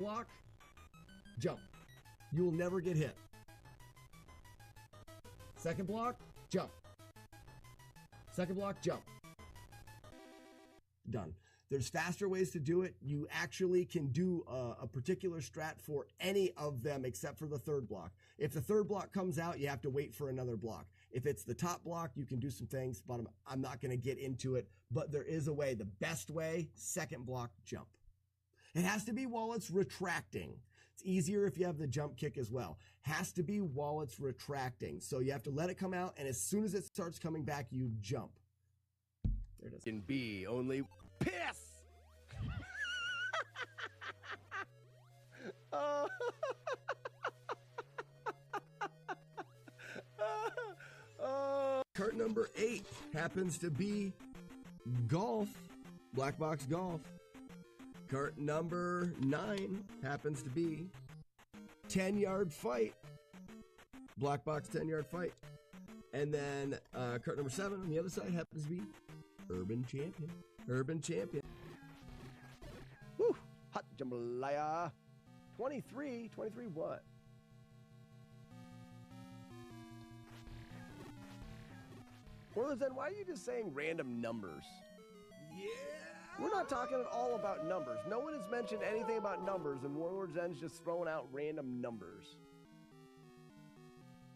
block, jump. You will never get hit. Second block, jump. Second block, jump. Done. There's faster ways to do it. You actually can do a particular strat for any of them except for the third block. If the third block comes out, you have to wait for another block. If it's the top block, you can do some things, but I'm not going to get into it. But there is a way. The best way, second block, jump. It has to be while it's retracting. It's easier if you have the jump kick as well. Has to be while it's retracting. So you have to let it come out, and as soon as it starts coming back, you jump. There it is. Can be only piss. Cart number 8 happens to be golf. Black box golf. Cart number 9 happens to be 10-yard fight. Black box 10-yard fight. And then cart number 7 on the other side happens to be Urban Champion. Urban Champion. Woo! Hot jambalaya. 23 what? Well, then why are you just saying random numbers? Yeah! We're not talking at all about numbers. No one has mentioned anything about numbers, and Warlord's End's just throwing out random numbers.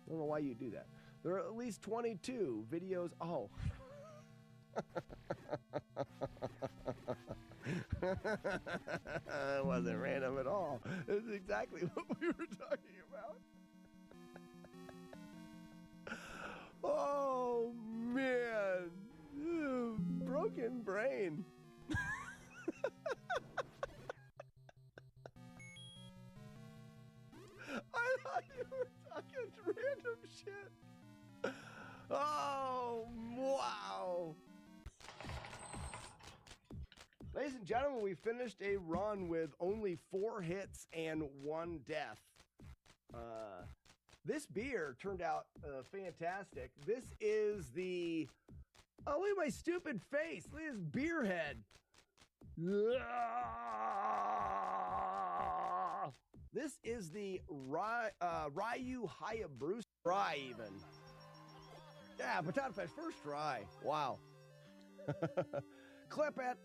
I don't know why you do that. There are at least 22 videos. Oh. It wasn't random at all. It's exactly what we were talking about. Oh, man. Ew, broken brain. I thought you were talking random shit. Oh, wow. Ladies and gentlemen, we finished a run with only 4 hits and 1 death. This beer turned out fantastic. This is the... Oh, look at my stupid face. Look at this beer head. This is the Ryu Hayabusa. Try even. Yeah, potato fish, first try. Wow. Clip it.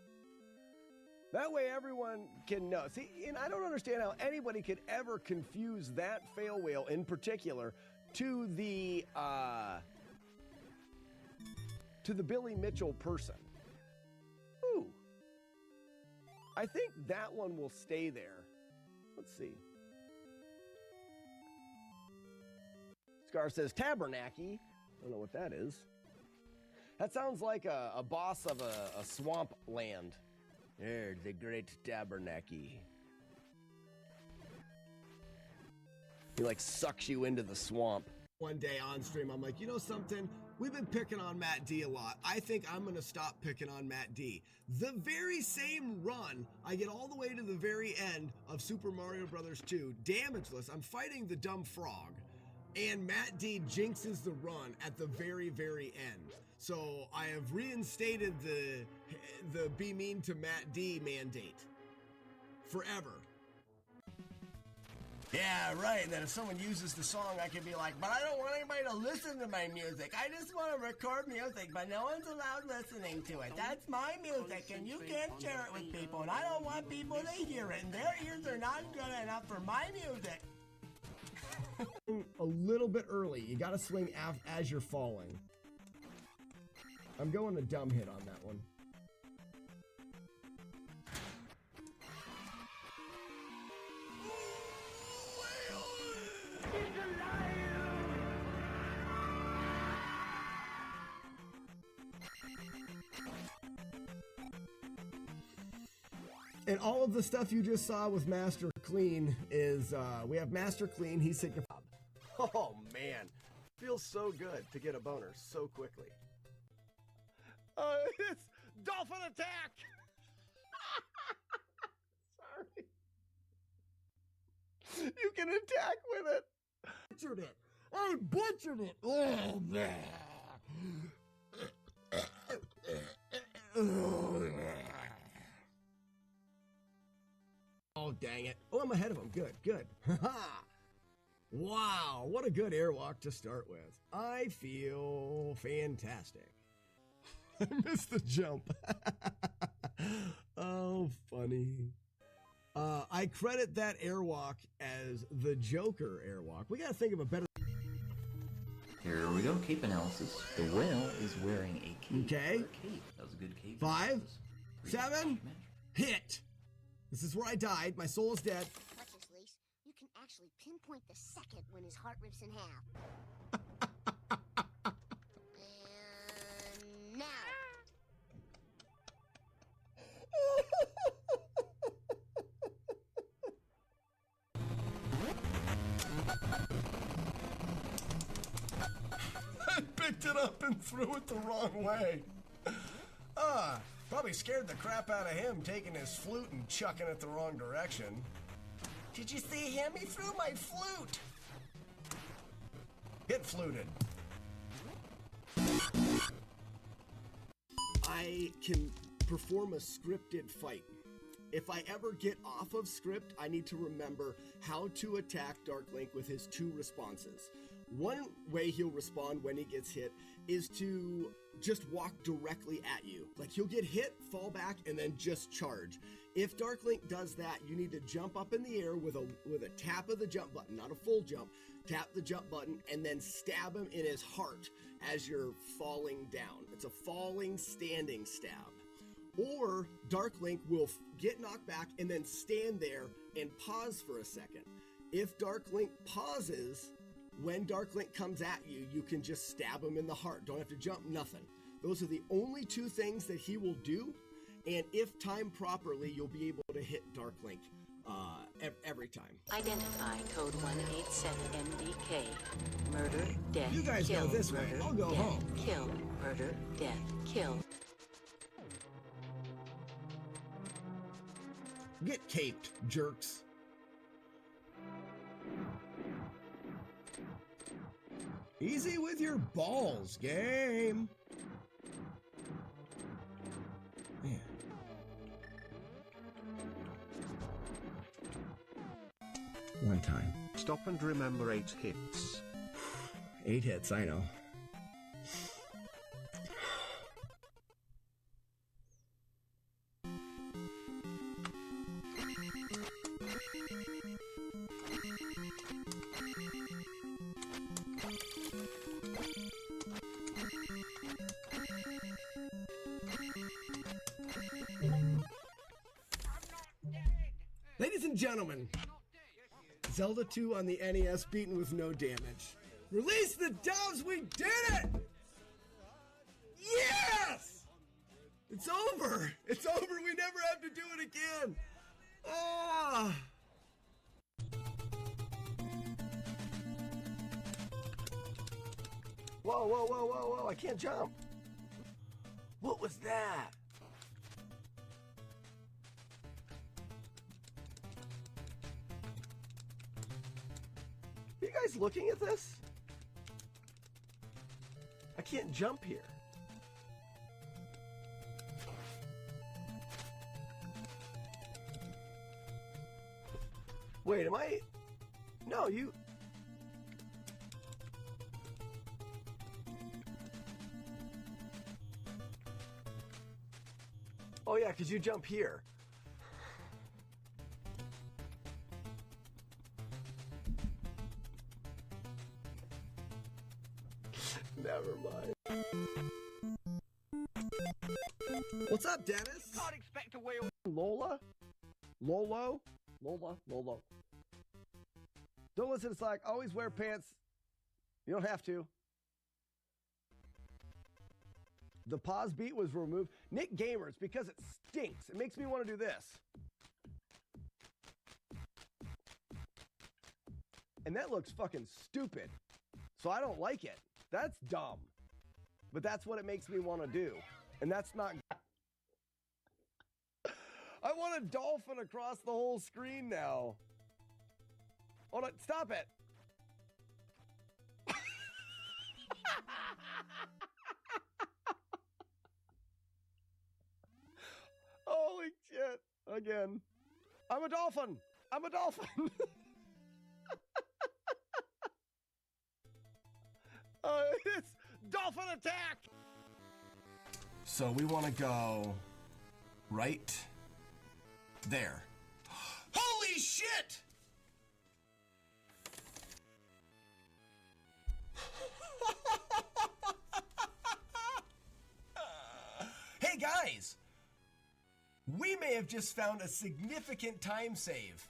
That way everyone can know. See, and I don't understand how anybody could ever confuse that fail whale in particular to the Billy Mitchell person. Ooh. I think that one will stay there. Let's see. Scar says Tabernacle. I don't know what that is. That sounds like a boss of a swamp land. There's the great Tabernacle. He like sucks you into the swamp. One day on stream, I'm like, you know something? We've been picking on Matt D a lot. I think I'm going to stop picking on Matt D. The very same run, I get all the way to the very end of Super Mario Bros. 2, damageless. I'm fighting the dumb frog. And Matt D jinxes the run at the very, very end. So I have reinstated the be mean to Matt D mandate. Forever. Yeah, right. And then if someone uses the song, I can be like, but I don't want anybody to listen to my music. I just want to record music, but no one's allowed listening to it. That's my music, and you can't share it with people. And I don't want people to hear it, and their ears are not good enough for my music. A little bit early. You got to swing as you're falling. I'm going a dumb hit on that one. And all of the stuff you just saw with Master Clean is, we have Master Clean, he's signified. Oh man, feels so good to get a boner so quickly. It's dolphin attack! Sorry. You can attack with it. Butchered it. I butchered it. Oh, man. Oh, dang it. Oh, I'm ahead of him. Good, good. Wow, what a good airwalk to start with. I feel fantastic. I missed the jump. Oh, funny. I credit that airwalk as the Joker airwalk. We gotta think of a better... Here we go, cape analysis. The whale is wearing a cape. Okay. Or a cape. That was a good cape. 5, 7, hit. This is where I died. My soul is dead. Watch this, Lace. You can actually pinpoint the second when his heart rips in half. And now. I picked it up and threw it the wrong way. Probably scared the crap out of him taking his flute and chucking it the wrong direction. Did you see him? He threw my flute. Get fluted. I can perform a scripted fight. If I ever get off of script, I need to remember how to attack Dark Link with his 2 responses. One way he'll respond when he gets hit is to just walk directly at you. Like he'll get hit, fall back, and then just charge. If Dark Link does that, you need to jump up in the air with a tap of the jump button, not a full jump. Tap the jump button and then stab him in his heart as you're falling down. It's a falling standing stab. Or Dark Link will get knocked back and then stand there and pause for a second. If Dark Link pauses, when Dark Link comes at you, you can just stab him in the heart. Don't have to jump, nothing. Those are the only 2 things that he will do. And if timed properly, you'll be able to hit Dark Link every time. Identify code 187 MDK. Murder, death, You guys kill, go this way. murder, I'll go death, home. Kill, murder, death, kill. Get caped, jerks. Easy with your balls, game. Man. One time. Stop and remember 8 hits. 8 hits, I know. Ladies and gentlemen, Zelda 2 on the NES beaten with no damage. Release the doves, we did it! Yes! It's over! It's over, we never have to do it again! Ah! Whoa, whoa, whoa, whoa, whoa, I can't jump. What was that? Are you guys looking at this? I can't jump here. Wait, am I? No, you. Oh yeah, because you jump here. Never mind. What's up, Dennis? Can't expect a whale. Lola? Lolo? Lola? Lolo. Don't listen, it's like, always wear pants. You don't have to. The pause beat was removed. Nick Gamers, because it stinks. It makes me want to do this. And that looks fucking stupid. So I don't like it. That's dumb. But that's what it makes me want to do. And that's not... I want a dolphin across the whole screen now. Hold on, stop it. Holy shit. Again. I'm a dolphin. I'm a dolphin. It's dolphin attack. So we want to go right there. Holy shit! Hey guys! We may have just found a significant time save.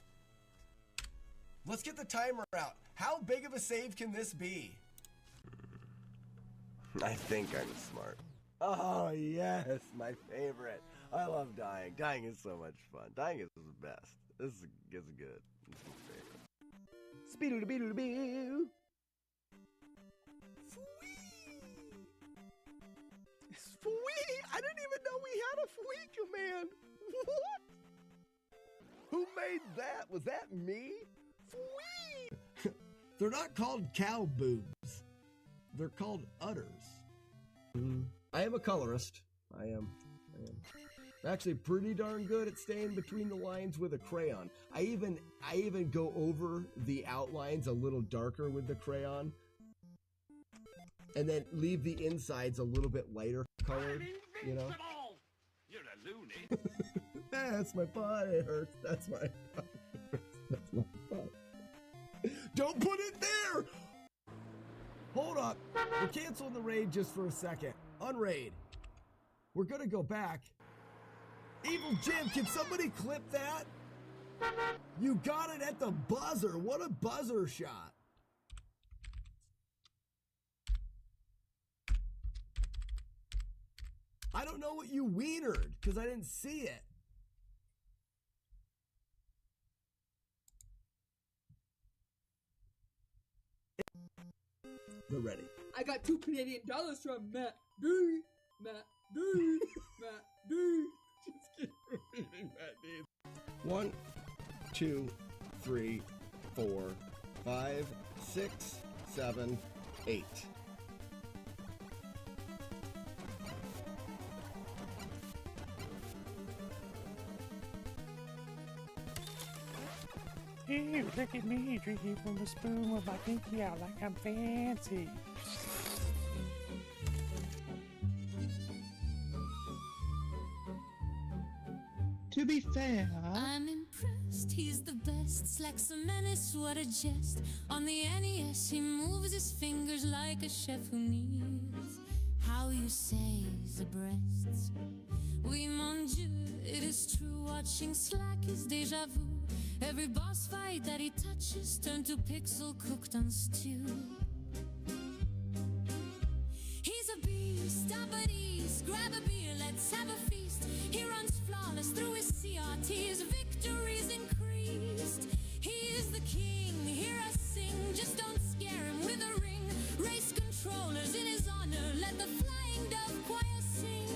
Let's get the timer out. How big of a save can this be? I think I'm smart. Oh, yes, my favorite. I love dying. Dying is so much fun. Dying is the best. This is good. This is my favorite. Speedle-a-beedle-a-boo. Sweet! I didn't even know we had a Fwee command. What? Who made that? Was that me? Fwee! They're not called cow boobs. They're called udders. I am a colorist. I am. I'm actually pretty darn good at staying between the lines with a crayon. I even go over the outlines a little darker with the crayon, and then leave the insides a little bit lighter colored. You know. You're a loony. That's my butt. It hurts. That's my butt. That's my butt. Don't put it there. Hold up. We're canceling the raid just for a second. Unraid. We're gonna go back. Evil Jim, can somebody clip that? You got it at the buzzer. What a buzzer shot. I don't know what you wienered because I didn't see it. They're ready. I got $2 Canadian from Matt D. Matt D. Matt D. Just keep repeating that, dude. 1, 2, 3, 4, 5, 6, 7, 8. Ew, look at me drinking from a spoon with my pinky out like I'm fancy. To be fair, I'm impressed, he's the best. Slacks a menace, what a jest. On the NES, he moves his fingers like a chef who needs how you say the breasts. Oui, mon Dieu, it is true. Watching Slack is deja vu. Every boss fight that he touches turn to pixel cooked on stew. He's a beast, Abadis, grab a beer, let's have a feast. He runs flawless through his CRT, his victories increased. He is the king, hear us sing, just don't scare him with a ring. Race controllers in his honor, let the flying dove choir sing.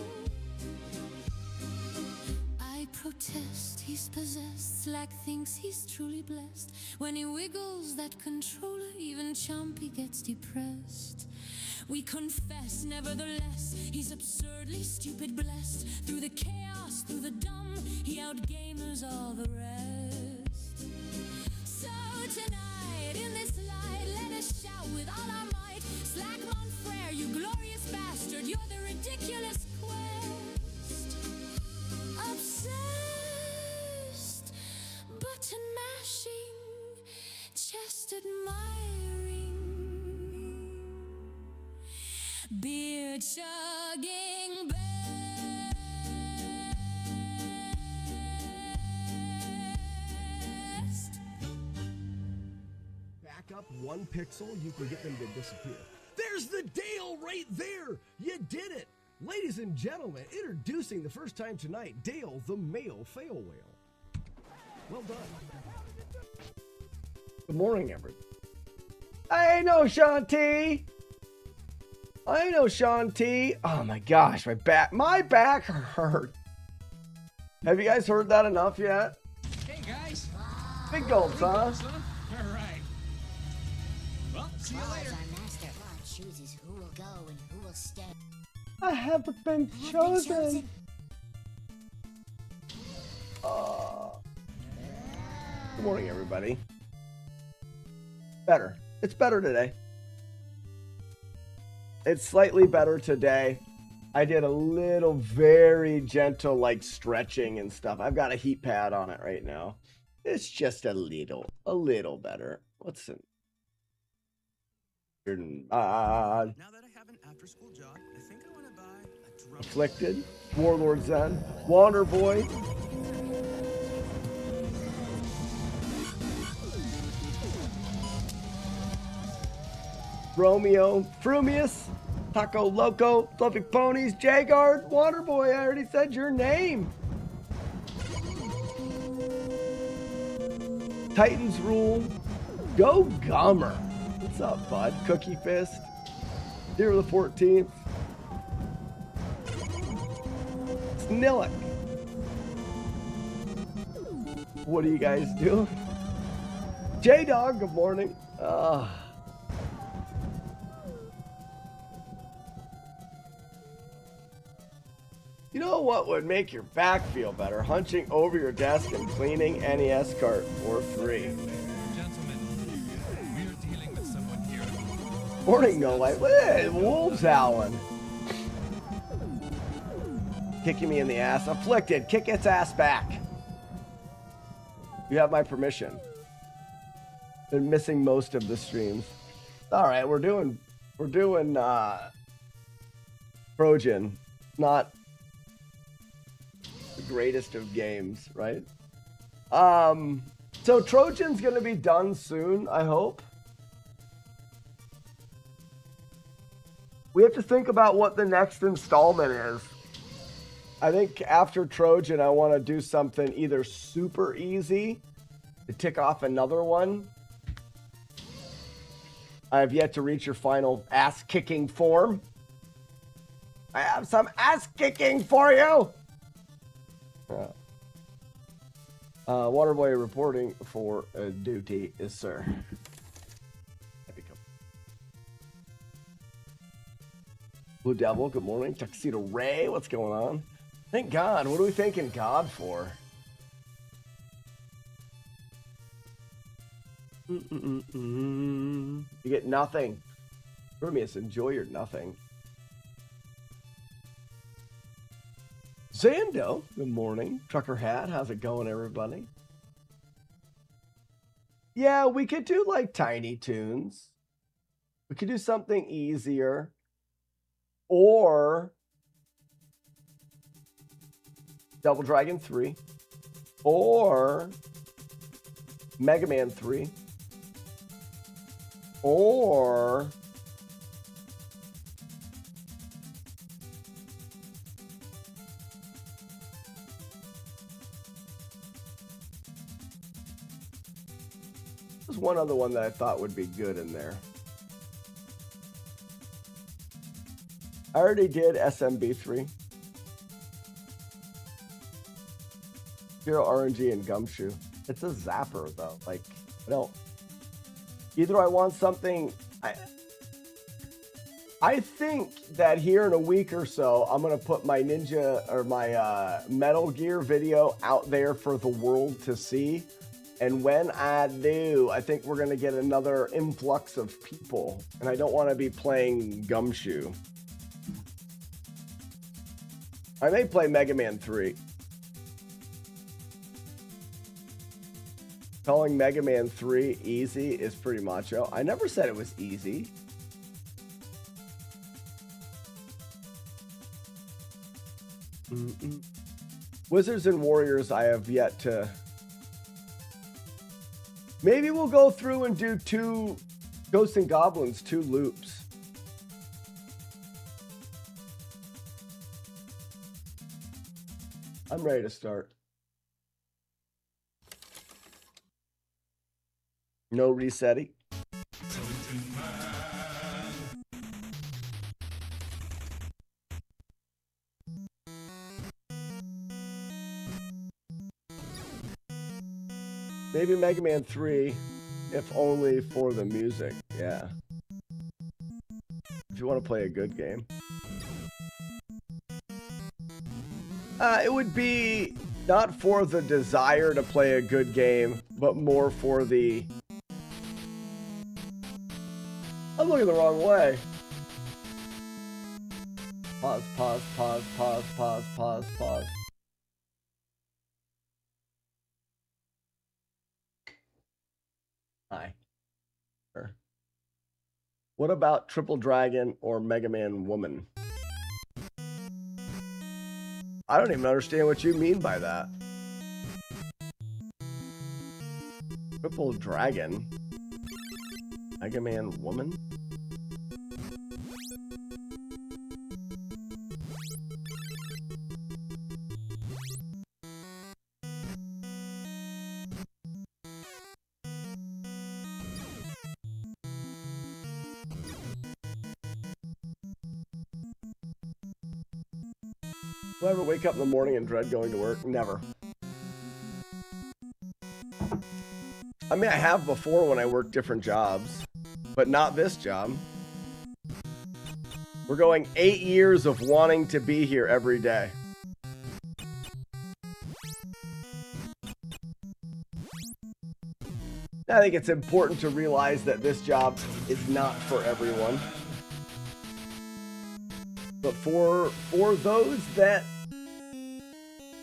I protest, he's possessed. Slack thinks he's truly blessed. When he wiggles that controller, even Chompy gets depressed. We confess, nevertheless, he's absurdly stupid blessed. Through the chaos, through the dumb, he outgamers all the rest. So tonight, in this light, let us shout with all our might. Slack Monfrere, you glorious bastard, you're the ridiculous quest. Obsessed, button mashing, chest admiring, beer chugging best. Back up 1 pixel, you can get them to disappear. There's the Dale right there. You did it. Ladies and gentlemen, introducing the first time tonight, Dale the male fail whale. Well done. Good morning, everyone. I know Shanti. I know Shanti. Oh my gosh, my back hurt. Have you guys heard that enough yet? Hey guys. Big gulps, huh? All right. Well, see you later. Our master God chooses who will go and who will stay. I haven't been chosen. Good morning, everybody. Better. It's better today. It's slightly better today. I did a little very gentle like stretching and stuff. I've got a heat pad on it right now. It's just a little better. What's it? Now that I have an after-school job, I think I want to buy a drum. Afflicted, Warlord Zen, Wander Boy. Romeo, Frumius, Taco Loco, Fluffy Ponies, Jagard, Waterboy. I already said your name. Titans Rule, Go Gummer. What's up, bud? Cookie Fist, Dear the 14th, Snillick. What do you guys do? J-Dog, good morning. You know what would make your back feel better? Hunching over your desk and cleaning NES cart for free. Morning, no light. Hey, wolves howling. Kicking me in the ass. Afflicted. Kick its ass back. You have my permission. Been missing most of the streams. All right, we're doing Trojan. Not the greatest of games, right? So Trojan's gonna be done soon, I hope. We have to think about what the next installment is. I think after Trojan, I want to do something either super easy to tick off another one. I have yet to reach your final ass-kicking form. I have some ass-kicking for you! Waterboy reporting for duty, yes, sir. Blue Devil, good morning. Tuxedo Ray, what's going on? Thank God. What are we thanking God for? You get nothing. Rumius, enjoy your nothing. Zando, good morning. Trucker Hat, how's it going, everybody? Yeah, we could do like Tiny Toons. We could do something easier. Or Double Dragon 3. Or Mega Man 3. Or there's one other one that I thought would be good in there. I already did SMB3. Zero RNG and Gumshoe. It's a zapper though. Like, I don't. Either I want something. I think that here in a week or so, I'm gonna put my Ninja or my Metal Gear video out there for the world to see. And when I do, I think we're gonna get another influx of people. And I don't want to be playing Gumshoe. I may play Mega Man 3. Calling Mega Man 3 easy is pretty macho. I never said it was easy. Wizards and Warriors, I have yet to... Maybe we'll go through and do 2 Ghosts and Goblins, 2 loops. I'm ready to start. No resetting. Maybe Mega Man 3, if only for the music. Yeah. If you want to play a good game. It would be not for the desire to play a good game, but but more for the... I'm looking the wrong way. Pause, pause, pause, pause, pause, pause, pause. Hi. Sure. What about Triple Dragon or Mega Man Woman? I don't even understand what you mean by that. Triple Dragon? Mega Man Woman? Do I ever wake up in the morning and dread going to work? Never. I mean, I have before when I worked different jobs, but not this job. We're going 8 years of wanting to be here every day. I think it's important to realize that this job is not for everyone. But for those that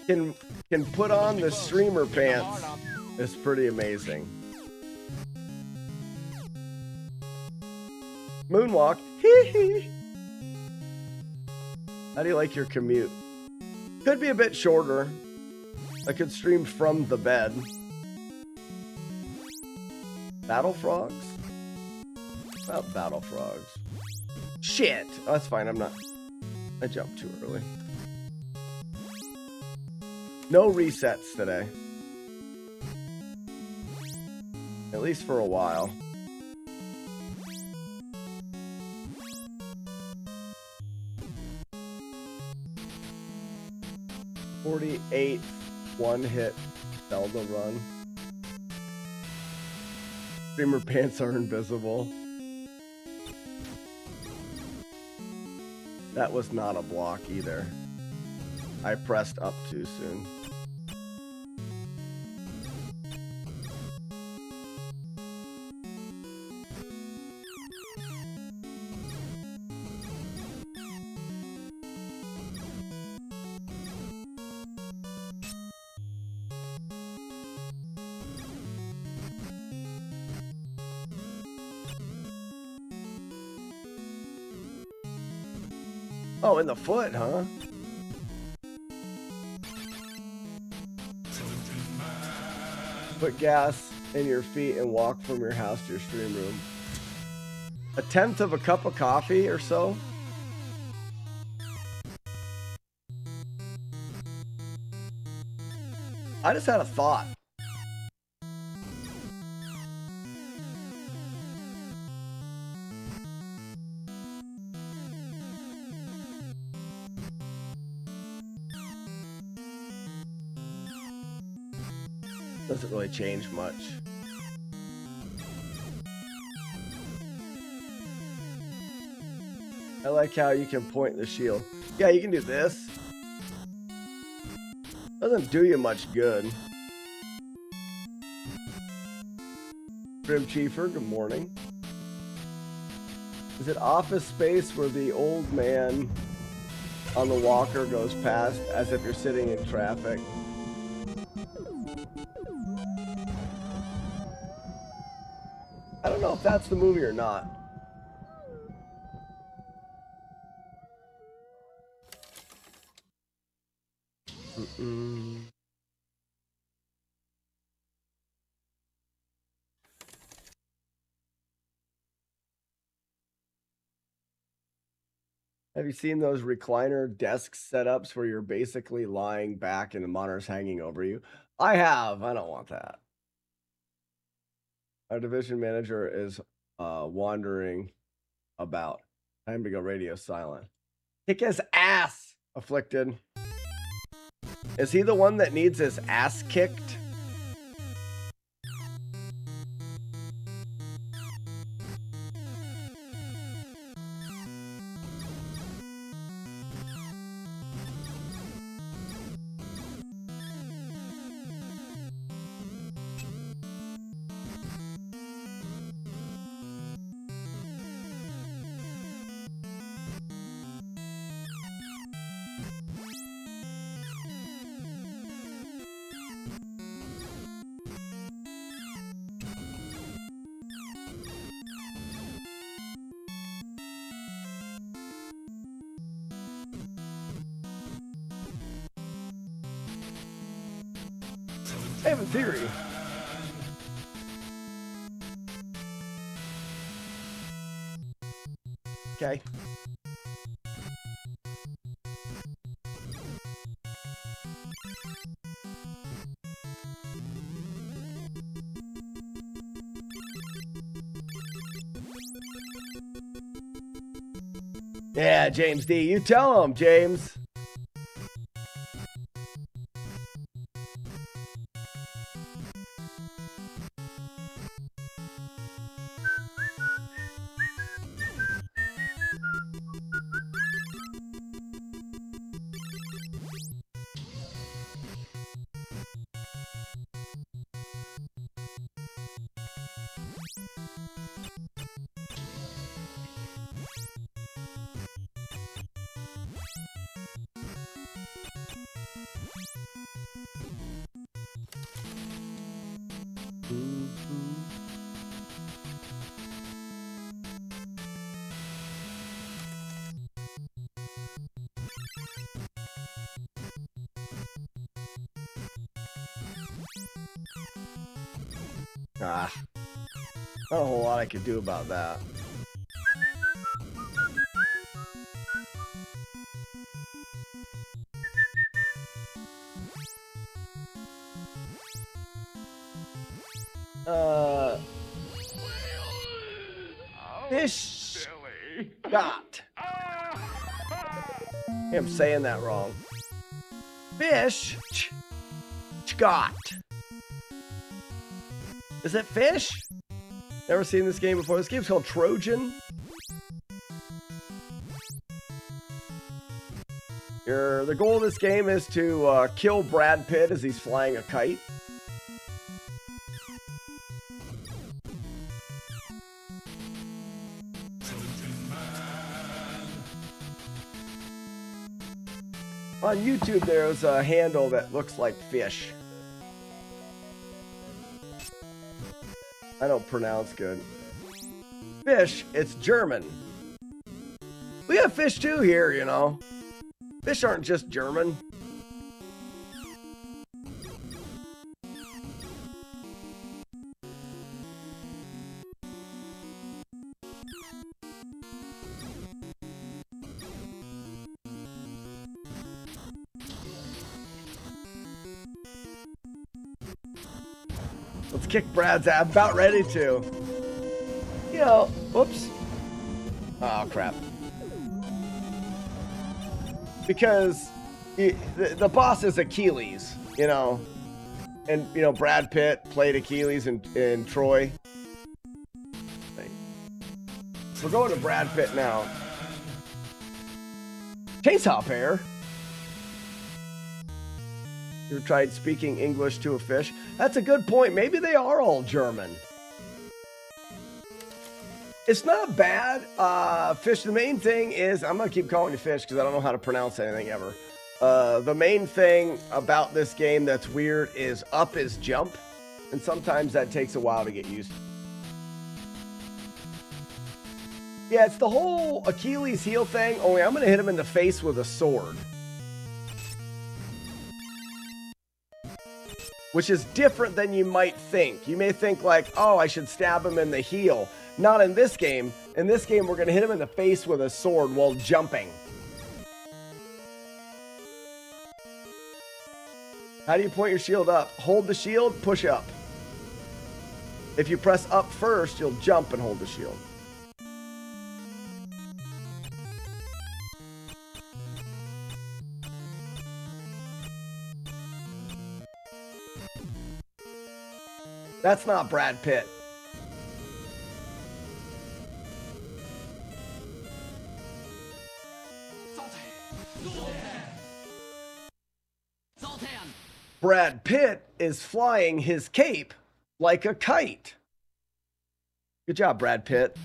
can put on the streamer pants, it's pretty amazing. Moonwalk. How do you like your commute? Could be a bit shorter. I could stream from the bed. Battle frogs? About battle frogs. Shit! Oh, that's fine, I'm not... I jumped too early. No resets today. At least for a while. .48 one-hit Zelda run. Streamer pants are invisible. That was not a block either. I pressed up too soon. Oh, in the foot, huh? Put gas in your feet and walk from your house to your stream room. 1/10 of a cup of coffee or so? I just had a thought. Doesn't really change much. I like how you can point the shield. Yeah, you can do this. Doesn't do you much good. Grim Chiefer, good morning. Is it Office Space where the old man on the walker goes past as if you're sitting in traffic? I don't know if that's the movie or not. Have you seen those recliner desk setups where you're basically lying back and the monitor's hanging over you? I have. I don't want that. Our division manager is wandering about. Time to go radio silent. Kick his ass, Afflicted. Is he the one that needs his ass kicked? I have a theory. Okay. Yeah, James D. You tell him, James. Not a whole lot I could do about that. Fish got. I'm saying that wrong. Fish got. Is it fish? Never seen this game before. This game's called Trojan. The goal of this game is to kill Brad Pitt as he's flying a kite. On YouTube, there's a handle that looks like fish. I don't pronounce good. Fish, it's German. We have fish too here, you know. Fish aren't just German. Let's kick Brad's ass. I'm about ready to. You know, whoops. Oh, crap. Because the boss is Achilles, you know. And, you know, Brad Pitt played Achilles in Troy. We're going to Brad Pitt now. Chainsaw Pear. You ever tried speaking English to a fish? That's a good point. Maybe they are all German. It's not bad. Fish, the main thing is, I'm going to keep calling you fish because I don't know how to pronounce anything ever. The main thing about this game that's weird is up is jump. And sometimes that takes a while to get used to. Yeah, it's the whole Achilles heel thing, only I'm going to hit him in the face with a sword. Which is different than you might think. You may think like, oh, I should stab him in the heel. Not in this game. In this game, we're going to hit him in the face with a sword while jumping. How do you point your shield up? Hold the shield, push up. If you press up first, you'll jump and hold the shield. That's not Brad Pitt. Brad Pitt is flying his cape like a kite. Good job, Brad Pitt.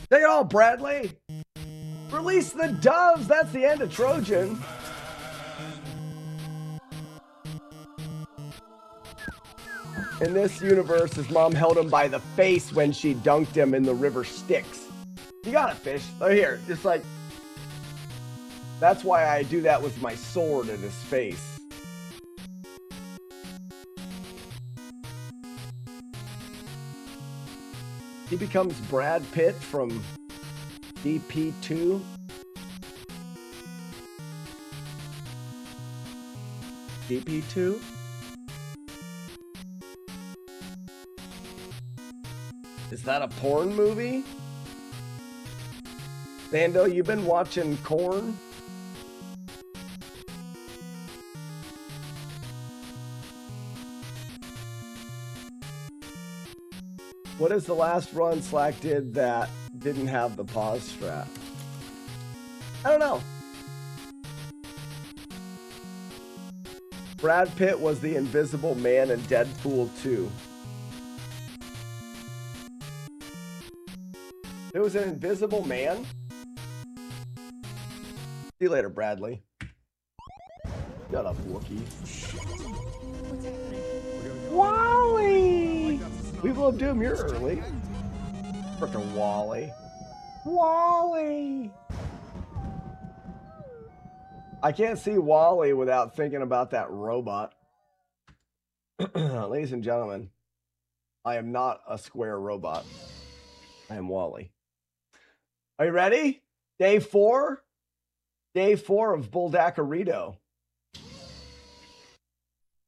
Take it all, Bradley. Release the doves. That's the end of Trojan. In this universe, his mom held him by the face when she dunked him in the river Styx. You got it, fish. Oh, here, just like... That's why I do that with my sword in his face. He becomes Brad Pitt from DP2. DP2? Is that a porn movie? Lando, you been watching Korn? What is the last run Slack did that didn't have the pause strat? I don't know. Brad Pitt was the Invisible Man in Deadpool 2. It was an Invisible Man? See you later, Bradley. Shut up, Wookie. Wally! People of Doom, you're early. Frickin' Wally. Wally! I can't see Wally without thinking about that robot. Ladies and gentlemen, I am not a square robot. I am Wally. Are you ready? Day 4? Day 4 of Bulldakarito.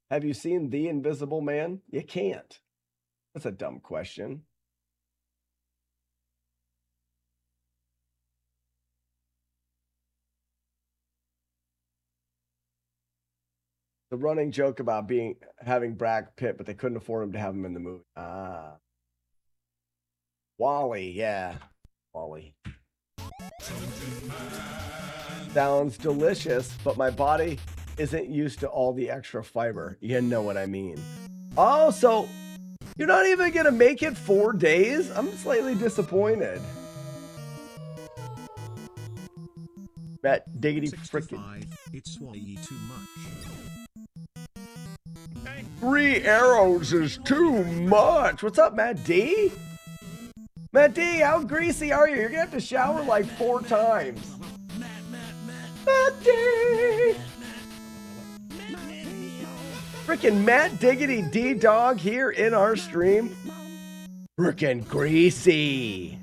Have you seen The Invisible Man? You can't. That's a dumb question. The running joke about having Brad Pitt, but they couldn't afford him to have him in the movie. Ah. Wally, yeah. Wally. Sounds delicious, but my body isn't used to all the extra fiber. You know what I mean. Oh, so you're not even going to make it 4 days? I'm slightly disappointed. Matt Diggity frickin'. It's way too much. 3 arrows is too much. What's up, Matt D? Matt D, how greasy are you? You're gonna have to shower like 4 times. Matt D! Frickin' Matt Diggity D Dog here in our stream. Frickin' greasy.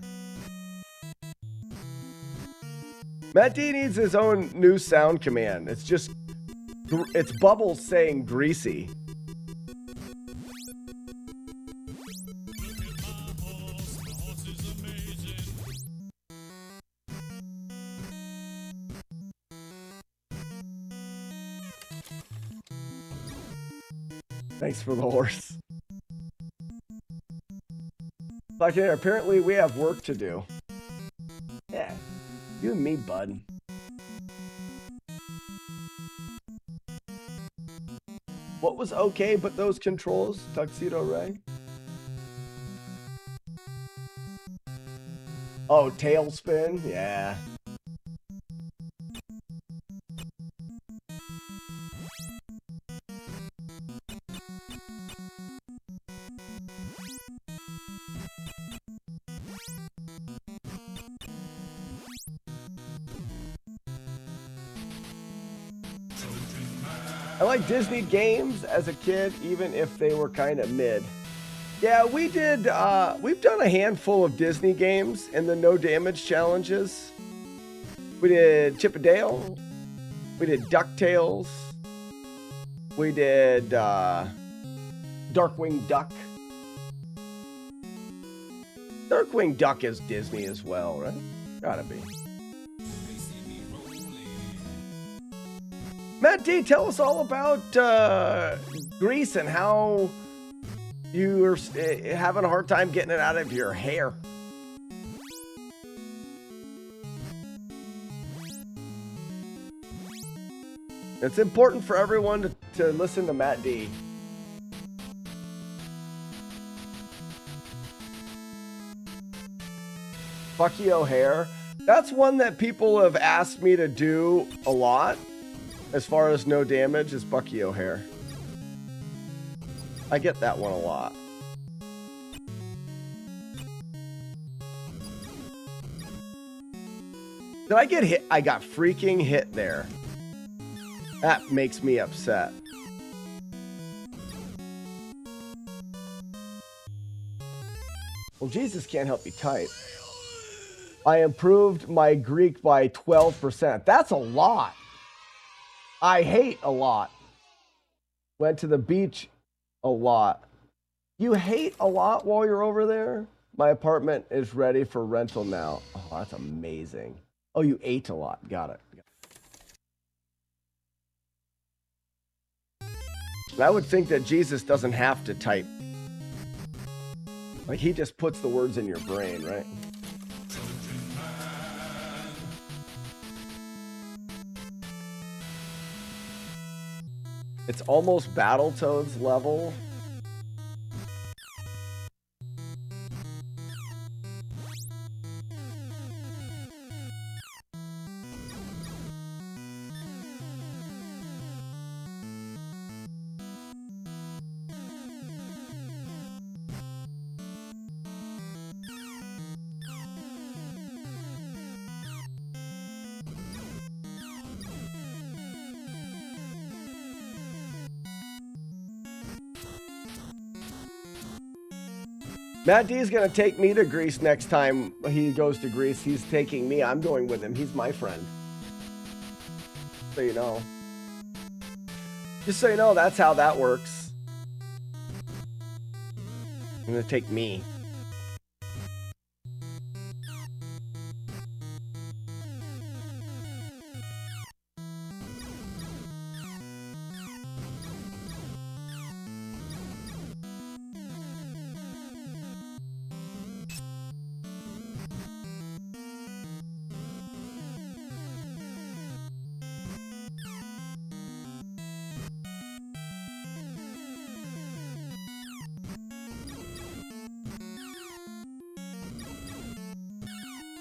Matt D needs his own new sound command. It's Bubbles saying greasy. Thanks for the horse. Okay, apparently we have work to do. Yeah, you and me, bud. What was okay but those controls, Tuxedo Ray? Oh, Tailspin? Yeah. I like Disney games as a kid, even if they were kind of mid. Yeah, we did, we've done a handful of Disney games in the no damage challenges. We did Chip 'n Dale. We did DuckTales. We did, Darkwing Duck. Darkwing Duck is Disney as well, right? Gotta be. Matt D, tell us all about grease and how you're having a hard time getting it out of your hair. It's important for everyone to listen to Matt D. Bucky O'Hare. That's one that people have asked me to do a lot. As far as no damage is Bucky O'Hare. I get that one a lot. Did I get hit? I got freaking hit there. That makes me upset. Well, Jesus can't help you type. I improved my Greek by 12%. That's a lot. I hate a lot. Went to the beach a lot. You hate a lot while you're over there? My apartment is ready for rental now. Oh, that's amazing. Oh, you ate a lot. Got it. I would think that Jesus doesn't have to type. Like, he just puts the words in your brain, right? It's almost Battletoads level. Matt D is going to take me to Greece next time he goes to Greece. He's taking me. I'm going with him. He's my friend. So you know. Just so you know, that's how that works. I'm going to take me.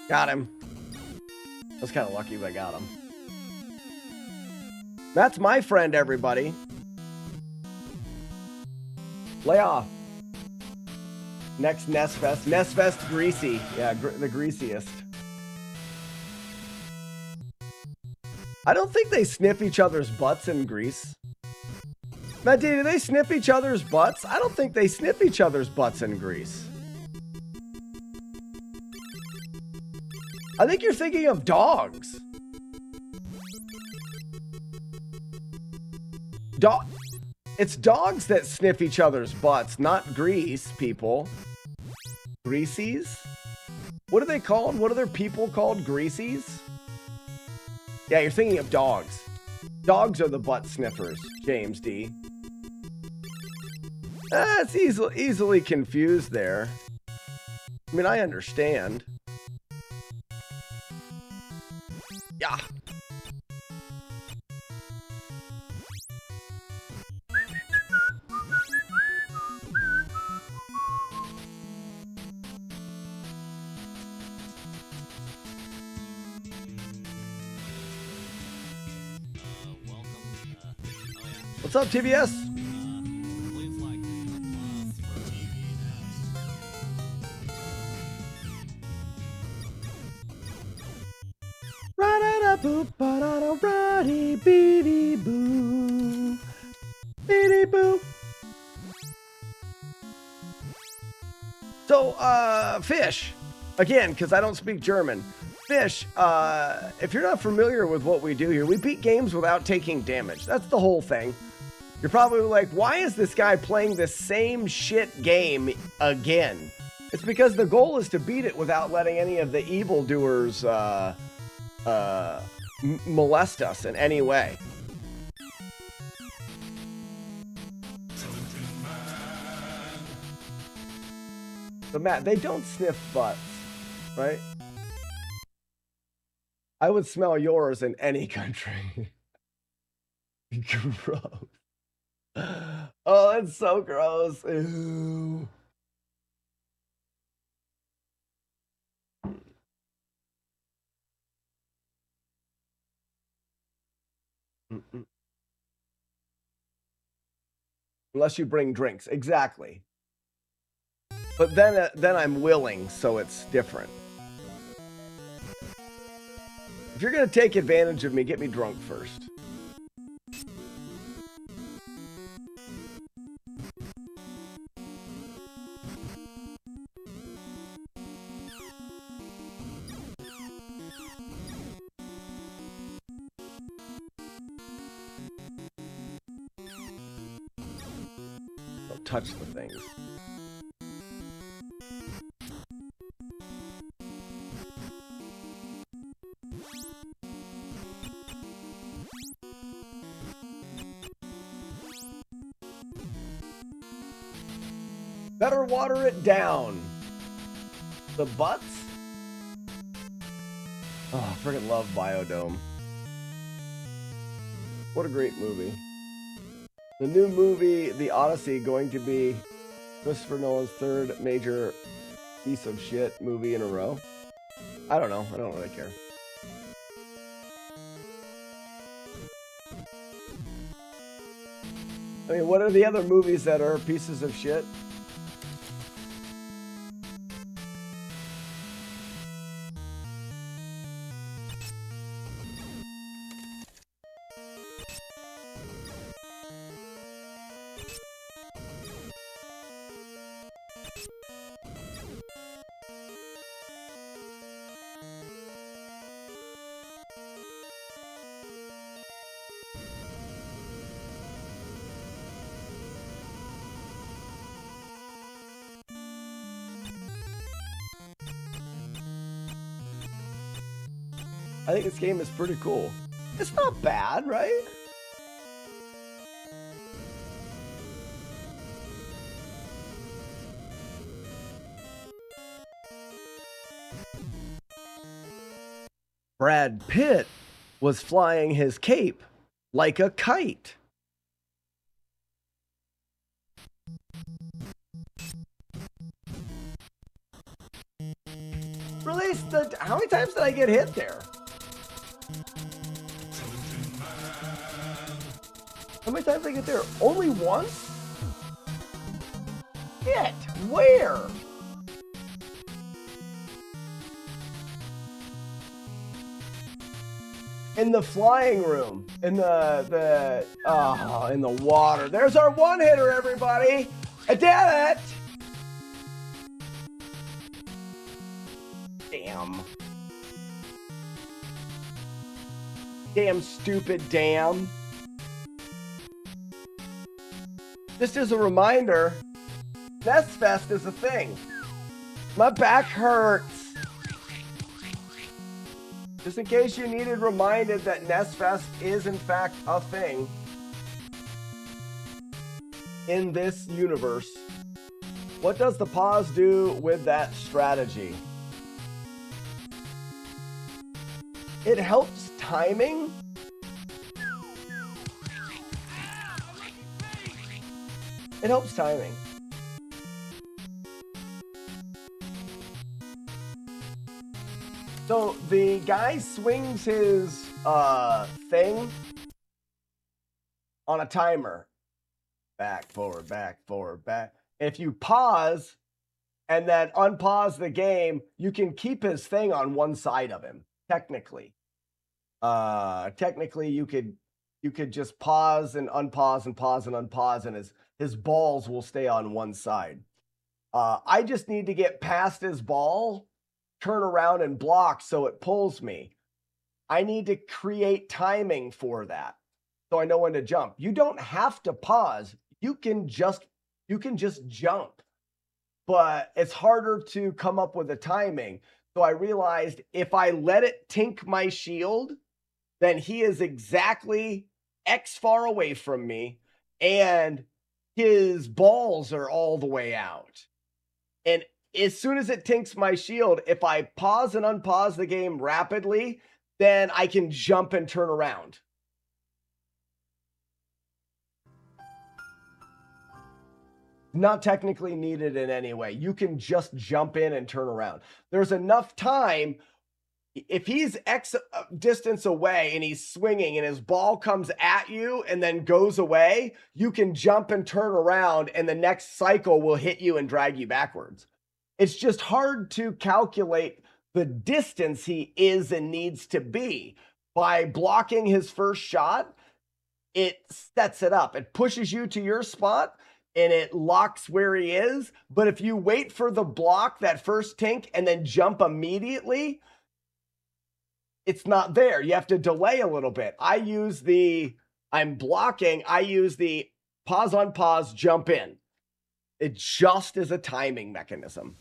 Got him. I was kind of lucky, but I got him. That's my friend, everybody. Lay off. Next NES Fest. NES Fest Greasy. Yeah, the greasiest. I don't think they sniff each other's butts in Greece. Matt D, do they sniff each other's butts? I don't think they sniff each other's butts in Greece. I think you're thinking of dogs. It's dogs that sniff each other's butts, not Greece people. Greasies? What are they called? What are their people called? Greasies? Yeah, you're thinking of dogs. Dogs are the butt sniffers, James D. It's easily confused there. I mean, I understand. Yeah. What's up, TBS? Boop, ba-da-da, roddy, beady, boo. Beady, boo. So, Fish. Again, because I don't speak German. Fish, if you're not familiar with what we do here, we beat games without taking damage. That's the whole thing. You're probably like, why is this guy playing the same shit game again? It's because the goal is to beat it without letting any of the evildoers, molest us in any way. But Matt, they don't sniff butts, right? I would smell yours in any country. Gross. Oh, that's so gross. Ew. Unless you bring drinks. Exactly. But then I'm willing, so it's different. If you're going to take advantage of me, get me drunk first. touch the things. Better water it down. The butts? Oh, I freaking love Biodome. What a great movie. The new movie, The Odyssey, going to be Christopher Nolan's third major piece of shit movie in a row. I don't know. I don't really care. I mean, what are the other movies that are pieces of shit? I think this game is pretty cool. It's not bad, right? Brad Pitt was flying his cape like a kite. Release the... How many times did I get hit there? How many times did I get there? Only once? Shit, where? In the flying room. In the in the water. There's our one hitter, everybody. I did it. Damn. Damn stupid damn. Just as a reminder, NES Fest is a thing. My back hurts. Just in case you needed reminded that NES Fest is in fact a thing in this universe. What does the pause do with that strategy? It helps timing. It helps timing. So the guy swings his thing on a timer. Back, forward, back. If you pause and then unpause the game, you can keep his thing on one side of him, technically. Technically you could just pause and unpause and pause and unpause, and his balls will stay on one side. I just need to get past his ball, turn around and block so it pulls me. I need to create timing for that so I know when to jump. You don't have to pause. You can just jump. But it's harder to come up with a timing. So I realized if I let it tink my shield, then he is exactly X far away from me, and his balls are all the way out. And as soon as it tinks my shield, if I pause and unpause the game rapidly, then I can jump and turn around. Not technically needed in any way. You can just jump in and turn around. There's enough time. If he's X distance away and he's swinging and his ball comes at you and then goes away, you can jump and turn around and the next cycle will hit you and drag you backwards. It's just hard to calculate the distance he is and needs to be. By blocking his first shot, it sets it up. It pushes you to your spot and it locks where he is. But if you wait for the block, that first tink, and then jump immediately, it's not there. You have to delay a little bit. I use the pause, unpause, jump in. It just is a timing mechanism.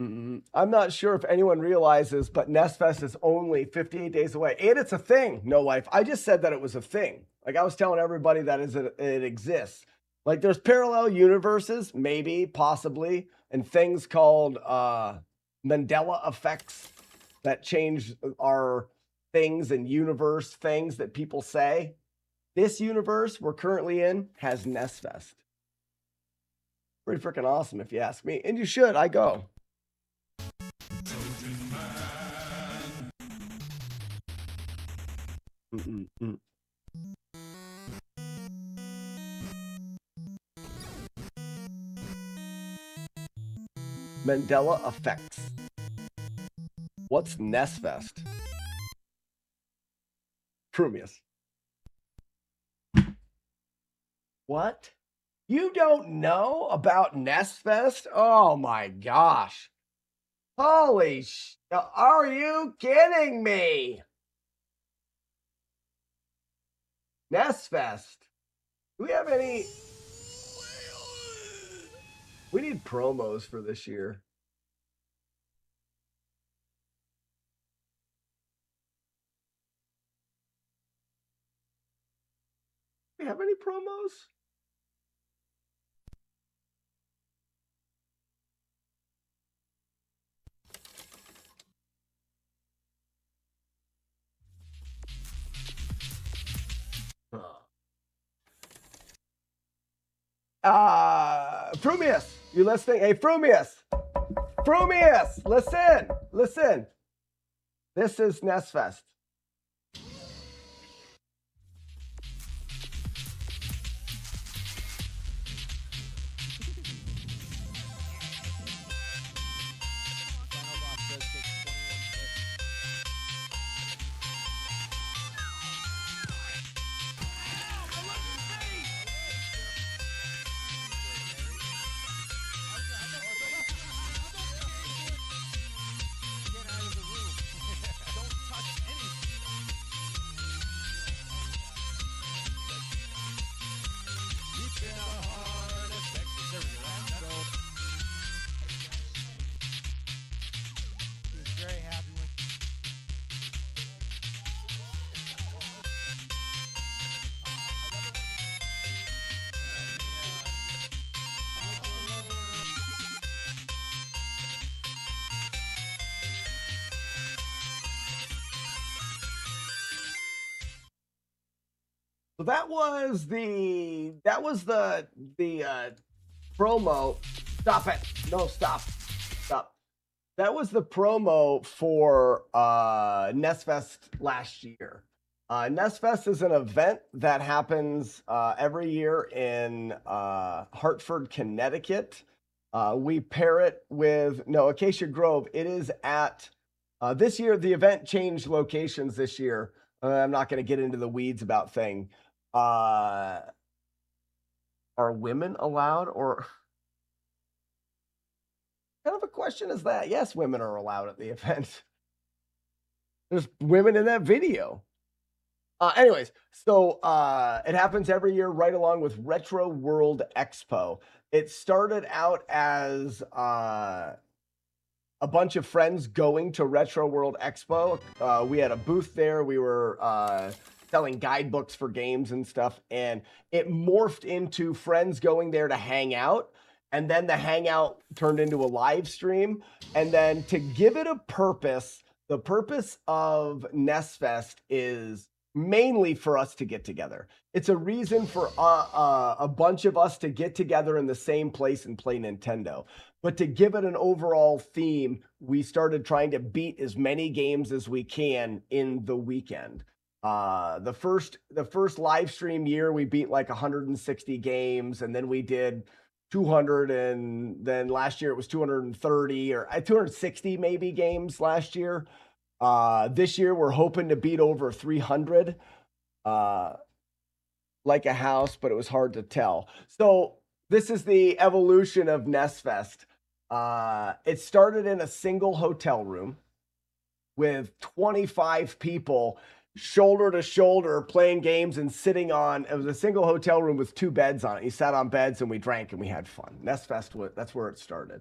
I'm not sure if anyone realizes, but NES Fest is only 58 days away. And it's a thing, No Life. I just said that it was a thing. Like, I was telling everybody that it exists. Like, there's parallel universes, maybe, possibly, and things called Mandela effects that change our things and universe things that people say. This universe we're currently in has NES Fest. Pretty freaking awesome, if you ask me. And you should. I go. Mandela effects. What's NES Fest? Prumius. What? You don't know about NES Fest? Oh my gosh. Holy sh... Are you kidding me? NES Fest. Do we have any... We need promos for this year. Do we have any promos? Frumius, you listening? Hey, Frumius, listen. This is NES Fest. So that was the promo. Stop it. No, stop. That was the promo for NES Fest last year. NES Fest is an event that happens every year in Hartford, Connecticut. We pair it with Acacia Grove. It is at this year. The event changed locations this year. I'm not going to get into the weeds about thing. Are women allowed, or what kind of a question is that? Yes, women are allowed at the event. There's women in that video. Anyways, so it happens every year right along with Retro World Expo. It started out as a bunch of friends going to Retro World Expo. We had a booth there. We were selling guidebooks for games and stuff, and it morphed into friends going there to hang out, and then the hangout turned into a live stream. And then to give it a purpose, the purpose of NES Fest is mainly for us to get together. It's a reason for a bunch of us to get together in the same place and play Nintendo. But to give it an overall theme, we started trying to beat as many games as we can in the weekend. The first live stream year, we beat like 160 games, and then we did 200, and then last year it was 230 or 260 maybe games last year. This year we're hoping to beat over 300, like a house, but it was hard to tell. So this is the evolution of NES Fest. It started in a single hotel room with 25 people shoulder to shoulder playing games and sitting on, it was a single hotel room with 2 beds on it. You sat on beds and we drank and we had fun. NES Fest, that's where it started.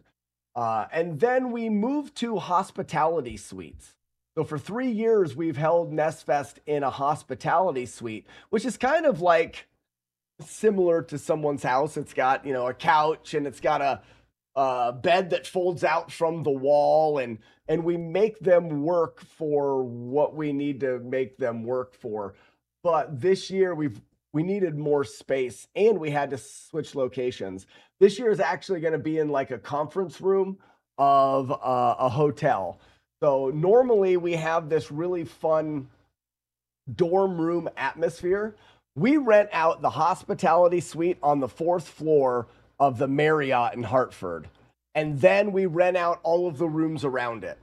And then we moved to hospitality suites. So for 3 years, we've held NES Fest in a hospitality suite, which is kind of like similar to someone's house. It's got, a couch and it's got a bed that folds out from the wall, and we make them work for what we need to make them work for. But this year we needed more space and we had to switch locations. This year is actually going to be in like a conference room of a hotel. So normally we have this really fun dorm room atmosphere. We rent out the hospitality suite on the 4th floor of the Marriott in Hartford. And then we rent out all of the rooms around it.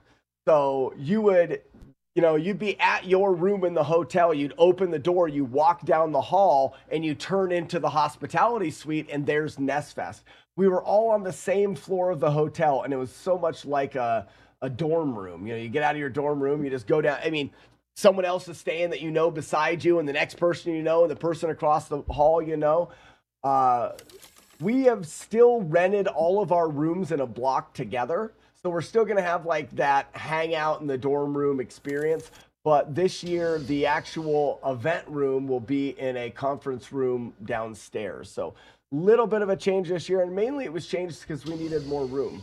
So you'd be at your room in the hotel, you'd open the door, you walk down the hall, and you turn into the hospitality suite, and there's NES Fest. We were all on the same floor of the hotel, and it was so much like a dorm room. You get out of your dorm room, you just go down. I mean, someone else is staying that beside you, and the next person and the person across the hall, we have still rented all of our rooms in a block together. So we're still going to have like that hangout in the dorm room experience. But this year, the actual event room will be in a conference room downstairs. So little bit of a change this year. And mainly it was changed because we needed more room.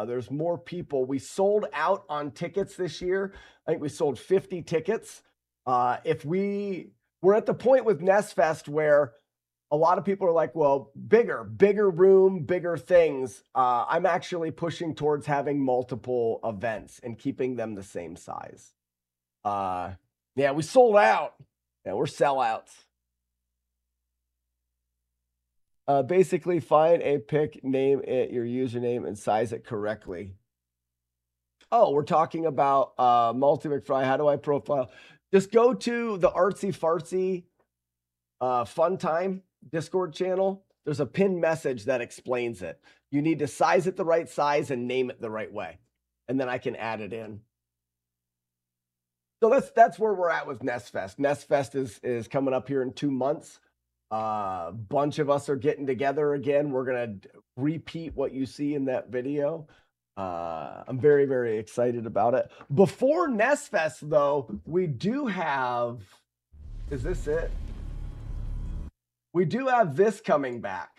There's more people. We sold out on tickets this year. I think we sold 50 tickets. We're at the point with NES Fest where a lot of people are like, well, bigger room, bigger things. I'm actually pushing towards having multiple events and keeping them the same size. We sold out. Yeah, we're sellouts. Basically, find a pic, name it your username, and size it correctly. Oh, we're talking about Multi McFry. How do I profile? Just go to the Artsy Fartsy Fun Time Discord channel. There's a pinned message that explains it. You need to size it the right size and name it the right way. And then I can add it in. So that's where we're at with NES Fest. NES Fest is coming up here in 2 months. Bunch of us are getting together again. We're going to repeat what you see in that video. I'm very, very excited about it. Before NES Fest, though, we do have... Is this it? We do have this coming back.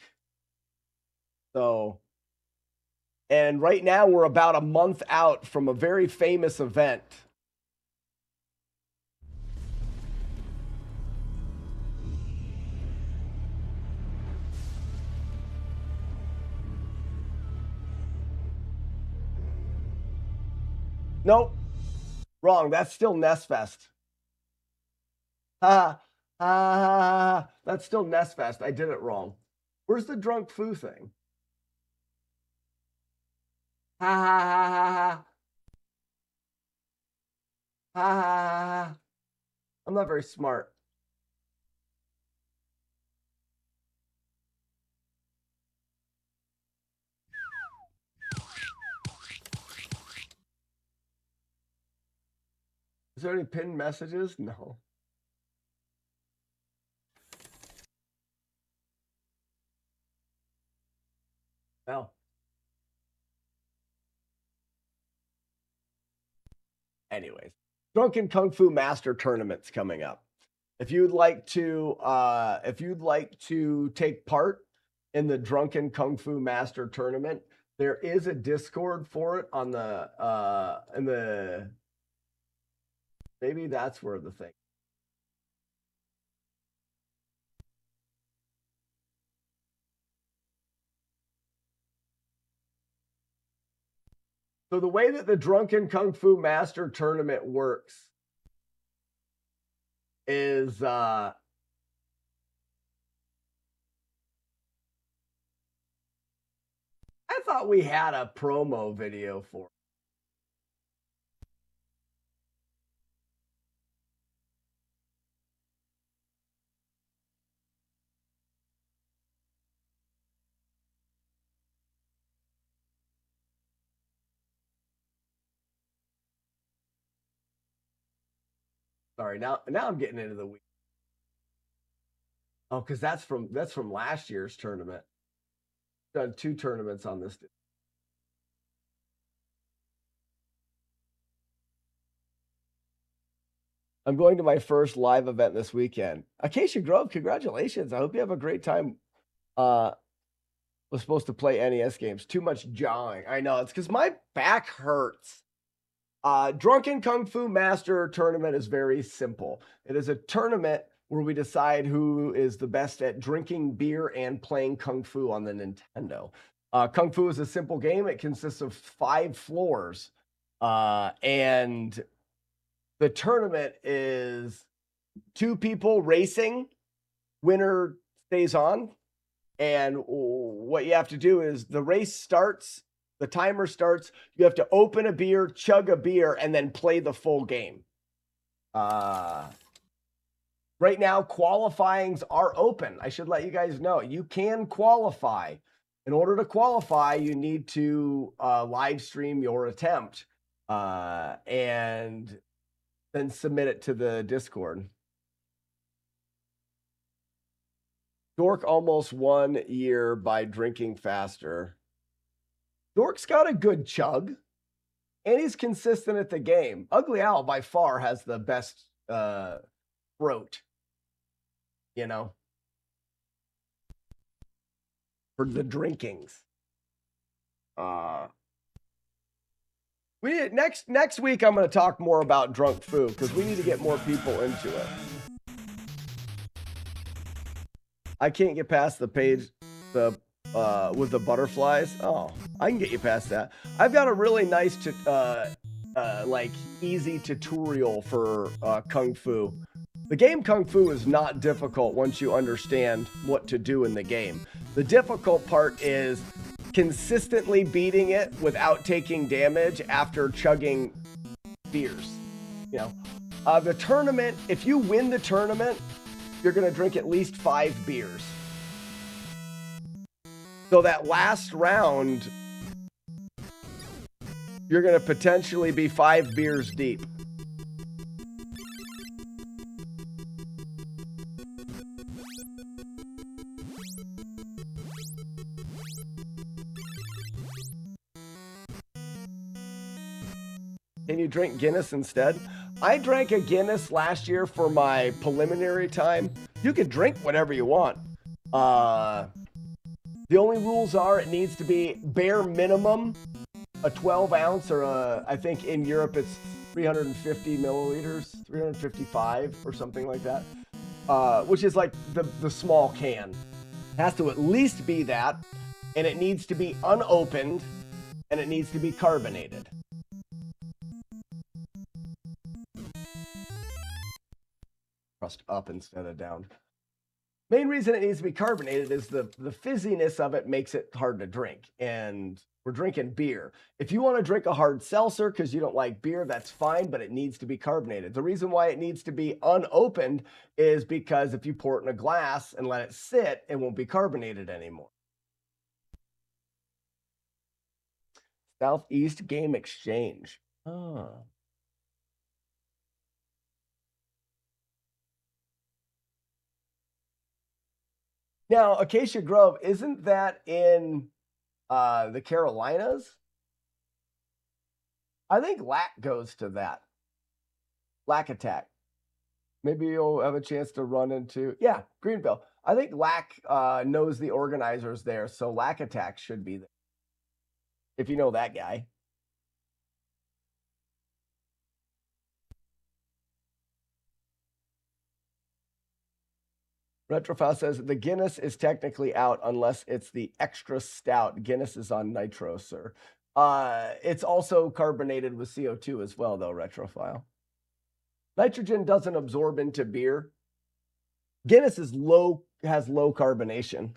So, and right now we're about a month out from a very famous event. Nope. Wrong. That's still NES Fest. That's still NES Fest. I did it wrong. Where's the drunk foo thing? I'm not very smart. Is there any pinned messages? No. No. Anyways, Drunken Kung Fu Master Tournament's coming up. If you'd like to take part in the Drunken Kung Fu Master Tournament, there is a Discord for it on the maybe that's where the thing. So the way that the Drunken Kung Fu Master Tournament works is I thought we had a promo video for it. Sorry, now I'm getting into the week. Oh, because that's from last year's tournament. Done 2 tournaments on this. I'm going to my first live event this weekend. Acacia Grove, congratulations. I hope you have a great time. Was supposed to play NES games. Too much jawing. I know. It's because my back hurts. Drunken Kung Fu Master Tournament is very simple. It is a tournament where we decide who is the best at drinking beer and playing Kung Fu on the Nintendo. Kung Fu is a simple game. It consists of 5 floors. And the tournament is 2 people racing. Winner stays on. And what you have to do is the race starts, the timer starts. You have to open a beer, chug a beer, and then play the full game. Right now, qualifyings are open. I should let you guys know. You can qualify. In order to qualify, you need to live stream your attempt and then submit it to the Discord. Dork almost 1 year by drinking faster. Dork's got a good chug, and he's consistent at the game. Ugly Owl by far has the best throat, you know, for the drinkings. Next week I'm going to talk more about drunk food because we need to get more people into it. I can't get past the page with the butterflies. Oh, I can get you past that. I've got a really nice easy tutorial for Kung Fu. The game Kung Fu is not difficult once you understand what to do in the game. The difficult part is consistently beating it without taking damage after chugging beers. You know, the tournament, if you win the tournament, you're going to drink at least 5 beers. So that last round, you're going to potentially be 5 beers deep. Can you drink Guinness instead? I drank a Guinness last year for my preliminary time. You can drink whatever you want. The only rules are it needs to be bare minimum a 12 ounce or I think in Europe it's 350 milliliters, 355 or something like that, which is like the small can. It has to at least be that, and it needs to be unopened, and it needs to be carbonated. Crust up instead of down. Main reason it needs to be carbonated is the fizziness of it makes it hard to drink. And we're drinking beer. If you want to drink a hard seltzer because you don't like beer, that's fine, but it needs to be carbonated. The reason why it needs to be unopened is because if you pour it in a glass and let it sit, it won't be carbonated anymore. Southeast Game Exchange. Oh. Now, Acacia Grove, isn't that in the Carolinas? I think LAC goes to that. LAC Attack. Maybe you'll have a chance to run into... Yeah, Greenville. I think LAC knows the organizers there, so LAC Attack should be there. If you know that guy. Retrofile says the Guinness is technically out unless it's the extra stout. Guinness is on nitro, sir. It's also carbonated with CO2 as well, though, Retrofile. Nitrogen doesn't absorb into beer. Guinness has low carbonation.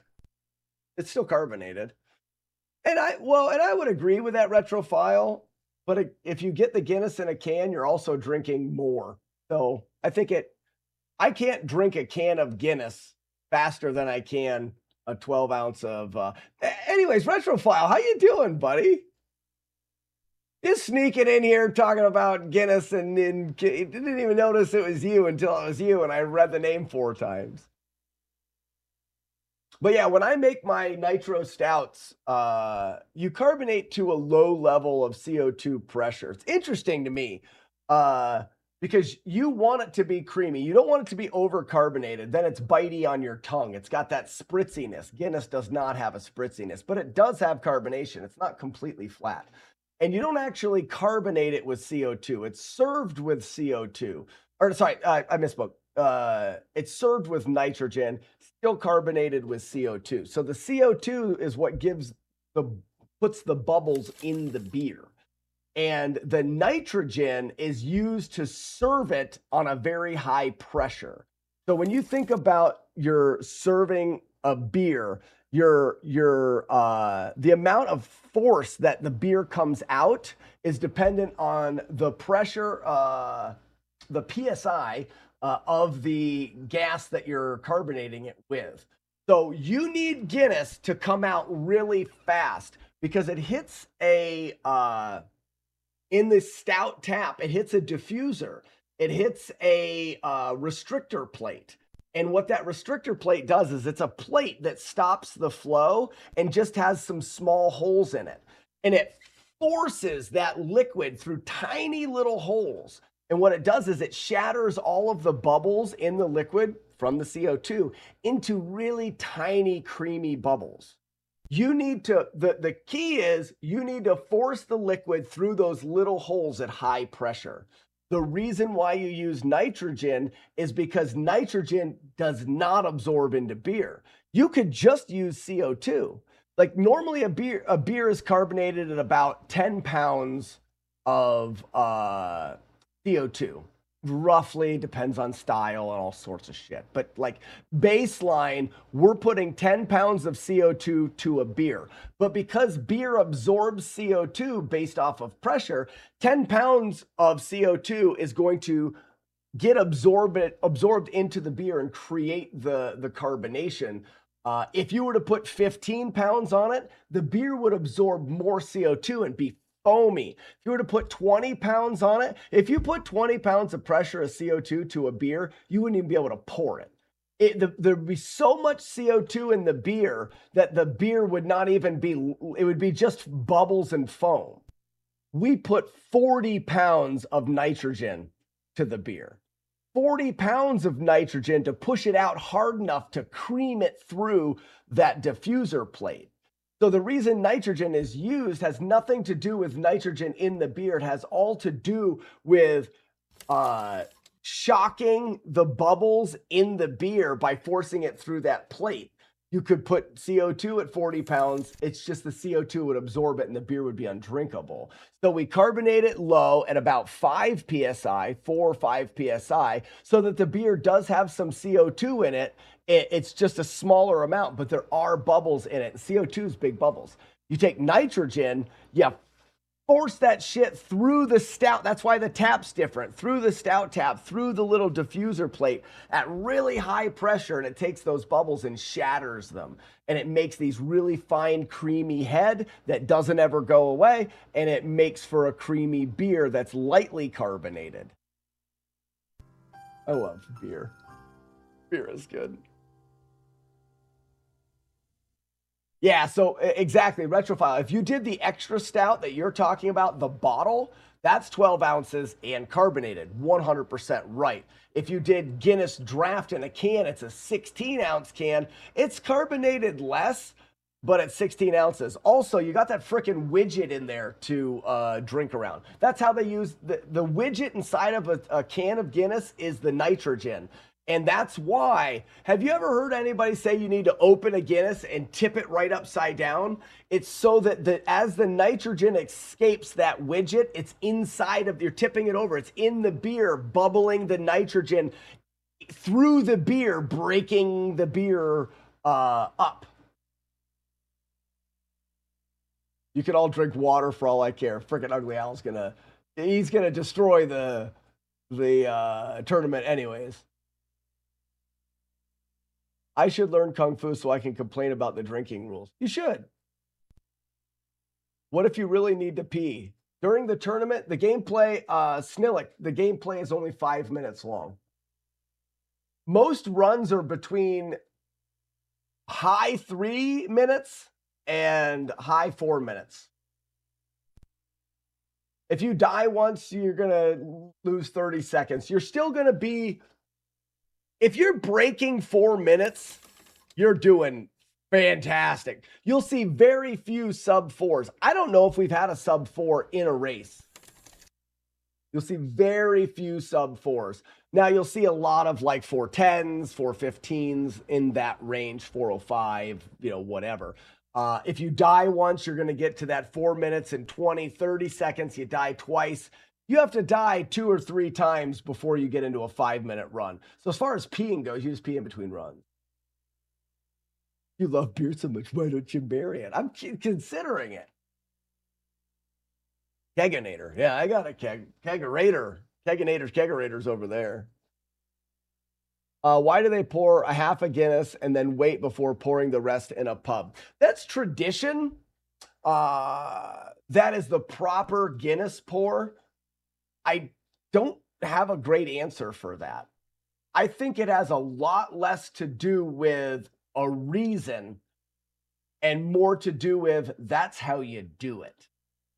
It's still carbonated. And I would agree with that, Retrofile. But if you get the Guinness in a can, you're also drinking more. So I can't drink a can of Guinness faster than I can a 12 ounce of... Anyways, Retrofile, how you doing, buddy? Just sneaking in here talking about Guinness and didn't even notice it was you until it was you and I read the name 4 times. But yeah, when I make my nitro stouts, you carbonate to a low level of CO2 pressure. It's interesting to me because you want it to be creamy. You don't want it to be over-carbonated. Then it's bitey on your tongue. It's got that spritziness. Guinness does not have a spritziness, but it does have carbonation. It's not completely flat. And you don't actually carbonate it with CO2. It's served with CO2. Or sorry, I misspoke. It's served with nitrogen, still carbonated with CO2. So the CO2 is what puts the bubbles in the beer. And the nitrogen is used to serve it on a very high pressure. So when you think about your serving a beer, the amount of force that the beer comes out is dependent on the pressure, the PSI of the gas that you're carbonating it with. So you need Guinness to come out really fast because it hits in the stout tap, it hits a diffuser. It hits a restrictor plate. And what that restrictor plate does is it's a plate that stops the flow and just has some small holes in it. And it forces that liquid through tiny little holes. And what it does is it shatters all of the bubbles in the liquid from the CO2 into really tiny, creamy bubbles. You need to, the key is you need to force the liquid through those little holes at high pressure. The reason why you use nitrogen is because nitrogen does not absorb into beer. You could just use CO2. Like normally a beer is carbonated at about 10 pounds of CO2. Roughly, depends on style and all sorts of shit. But like baseline, we're putting 10 pounds of CO2 to a beer. But because beer absorbs CO2 based off of pressure, 10 pounds of CO2 is going to get absorbed into the beer and create the carbonation. If you were to put 15 pounds on it, the beer would absorb more CO2 and be foamy. If you were to put 20 pounds on it, if you put 20 pounds of pressure of CO2 to a beer, you wouldn't even be able to pour it. There'd be so much CO2 in the beer that the beer would not even be, it would be just bubbles and foam. We put 40 pounds of nitrogen to the beer. 40 pounds of nitrogen to push it out hard enough to cream it through that diffuser plate. So the reason nitrogen is used has nothing to do with nitrogen in the beer. It has all to do with shocking the bubbles in the beer by forcing it through that plate. You could put CO2 at 40 pounds. It's just the CO2 would absorb it and the beer would be undrinkable. So we carbonate it low at about 5 PSI, 4 or 5 PSI, so that the beer does have some CO2 in it. It's just a smaller amount, but there are bubbles in it. CO2 is big bubbles. You take nitrogen, you force that shit through the stout. That's why the tap's different. Through the stout tap, through the little diffuser plate at really high pressure, and it takes those bubbles and shatters them. And it makes these really fine, creamy head that doesn't ever go away, and it makes for a creamy beer that's lightly carbonated. I love beer. Beer is good. Yeah, so exactly, Retrophile. If you did the extra stout that you're talking about, the bottle, that's 12 ounces and carbonated, 100% right. If you did Guinness Draft in a can, it's a 16-ounce can. It's carbonated less, but it's 16 ounces. Also, you got that frickin' widget in there to drink around. That's how they use the widget inside of a can of Guinness is the nitrogen. And that's why, have you ever heard anybody say you need to open a Guinness and tip it right upside down? It's so that as the nitrogen escapes that widget, it's inside of, you're tipping it over, it's in the beer, bubbling the nitrogen through the beer, breaking the beer up. You can all drink water for all I care. Frickin' Ugly Al's he's gonna destroy the tournament anyways. I should learn Kung Fu so I can complain about the drinking rules. You should. What if you really need to pee? During the tournament, the gameplay, Snillick, the gameplay is only 5 minutes long. Most runs are between high 3 minutes and high 4 minutes. If you die once, you're going to lose 30 seconds. You're still going to be, if you're breaking 4 minutes, you're doing fantastic. You'll see very few sub 4s. I don't know if we've had a sub 4 in a race. You'll see very few sub 4s. Now you'll see a lot of like 410s, 415s in that range, 405, whatever. If you die once, you're going to get to that 4 minutes and 20, 30 seconds. You die twice. You have to die 2 or 3 times before you get into a 5-minute run. So as far as peeing goes, you just pee in between runs. You love beer so much, why don't you marry it? I'm considering it. Keganator. Yeah, I got a kegerator. Kegerator's over there. Why do they pour a half a Guinness and then wait before pouring the rest in a pub? That's tradition. That is the proper Guinness pour. I don't have a great answer for that. I think it has a lot less to do with a reason and more to do with that's how you do it.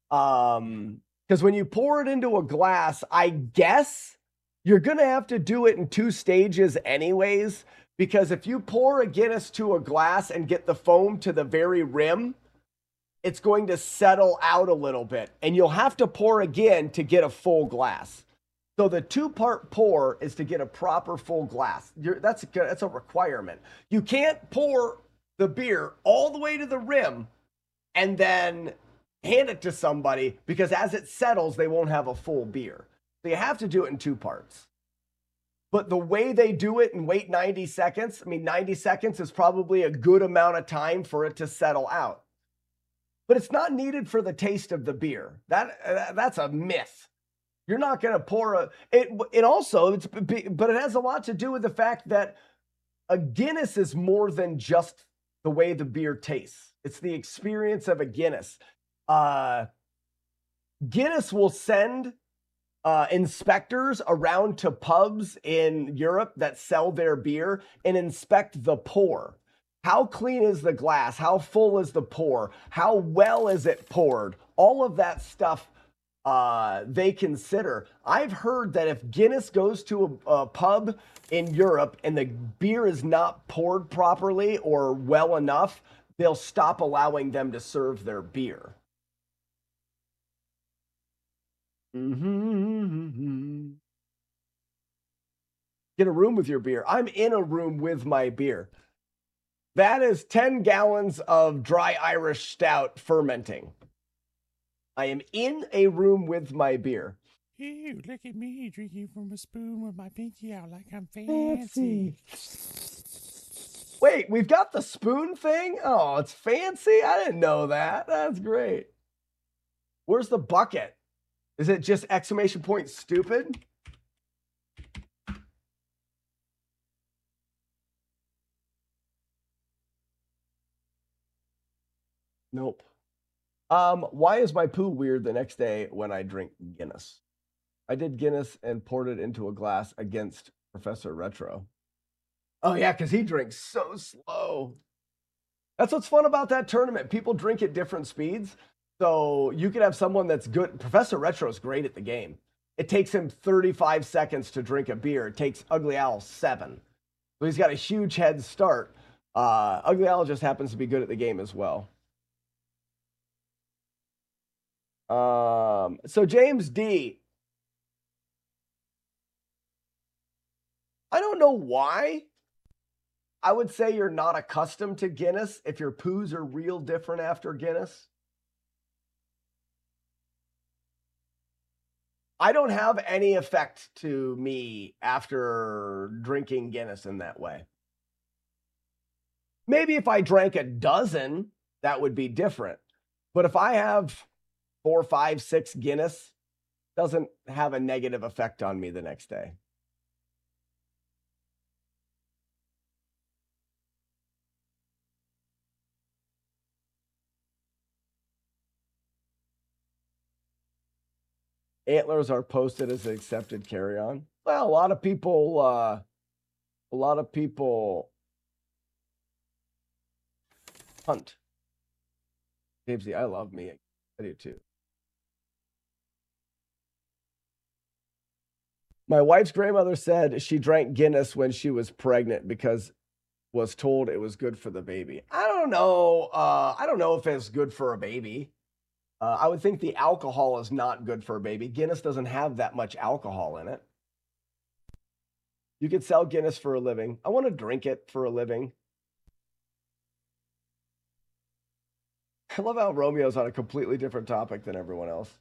Because when you pour it into a glass, I guess you're going to have to do it in 2 stages anyways, because if you pour a Guinness to a glass and get the foam to the very rim, it's going to settle out a little bit, and you'll have to pour again to get a full glass. So the 2-part pour is to get a proper full glass. That's a requirement. You can't pour the beer all the way to the rim and then hand it to somebody, because as it settles, they won't have a full beer. So you have to do it in 2 parts. But the way they do it and wait 90 seconds, 90 seconds is probably a good amount of time for it to settle out. But it's not needed for the taste of the beer. That's a myth. You're not going to pour but it has a lot to do with the fact that a Guinness is more than just the way the beer tastes. It's the experience of a Guinness. Guinness will send inspectors around to pubs in Europe that sell their beer and inspect the pour. How clean is the glass? How full is the pour? How well is it poured? All of that stuff they consider. I've heard that if Guinness goes to a pub in Europe and the beer is not poured properly or well enough, they'll stop allowing them to serve their beer. Mm-hmm. Get a room with your beer. I'm in a room with my beer. That is 10 gallons of dry Irish stout fermenting. I am in a room with my beer. Ew, look at me drinking from a spoon with my pinky out like I'm fancy. Wait, we've got the spoon thing? Oh, it's fancy? I didn't know that. That's great. Where's the bucket? Is it just exclamation point stupid? Nope. Why is my poo weird the next day when I drink Guinness? I did Guinness and poured it into a glass against Professor Retro. Oh, yeah, because he drinks so slow. That's what's fun about that tournament. People drink at different speeds. So you could have someone that's good. Professor Retro is great at the game. It takes him 35 seconds to drink a beer. It takes Ugly Owl 7. So he's got a huge head start. Ugly Owl just happens to be good at the game as well. So James D. I don't know why. I would say you're not accustomed to Guinness if your poos are real different after Guinness. I don't have any effect to me after drinking Guinness in that way. Maybe if I drank a dozen, that would be different. But if I have 4, 5, 6 Guinness, doesn't have a negative effect on me the next day. Antlers are posted as an accepted carry-on. Well, a lot of people hunt. Dave, I love me. I do too. My wife's grandmother said she drank Guinness when she was pregnant because was told it was good for the baby. I don't know. I don't know if it's good for a baby. I would think the alcohol is not good for a baby. Guinness doesn't have that much alcohol in it. You could sell Guinness for a living. I want to drink it for a living. I love how Romeo's on a completely different topic than everyone else.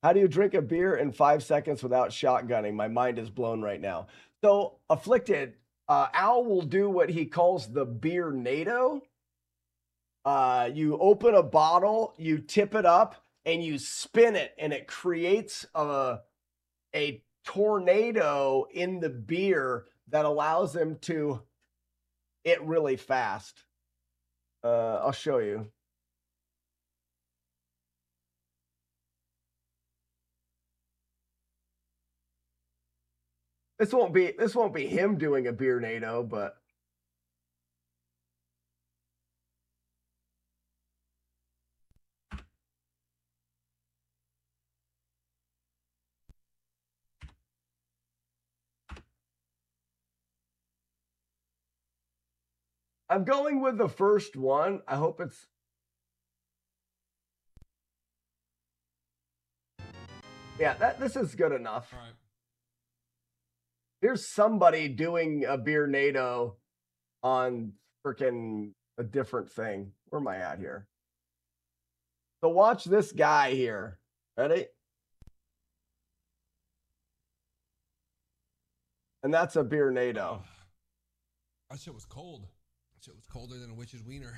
How do you drink a beer in 5 seconds without shotgunning? My mind is blown right now. So, Afflicted, Al will do what he calls the beer NATO. You open a bottle, you tip it up, and you spin it, and it creates a tornado in the beer that allows him to it really fast. I'll show you. This won't be him doing a beer NATO, but I'm going with the first one. I hope it's... Yeah, this is good enough. All right. Here's somebody doing a beer NATO on freaking a different thing. Where am I at here? So watch this guy here. Ready? And that's a beer NATO. That shit was cold. That shit was colder than a witch's wiener.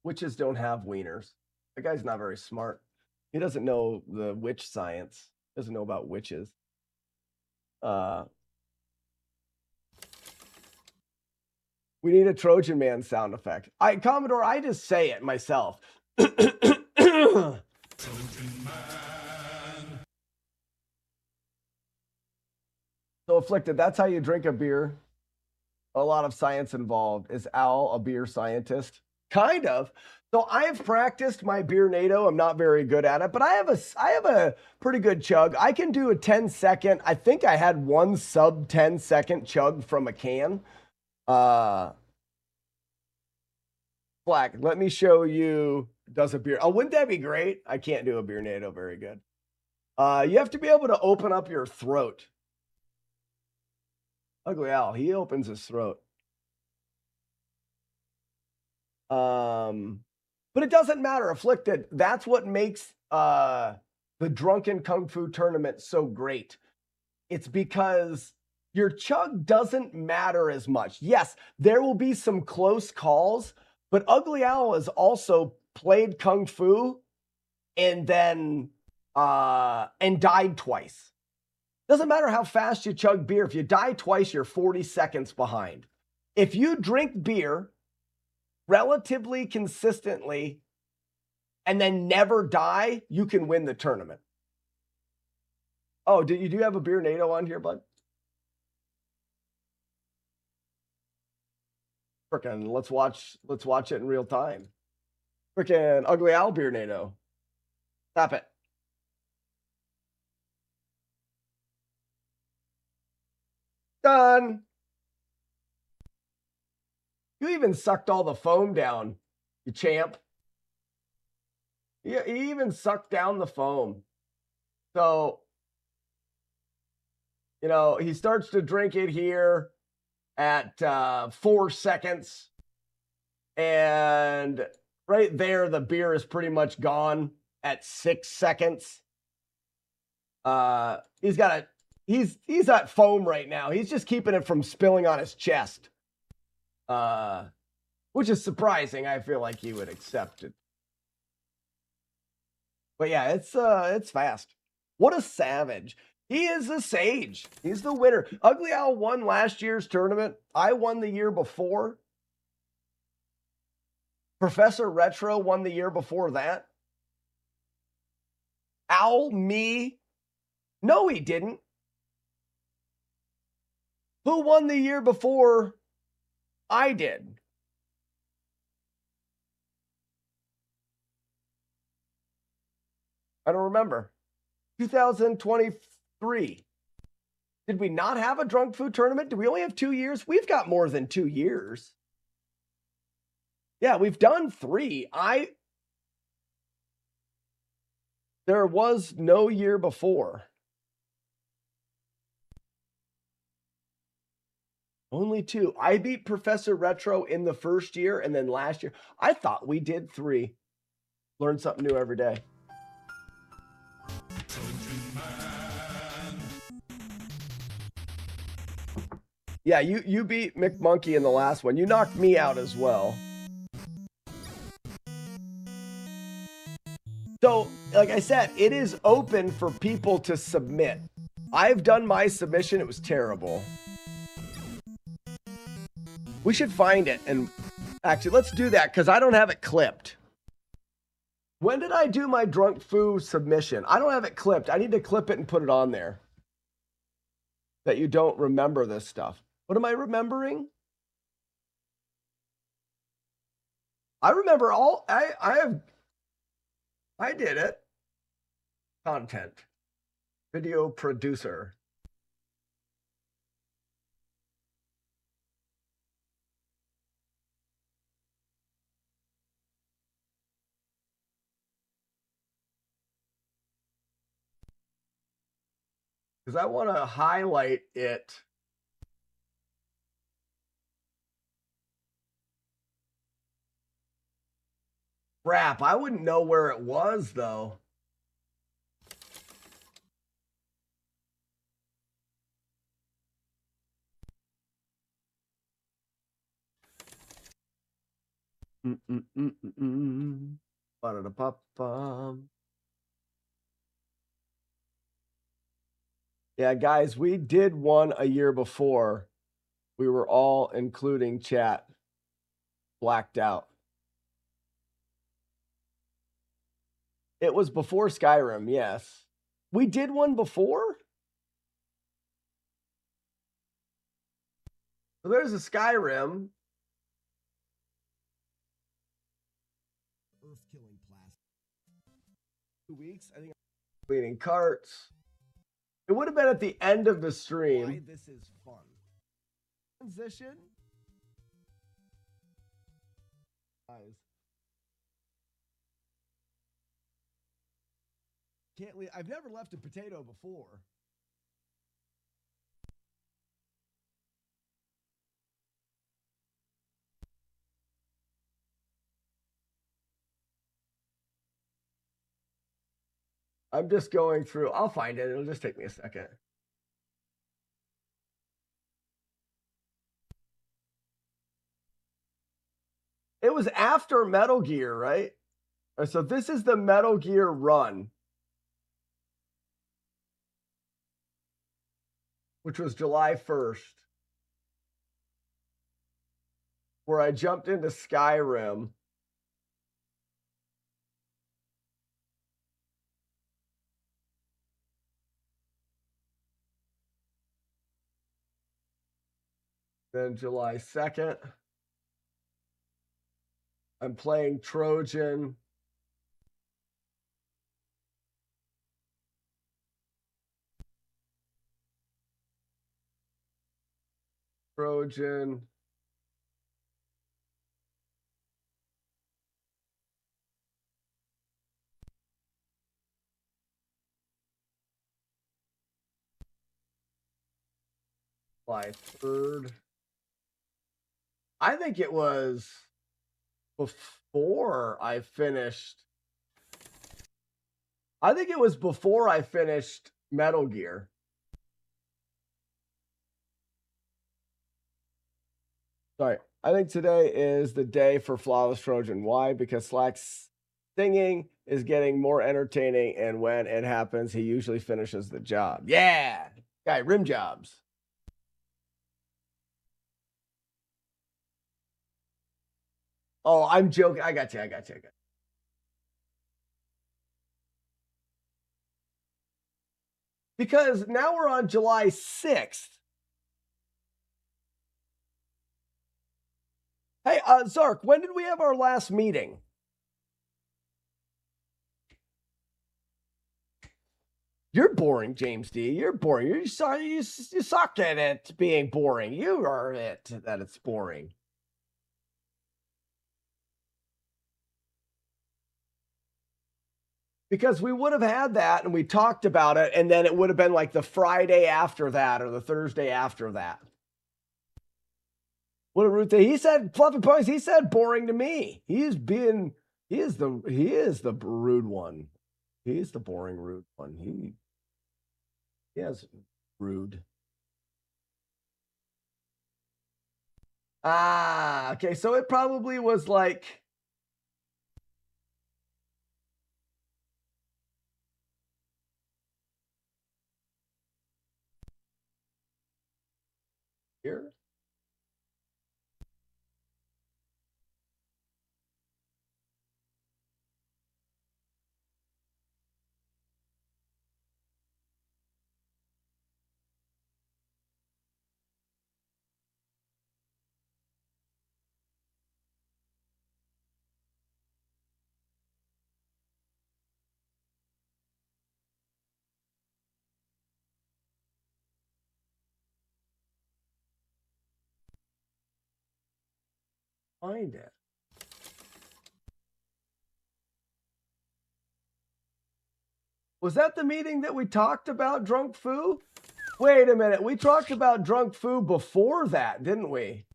Witches don't have wieners. The guy's not very smart. He doesn't know the witch science. Doesn't know about witches. We need a Trojan Man sound effect. Commodore, I just say it myself. Trojan Man. So Afflicted, that's how you drink a beer. A lot of science involved. Is Al a beer scientist? Kind of. So I have practiced my beer NATO. I'm not very good at it, but I have a pretty good chug. I can do a 10-second. I think I had one sub 10-second chug from a can. Black, let me show you does a beer. Oh, wouldn't that be great? I can't do a beer NATO very good. You have to be able to open up your throat. Ugly Al, he opens his throat. But it doesn't matter. Afflicted, that's what makes the Drunken Kung Fu tournament so great. It's because your chug doesn't matter as much. Yes, there will be some close calls, but Ugly Owl has also played Kung Fu and then and died twice. Doesn't matter how fast you chug beer. If you die twice, you're 40 seconds behind. If you drink beer relatively consistently and then never die, you can win the tournament. Oh, do you have a beer NATO on here, bud? Frickin', let's watch it in real time. Frickin' Ugly Owl beer NATO. Stop it. Done. You even sucked all the foam down, you champ. Yeah, he even sucked down the foam. So, you know, he starts to drink it here at 4 seconds. And right there, the beer is pretty much gone at 6 seconds. He's at foam right now. He's just keeping it from spilling on his chest. Which is surprising. I feel like he would accept it. But yeah, it's fast. What a savage. He is a sage. He's the winner. Ugly Owl won last year's tournament. I won the year before. Professor Retro won the year before that. Owl me? No, he didn't. Who won the year before I did? I don't remember. 2023. Did we not have a drunk food tournament? Do we only have 2 years? We've got more than 2 years. Yeah, we've done 3. There was no year before. Only 2. I beat Professor Retro in the first year, and then last year, I thought we did 3. Learn something new every day. Yeah, you beat McMonkey in the last one. You knocked me out as well. So, like I said, it is open for people to submit. I've done my submission. It was terrible. We should find it. And actually, let's do that because I don't have it clipped. When did I do my drunk foo submission? I don't have it clipped. I need to clip it and put it on there. That you don't remember this stuff. What am I remembering? I remember all. I did it. Content. Video producer. Because I want to highlight it. Crap, I wouldn't know where it was, though. Ba-da-da-ba-bum. Yeah, guys, we did one a year before. We were all, including chat, blacked out. It was before Skyrim, yes. We did one before? So there's a Skyrim. Earth-killing plastic. 2 weeks, I think. Cleaning carts. It would have been at the end of the stream. Why this is fun. Transition. Guys. Can't leave. I've never left a potato before. I'm just going through. I'll find it. It'll just take me a second. It was after Metal Gear, right? So this is the Metal Gear run, which was July 1st, where I jumped into Skyrim. Then July 2nd, I'm playing Trojan. Trojan. July 3rd. I think it was before I finished. I think it was before I finished Metal Gear. Sorry. I think today is the day for Flawless Trojan. Why? Because Slack's singing is getting more entertaining, and when it happens, he usually finishes the job. Yeah! Guy, rim jobs. Oh, I'm joking. I got you. Because now we're on July 6th. Hey, Zark, when did we have our last meeting? You're boring, James D. You're boring. You suck at it being boring. You are it that it's boring. Because we would have had that and we talked about it, and then it would have been like the Friday after that or the Thursday after that. What a rude thing. He said, Fluffy Points, he said boring to me. He is the rude one. He is the boring rude one. He is rude. Ah, okay. So it probably was like here. Find it. Was that the meeting that we talked about Drunk Foo? Wait a minute. We talked about Drunk Foo before that, didn't we?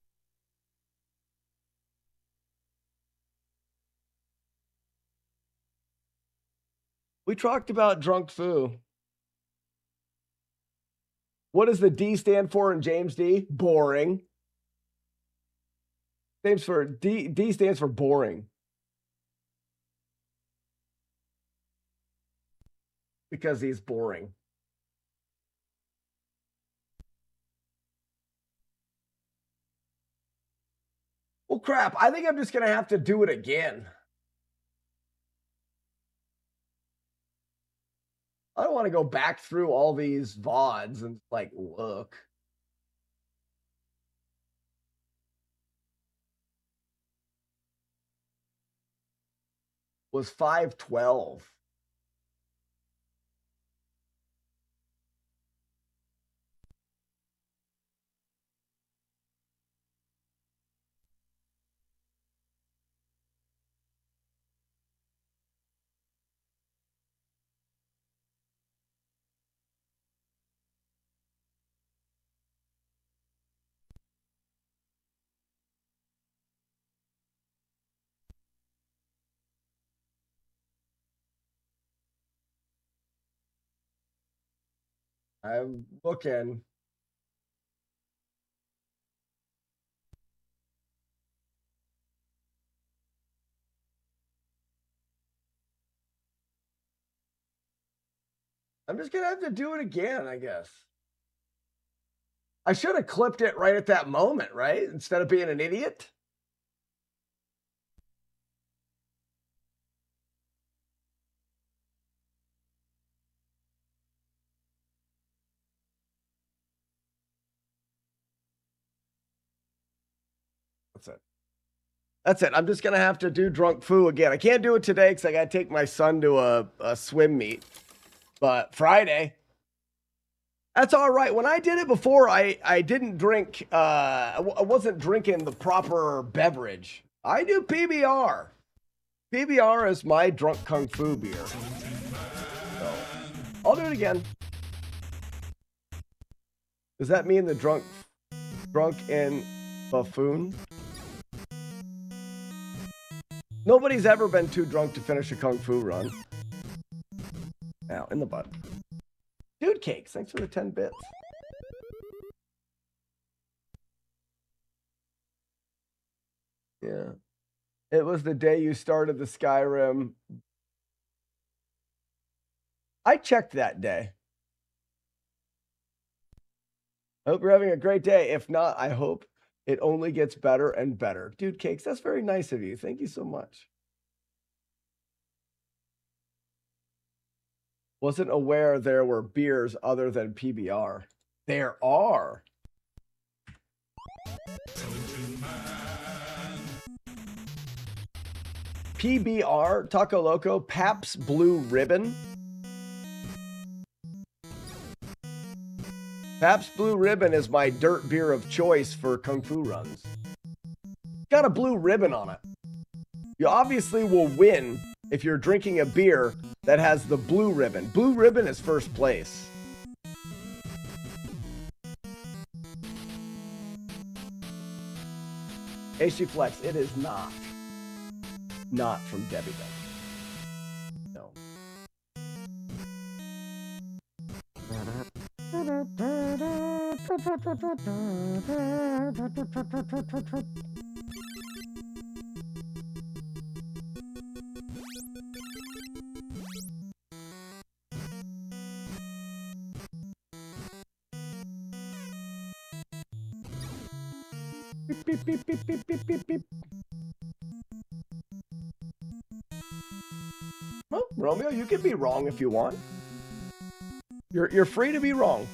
We talked about Drunk Foo. What does the D stand for in James D? Boring. D stands for boring. Because he's boring. Well, crap. I think I'm just going to have to do it again. I don't want to go back through all these VODs and, like, look. Was 512. I'm looking. I'm just going to have to do it again, I guess. I should have clipped it right at that moment, right? Instead of being an idiot. That's it. That's it. I'm just going to have to do Drunk Foo again. I can't do it today because I got to take my son to a swim meet. But Friday, that's all right. When I did it before, I didn't drink, I wasn't drinking the proper beverage. I do PBR. PBR is my drunk kung fu beer. So, I'll do it again. Does that mean the drunk and buffoon? Nobody's ever been too drunk to finish a kung fu run. Now, in the butt. Dude Cakes, thanks for the 10 bits. Yeah. It was the day you started the Skyrim. I checked that day. I hope you're having a great day. If not, I hope it only gets better and better. Dude Cakes, that's very nice of you. Thank you so much. Wasn't aware there were beers other than PBR. There are. PBR, Taco Loco, Pabst Blue Ribbon. Pabst Blue Ribbon is my dirt beer of choice for Kung Fu runs. Got a blue ribbon on it. You obviously will win if you're drinking a beer that has the blue ribbon. Blue ribbon is first place. HG Flex, it is not. Not from Debbie Does. No. Beep, beep, beep, beep, beep, beep, beep. Well, Romeo, you can be wrong if you want. You're free to be wrong.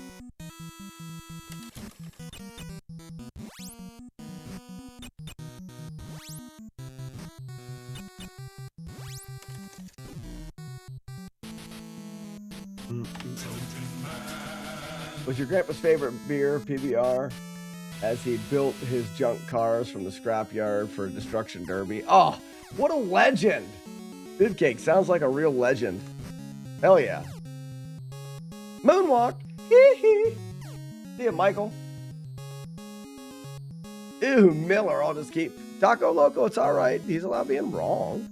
Was your grandpa's favorite beer PBR as he built his junk cars from the scrapyard for a destruction derby? Oh, what a legend! Bidcake sounds like a real legend. Hell yeah. Moonwalk. Hee hee. See ya, Michael. Ew, Miller, I'll just keep. Taco Loco, it's alright. He's allowed being wrong.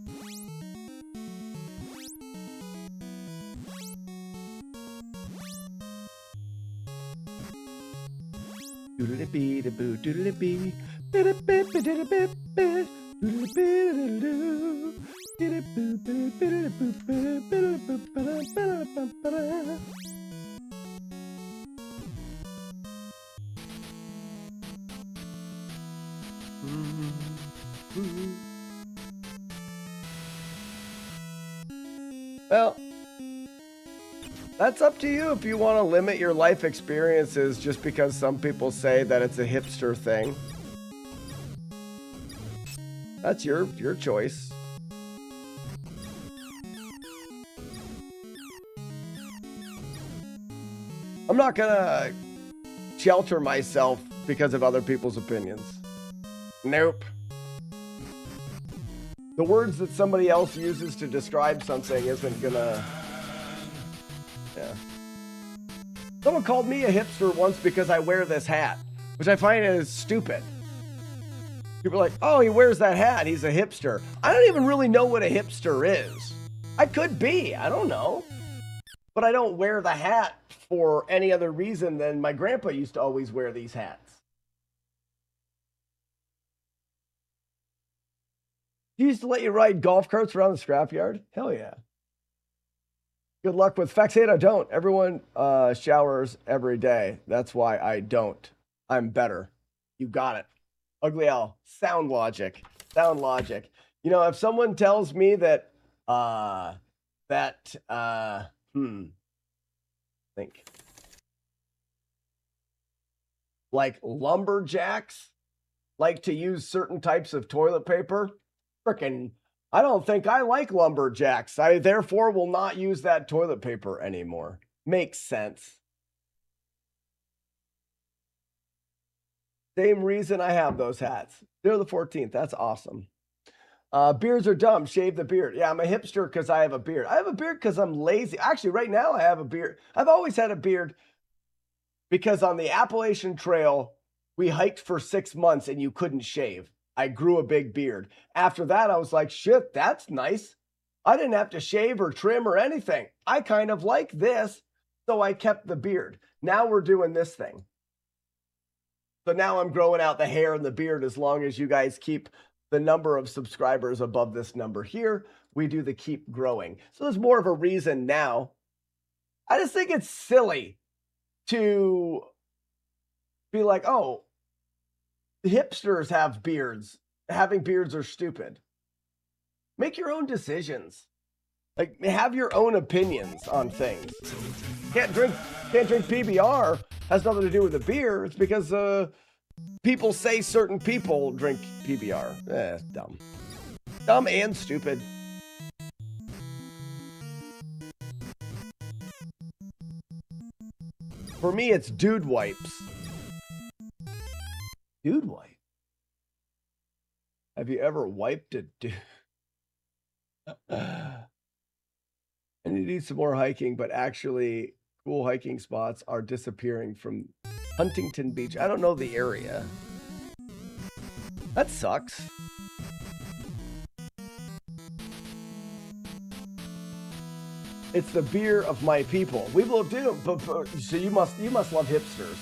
Doodly-bee, da boo, doodly-bee. Doodly-bee-bee-doodly-bee-bee. Doodly-bee-doodly-doo. Doodly-boo-bee-bee-bee-boo-ba-da-ba-da-ba-da-ba-da. Well, that's up to you if you want to limit your life experiences just because some people say that it's a hipster thing. That's your choice. I'm not gonna shelter myself because of other people's opinions. Nope. The words that somebody else uses to describe something isn't gonna... Yeah. Someone called me a hipster once because I wear this hat, which I find is stupid. People are like, oh, he wears that hat, he's a hipster. I don't even really know what a hipster is. I could be, I don't know. But I don't wear the hat for any other reason than my grandpa used to always wear these hats. He used to let you ride golf carts around the scrapyard? Hell yeah. Good luck with Faxate, I don't. Everyone showers every day. That's why I don't. I'm better. You got it. Ugly Al. Sound logic. Sound logic. You know, if someone tells me that, think. Like lumberjacks like to use certain types of toilet paper, frickin', I don't think I like lumberjacks. I therefore will not use that toilet paper anymore. Makes sense. Same reason I have those hats. They're the 14th. That's awesome. Beards are dumb. Shave the beard. Yeah, I'm a hipster because I have a beard. I have a beard because I'm lazy. Actually, right now I have a beard. I've always had a beard because on the Appalachian Trail, we hiked for 6 months and you couldn't shave. I grew a big beard. After that, I was like, shit, that's nice. I didn't have to shave or trim or anything. I kind of like this, so I kept the beard. Now we're doing this thing. So now I'm growing out the hair and the beard as long as you guys keep the number of subscribers above this number here. We do the keep growing. So there's more of a reason now. I just think it's silly to be like, oh, hipsters have beards. Having beards are stupid. Make your own decisions. Like, have your own opinions on things. Can't drink PBR. Has nothing to do with the beer. It's because people say certain people drink PBR. It's dumb. Dumb and stupid. For me, it's dude wipes. Dude wipe. Have you ever wiped a dude? I need to do some more hiking, but actually, cool hiking spots are disappearing from Huntington Beach. I don't know the area. That sucks. It's the beer of my people. We will do, but so you must love hipsters.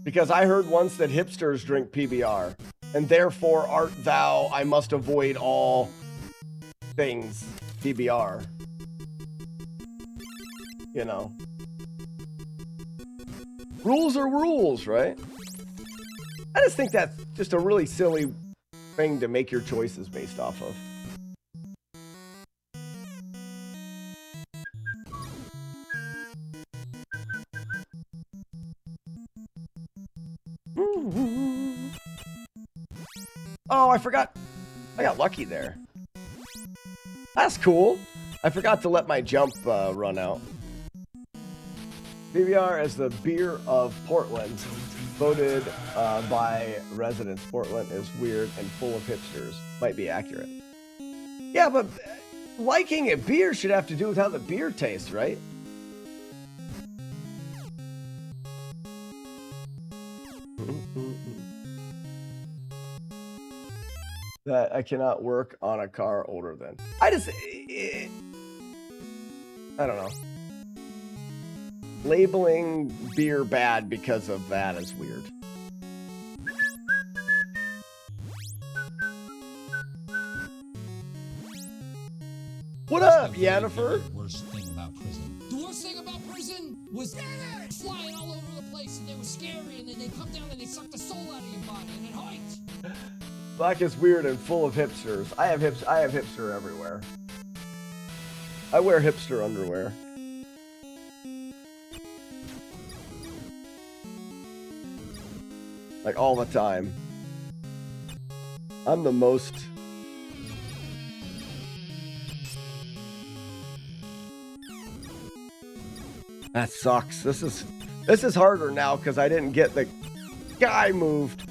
Because I heard once that hipsters drink PBR, and therefore art thou, I must avoid all things PBR. You know. Rules are rules, right? I just think that's just a really silly thing to make your choices based off of. Oh, I forgot. I got lucky there. That's cool. I forgot to let my jump run out. PBR as the beer of Portland, voted by residents. Portland is weird and full of hipsters. Might be accurate. Yeah, but liking a beer should have to do with how the beer tastes, right? That I cannot work on a car older than. I don't know. Labeling beer bad because of that is weird. What up, Yennefer? The worst thing about prison was flying all over the place, and they were scary, and then they come down and they suck the soul out of your body, and it hurts. Black is weird and full of hipsters. I have hipster everywhere. I wear hipster underwear. Like all the time. I'm the most. That sucks. This is harder now because I didn't get the guy moved.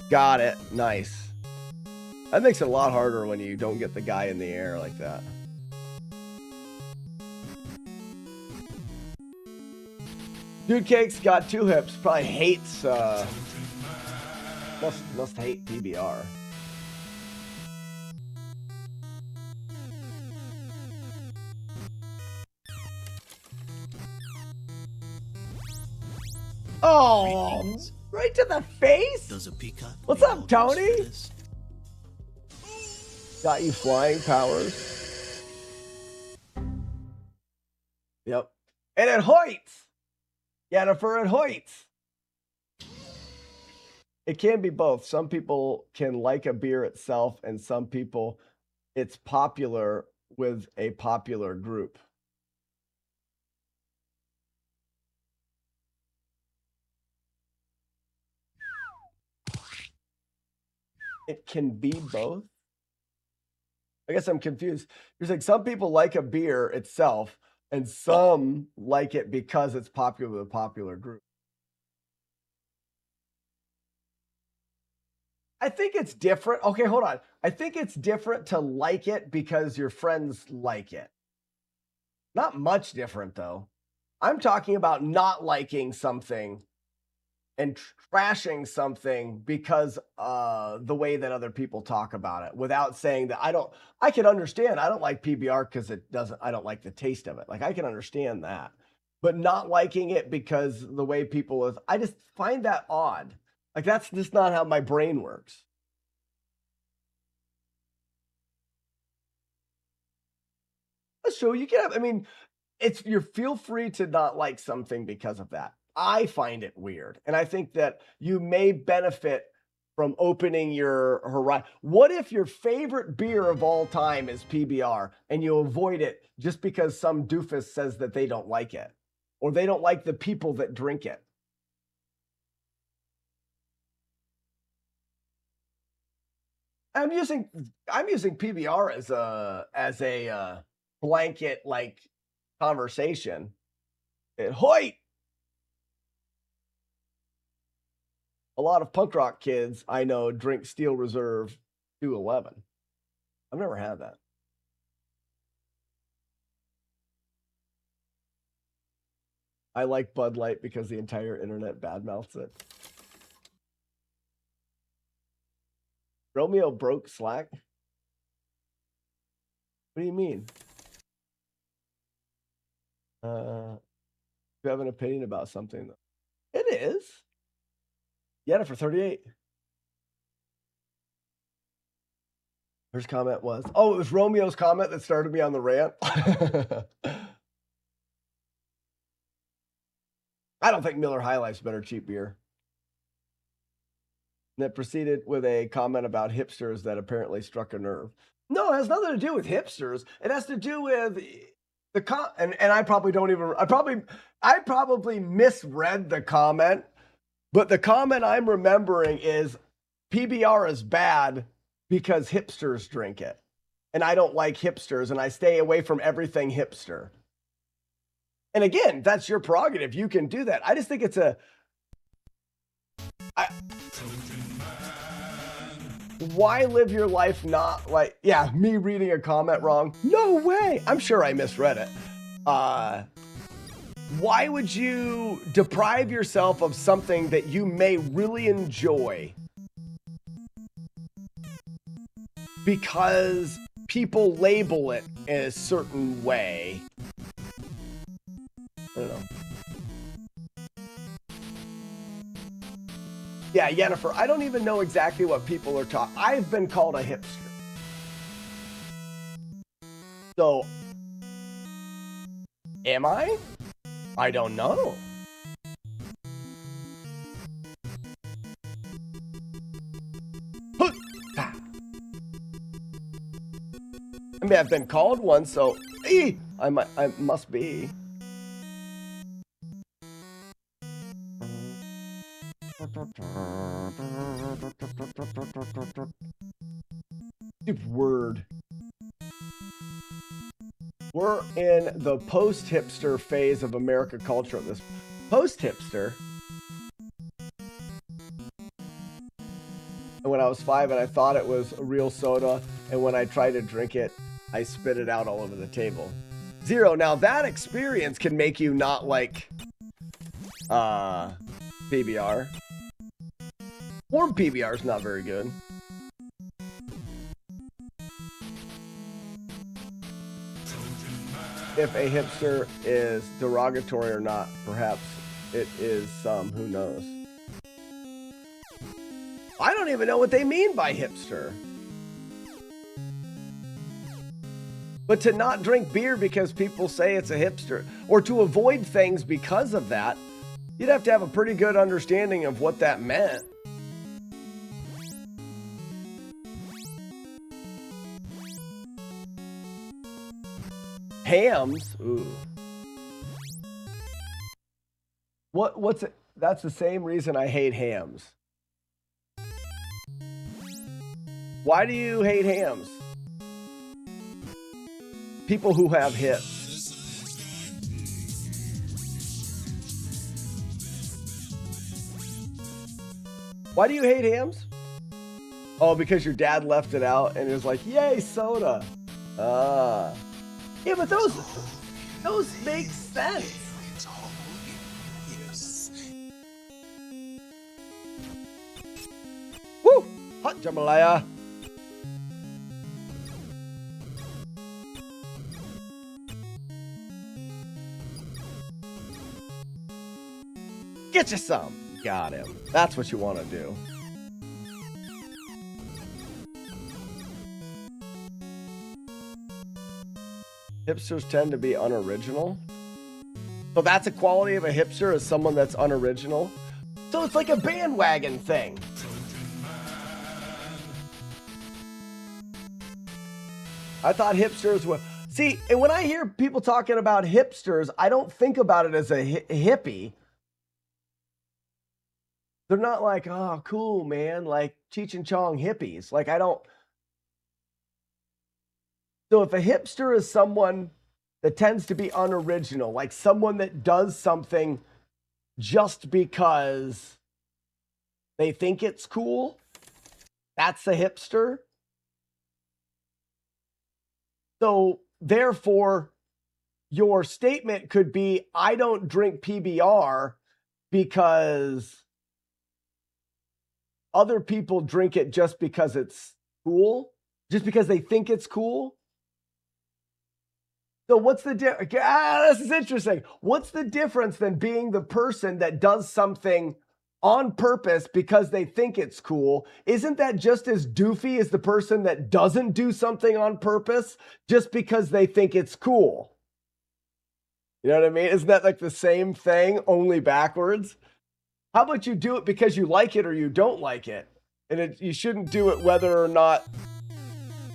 Got it. Nice. That makes it a lot harder when you don't get the guy in the air like that. Dude Cake's got 2 hips. Probably hates, must hate PBR. Oh, right to the face? Does a peacock? What's up, Tony? Got you flying powers. Yep. And it hoits. Yennefer, it hoits. It can be both. Some people can like a beer itself, and some people it's popular with a popular group. It can be both. I guess I'm confused. You're saying some people like a beer itself, and some like it because it's popular with a popular group. I think it's different. Okay, hold on. I think it's different to like it because your friends like it. Not much different, though. I'm talking about not liking something and trashing something because the way that other people talk about it, without saying that I can understand. I don't like PBR because I don't like the taste of it. Like, I can understand that, but not liking it because the way people I just find that odd. Like, that's just not how my brain works. So you can have, I mean, feel free to not like something because of that. I find it weird. And I think that you may benefit from opening your horizon. What if your favorite beer of all time is PBR and you avoid it just because some doofus says that they don't like it or they don't like the people that drink it? I'm using PBR as a blanket like conversation. Hoyt! A lot of punk rock kids I know drink Steel Reserve 211. I've never had that. I like Bud Light because the entire internet badmouths it. Romeo broke Slack? What do you mean? You have an opinion about something, though. It is. Yeah, for 38. His comment was, oh, it was Romeo's comment that started me on the rant. I don't think Miller High Life's better cheap beer. And it proceeded with a comment about hipsters that apparently struck a nerve. No, it has nothing to do with hipsters. It has to do with the and I probably don't even I probably misread the comment, but the comment I'm remembering is PBR is bad because hipsters drink it. And I don't like hipsters and I stay away from everything hipster. And again, that's your prerogative. You can do that. I just think it's why live your life not like, yeah, me reading a comment wrong? No way. I'm sure I misread it. Why would you deprive yourself of something that you may really enjoy because people label it in a certain way? I don't know. Yeah, Yennefer, I don't even know exactly what people are talking. I've been called a hipster. So, am I? I don't know. I mean, I've been called one, so I must be. Word. We're in the post-hipster phase of America culture at this. Post-hipster? And when I was 5 and I thought it was a real soda, and when I tried to drink it, I spit it out all over the table. Zero. Now that experience can make you not like PBR. Warm PBR is not very good. If a hipster is derogatory or not, perhaps it is some, who knows. I don't even know what they mean by hipster. But to not drink beer because people say it's a hipster, or to avoid things because of that, you'd have to have a pretty good understanding of what that meant. Hams? Ooh. What's it? That's the same reason I hate hams. Why do you hate hams? People who have hips. Why do you hate hams? Oh, because your dad left it out and it was like, yay, soda. Yeah, but those make sense. Woo! Hot jambalaya. Get you some. Got him. That's what you want to do. Hipsters tend to be unoriginal. So that's a quality of a hipster, is someone that's unoriginal. So it's like a bandwagon thing. I thought hipsters were... See, and when I hear people talking about hipsters, I don't think about it as a hippie. They're not like, oh, cool, man, like Cheech and Chong hippies. Like, I don't... So if a hipster is someone that tends to be unoriginal, like someone that does something just because they think it's cool, that's a hipster. So therefore, your statement could be, I don't drink PBR because other people drink it just because it's cool, just because they think it's cool. So what's the difference? This is interesting. What's the difference than being the person that does something on purpose because they think it's cool? Isn't that just as doofy as the person that doesn't do something on purpose just because they think it's cool? You know what I mean? Isn't that like the same thing, only backwards? How about you do it because you like it or you don't like it? And you shouldn't do it whether or not...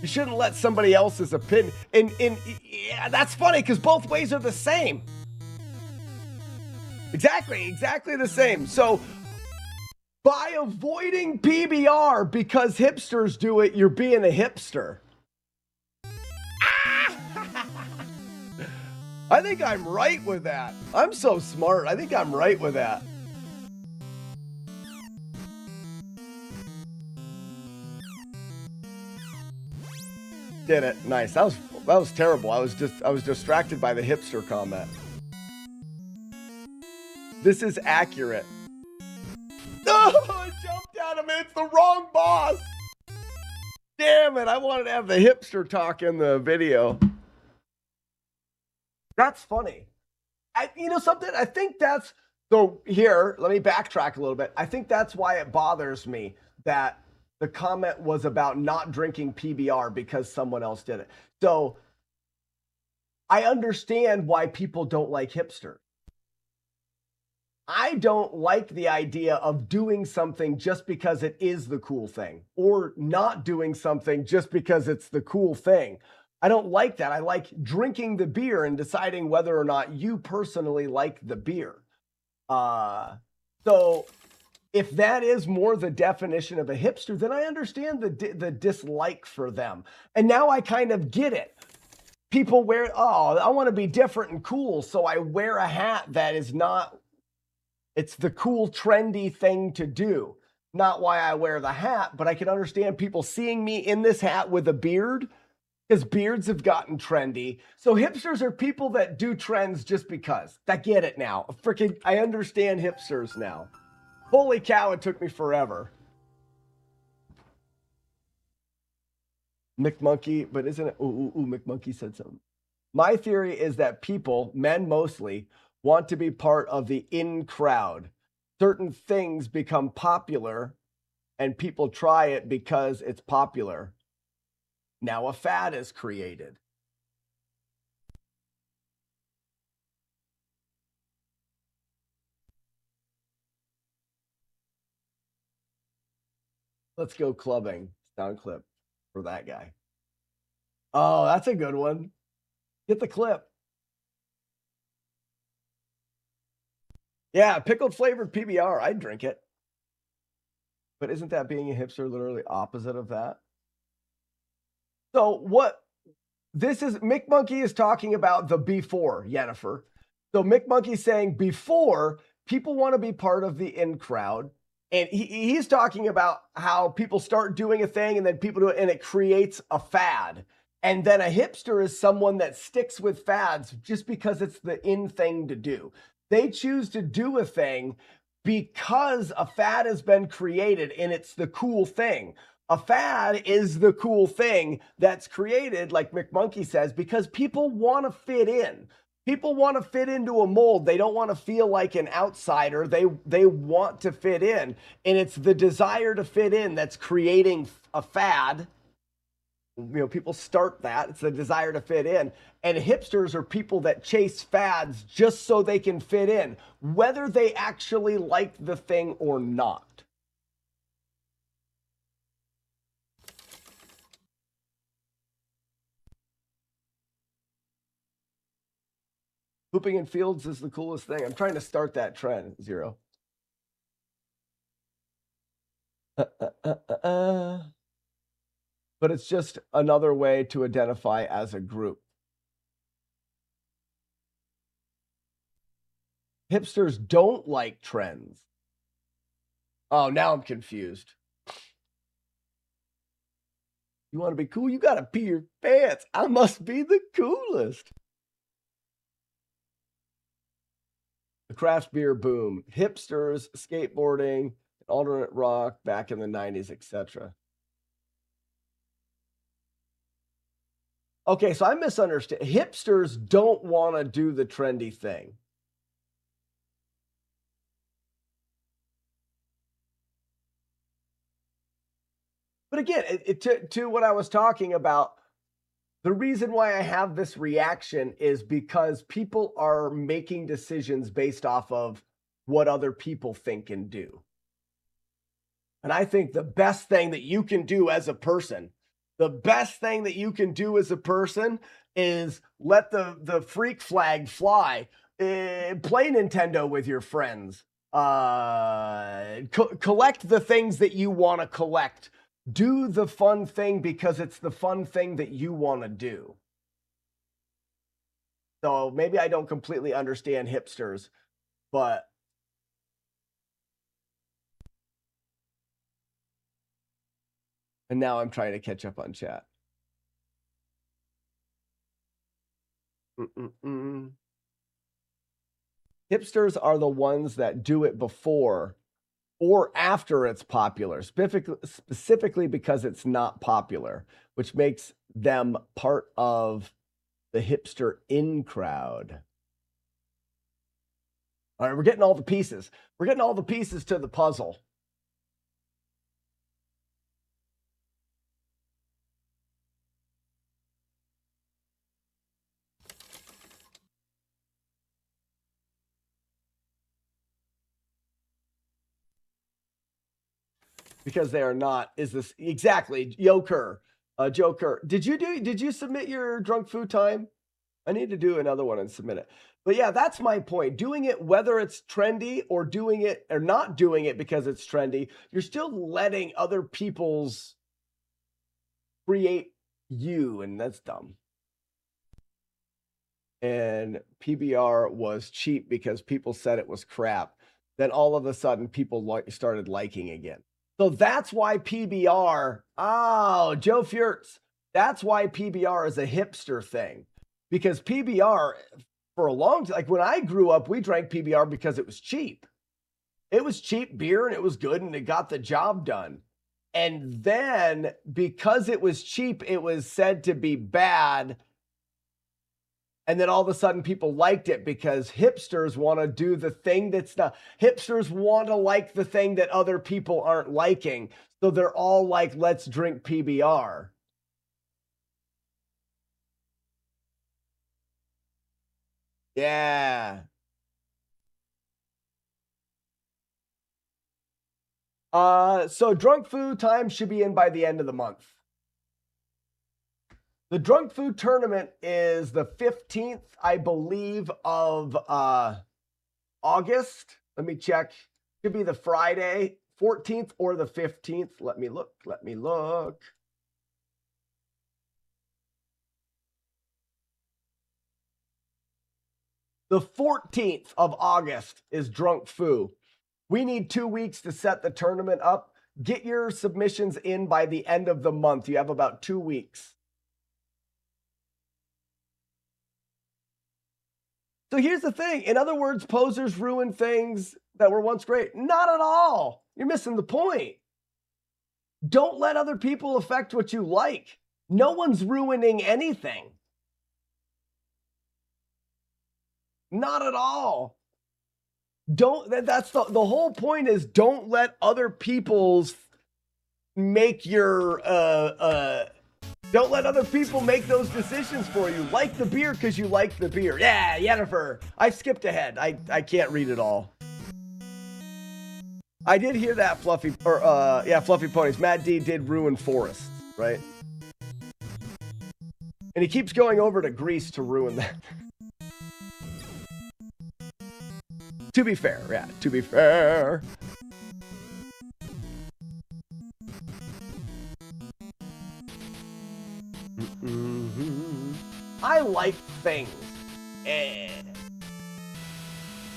You shouldn't let somebody else's opinion... Yeah, that's funny because both ways are the same. Exactly the same. So... by avoiding PBR because hipsters do it, you're being a hipster. I think I'm right with that. I'm so smart. I think I'm right with that. Did it. Nice. That was terrible. I was distracted by the hipster comment. This is accurate. No, I jumped at him. It's the wrong boss. Damn it. I wanted to have the hipster talk in the video. That's funny. You know something? I think that's... So here, let me backtrack a little bit. I think that's why it bothers me that the comment was about not drinking PBR because someone else did it. So I understand why people don't like hipsters. I don't like the idea of doing something just because it is the cool thing, or not doing something just because it's the cool thing. I don't like that. I like drinking the beer and deciding whether or not you personally like the beer. So if that is more the definition of a hipster, then I understand the dislike for them. And now I kind of get it. People wear, I want to be different and cool, so I wear a hat that is not... It's the cool, trendy thing to do. Not why I wear the hat, but I can understand people seeing me in this hat with a beard, because beards have gotten trendy. So hipsters are people that do trends just because. I get it now. I understand hipsters now. Holy cow, it took me forever. McMonkey, but isn't it? McMonkey said something. My theory is that people, men mostly, want to be part of the in crowd. Certain things become popular and people try it because it's popular. Now a fad is created. Let's go clubbing. Sound clip for that guy. Oh, that's a good one. Get the clip. Yeah, pickled flavored PBR. I'd drink it. But isn't that being a hipster literally opposite of that? So what this is, McMonkey is talking about the before, Yennefer. So McMonkey's saying before, people want to be part of the in crowd. And he's talking about how people start doing a thing and then people do it and it creates a fad. And then a hipster is someone that sticks with fads just because it's the in thing to do. They choose to do a thing because a fad has been created and it's the cool thing. A fad is the cool thing that's created, like McMonkey says, because people want to fit in. People want to fit into a mold. They don't want to feel like an outsider. They want to fit in. And it's the desire to fit in that's creating a fad. You know, people start that. It's the desire to fit in. And hipsters are people that chase fads just so they can fit in, whether they actually like the thing or not. Pooping in fields is the coolest thing. I'm trying to start that trend, Zero. But it's just another way to identify as a group. Hipsters don't like trends. Oh, now I'm confused. You want to be cool? You got to pee your pants. I must be the coolest. The craft beer boom. Hipsters, skateboarding, alternate rock back in the 90s, etc. Okay, so I misunderstand. Hipsters don't want to do the trendy thing. But again, to what I was talking about, the reason why I have this reaction is because people are making decisions based off of what other people think and do. And I think the best thing that you can do as a person, is let the freak flag fly. Play Nintendo with your friends. Collect the things that you want to collect. Do the fun thing because it's the fun thing that you want to do. So maybe I don't completely understand hipsters, but and now I'm trying to catch up on chat. Hipsters are the ones that do it before or after it's popular, specifically because it's not popular, which makes them part of the hipster in crowd. All right, we're getting all the pieces. We're getting all the pieces to the puzzle. Because they are not, is this exactly Joker? Joker, did you submit your drunk food time? I need to do another one and submit it. But yeah, that's my point. Doing it, whether it's trendy or doing it or not doing it because it's trendy, you're still letting other people's create you, and that's dumb. And PBR was cheap because people said it was crap. Then all of a sudden, people started liking again. So that's why PBR, Joe Furtz, that's why PBR is a hipster thing. Because PBR, for a long time, like when I grew up, we drank PBR because it was cheap. It was cheap beer and it was good and it got the job done. And then because it was cheap, it was said to be bad. And then all of a sudden people liked it because hipsters want to do the thing that's not. Hipsters want to like the thing that other people aren't liking. So they're all like, let's drink PBR. Yeah. So drunk food time should be in by the end of the month. The drunk food tournament is the 15th, I believe, of August. Let me check. Could be the Friday, 14th or the 15th. Let me look. The 14th of August is Drunk Foo. We need 2 weeks to set the tournament up. Get your submissions in by the end of the month. You have about 2 weeks. So here's the thing. In other words, posers ruin things that were once great. Not at all. You're missing the point. Don't let other people affect what you like. No one's ruining anything. Not at all. That's the whole point is don't let other people's make your don't let other people make those decisions for you. Like the beer because you like the beer. Yeah, Yennefer. I skipped ahead. I can't read it all. I did hear that, Fluffy Ponies. Matt D did ruin forests, right? And he keeps going over to Greece to ruin that. To be fair, yeah, to be fair. I like things.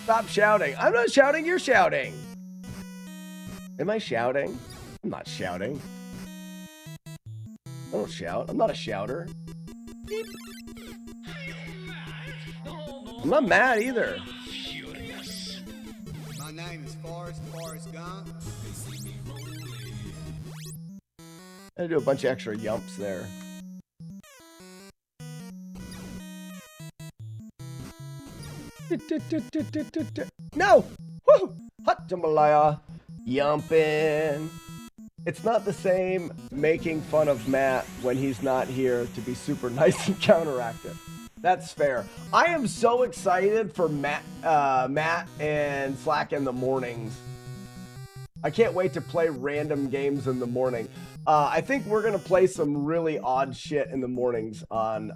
Stop shouting. I'm not shouting, you're shouting. Am I shouting? I'm not shouting. I don't shout. I'm not a shouter. Beep. I'm not mad either. My name is Forrest Gump. I do a bunch of extra yumps there. No! Woo! Hot jambalaya. Yumpin'. It's not the same making fun of Matt when he's not here to be super nice and counteractive. That's fair. I am so excited for Matt and Slack in the mornings. I can't wait to play random games in the morning. I think we're gonna play some really odd shit in the mornings on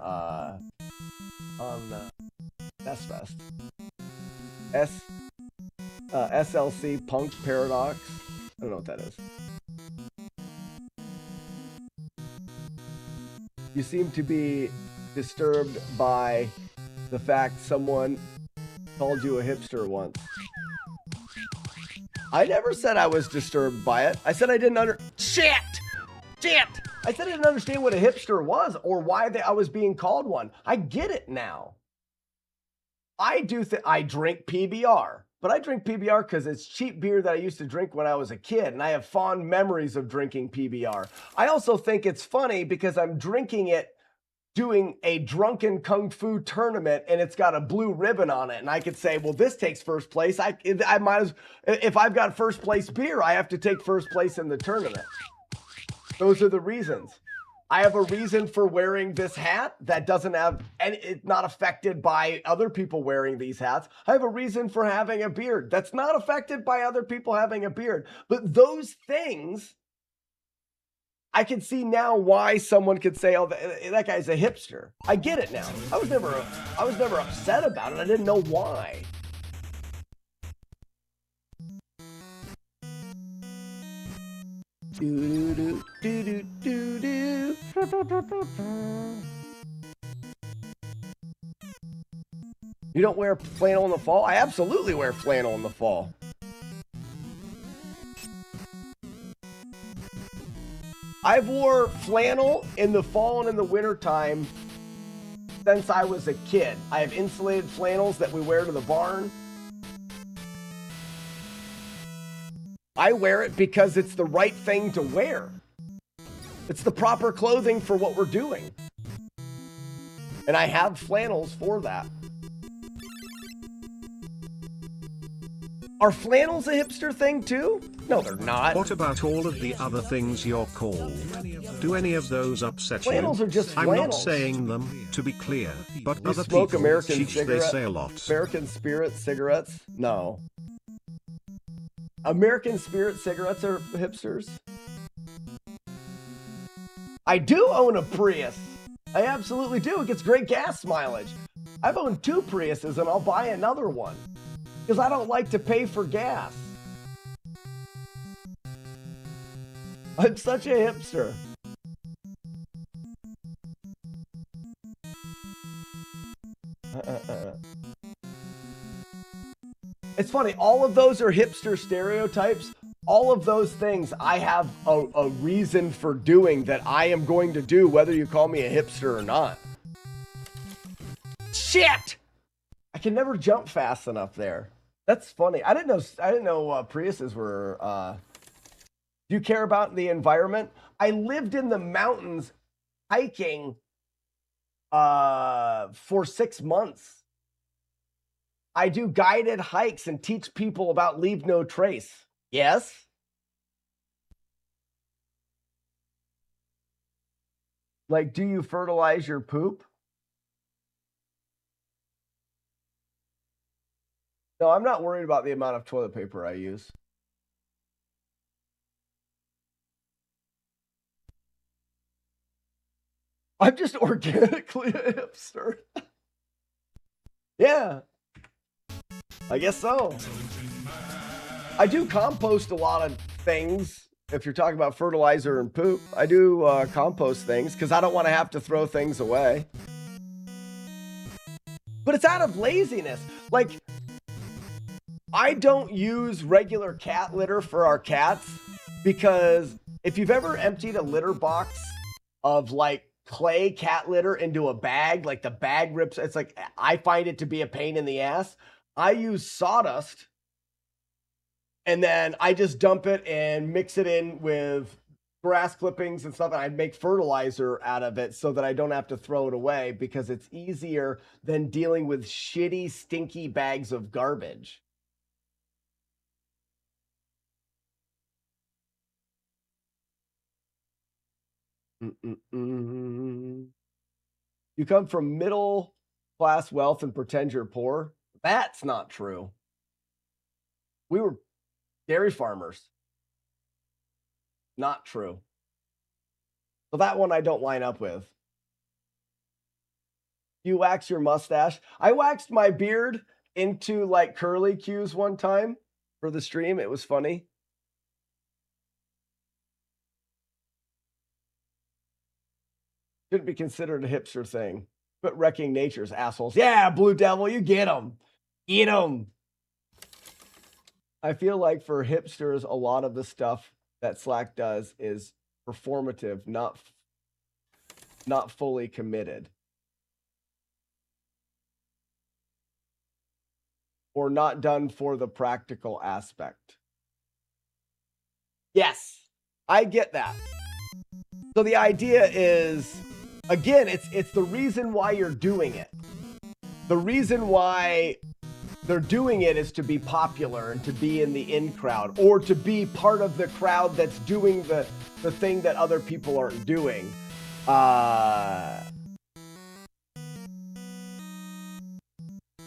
S-Fest. SLC Punk Paradox. I don't know what that is. You seem to be disturbed by the fact someone called you a hipster once. I never said I was disturbed by it. I said I didn't Shit! I said I didn't understand what a hipster was or why I was being called one. I get it now. I drink PBR, but I drink PBR because it's cheap beer that I used to drink when I was a kid, and I have fond memories of drinking PBR. I also think it's funny because I'm drinking it doing a drunken kung fu tournament, and it's got a blue ribbon on it, and I could say, well, this takes first place. I might as, if I've got first place beer, I have to take first place in the tournament. Those are the reasons. I have a reason for wearing this hat that doesn't have, and it's not affected by other people wearing these hats. I have a reason for having a beard that's not affected by other people having a beard. But those things, I can see now why someone could say, oh, that guy's a hipster. I get it now. I was never upset about it. I didn't know why. You don't wear flannel in the fall? I absolutely wear flannel in the fall. I've wore flannel in the fall and in the winter time since I was a kid. I have insulated flannels that we wear to the barn. I wear it because it's the right thing to wear. It's the proper clothing for what we're doing. And I have flannels for that. Are flannels a hipster thing too? No, they're not. What about all of the other things you're called? Do any of those upset flannels you? Are just flannels. I'm not saying them, to be clear, but you other smoke people, American they say a lot. American Spirit cigarettes? No. American Spirit cigarettes are hipsters? I do own a Prius. I absolutely do. It gets great gas mileage. I've owned 2 Priuses and I'll buy another one because I don't like to pay for gas. I'm such a hipster. It's funny, all of those are hipster stereotypes. All of those things I have a reason for doing that I am going to do whether you call me a hipster or not. Shit! I can never jump fast enough there. That's funny. I didn't know Priuses were do you care about the environment? I lived in the mountains hiking for 6 months. I do guided hikes and teach people about leave no trace. Yes? Like, do you fertilize your poop? No, I'm not worried about the amount of toilet paper I use. I'm just organically a hipster. Yeah. I guess so. I do compost a lot of things. If you're talking about fertilizer and poop, I do compost things because I don't want to have to throw things away. But it's out of laziness. Like, I don't use regular cat litter for our cats because if you've ever emptied a litter box of like clay cat litter into a bag, like the bag rips, it's like, I find it to be a pain in the ass. I use sawdust and then I just dump it and mix it in with grass clippings and stuff, and I make fertilizer out of it so that I don't have to throw it away because it's easier than dealing with shitty, stinky bags of garbage. You come from middle class wealth and pretend you're poor? That's not true. We were dairy farmers. Not true. So that one I don't line up with. You wax your mustache? I waxed my beard into like curly cues one time for the stream. It was funny. Shouldn't be considered a hipster thing. But wrecking nature's assholes. Yeah, Blue Devil, you get them. Eat them. I feel like for hipsters, a lot of the stuff that Slack does is performative, not fully committed. Or not done for the practical aspect. Yes, I get that. So the idea is, again, it's the reason why you're doing it. The reason why they're doing it is to be popular and to be in the in crowd or to be part of the crowd that's doing the thing that other people aren't doing. I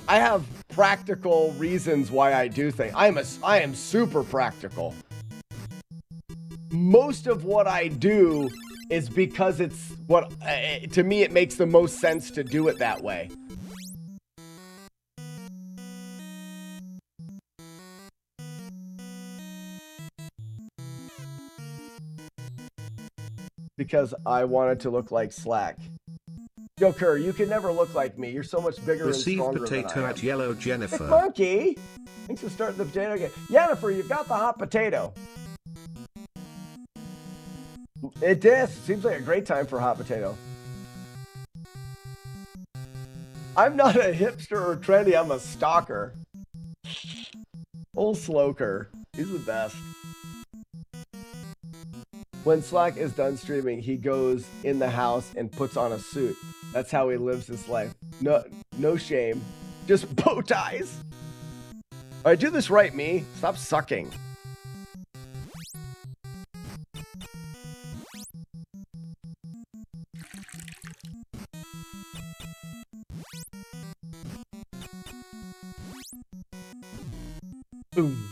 have practical reasons why I do things. I am super practical. Most of what I do is because it's what, to me, it makes the most sense to do it that way. Because I wanted to look like Slack. Joker, you can never look like me. You're so much bigger Receive and stronger potato than I am. at Yellow Jennifer. Hey, Monkey! Thanks for starting the potato game. Jennifer, you've got the hot potato. It does. Seems like a great time for hot potato. I'm not a hipster or trendy. I'm a stalker. Old Sloker. He's the best. When Slack is done streaming, he goes in the house and puts on a suit. That's how he lives his life. No shame. Just bow ties. All right, do this right, me. Stop sucking. Boom.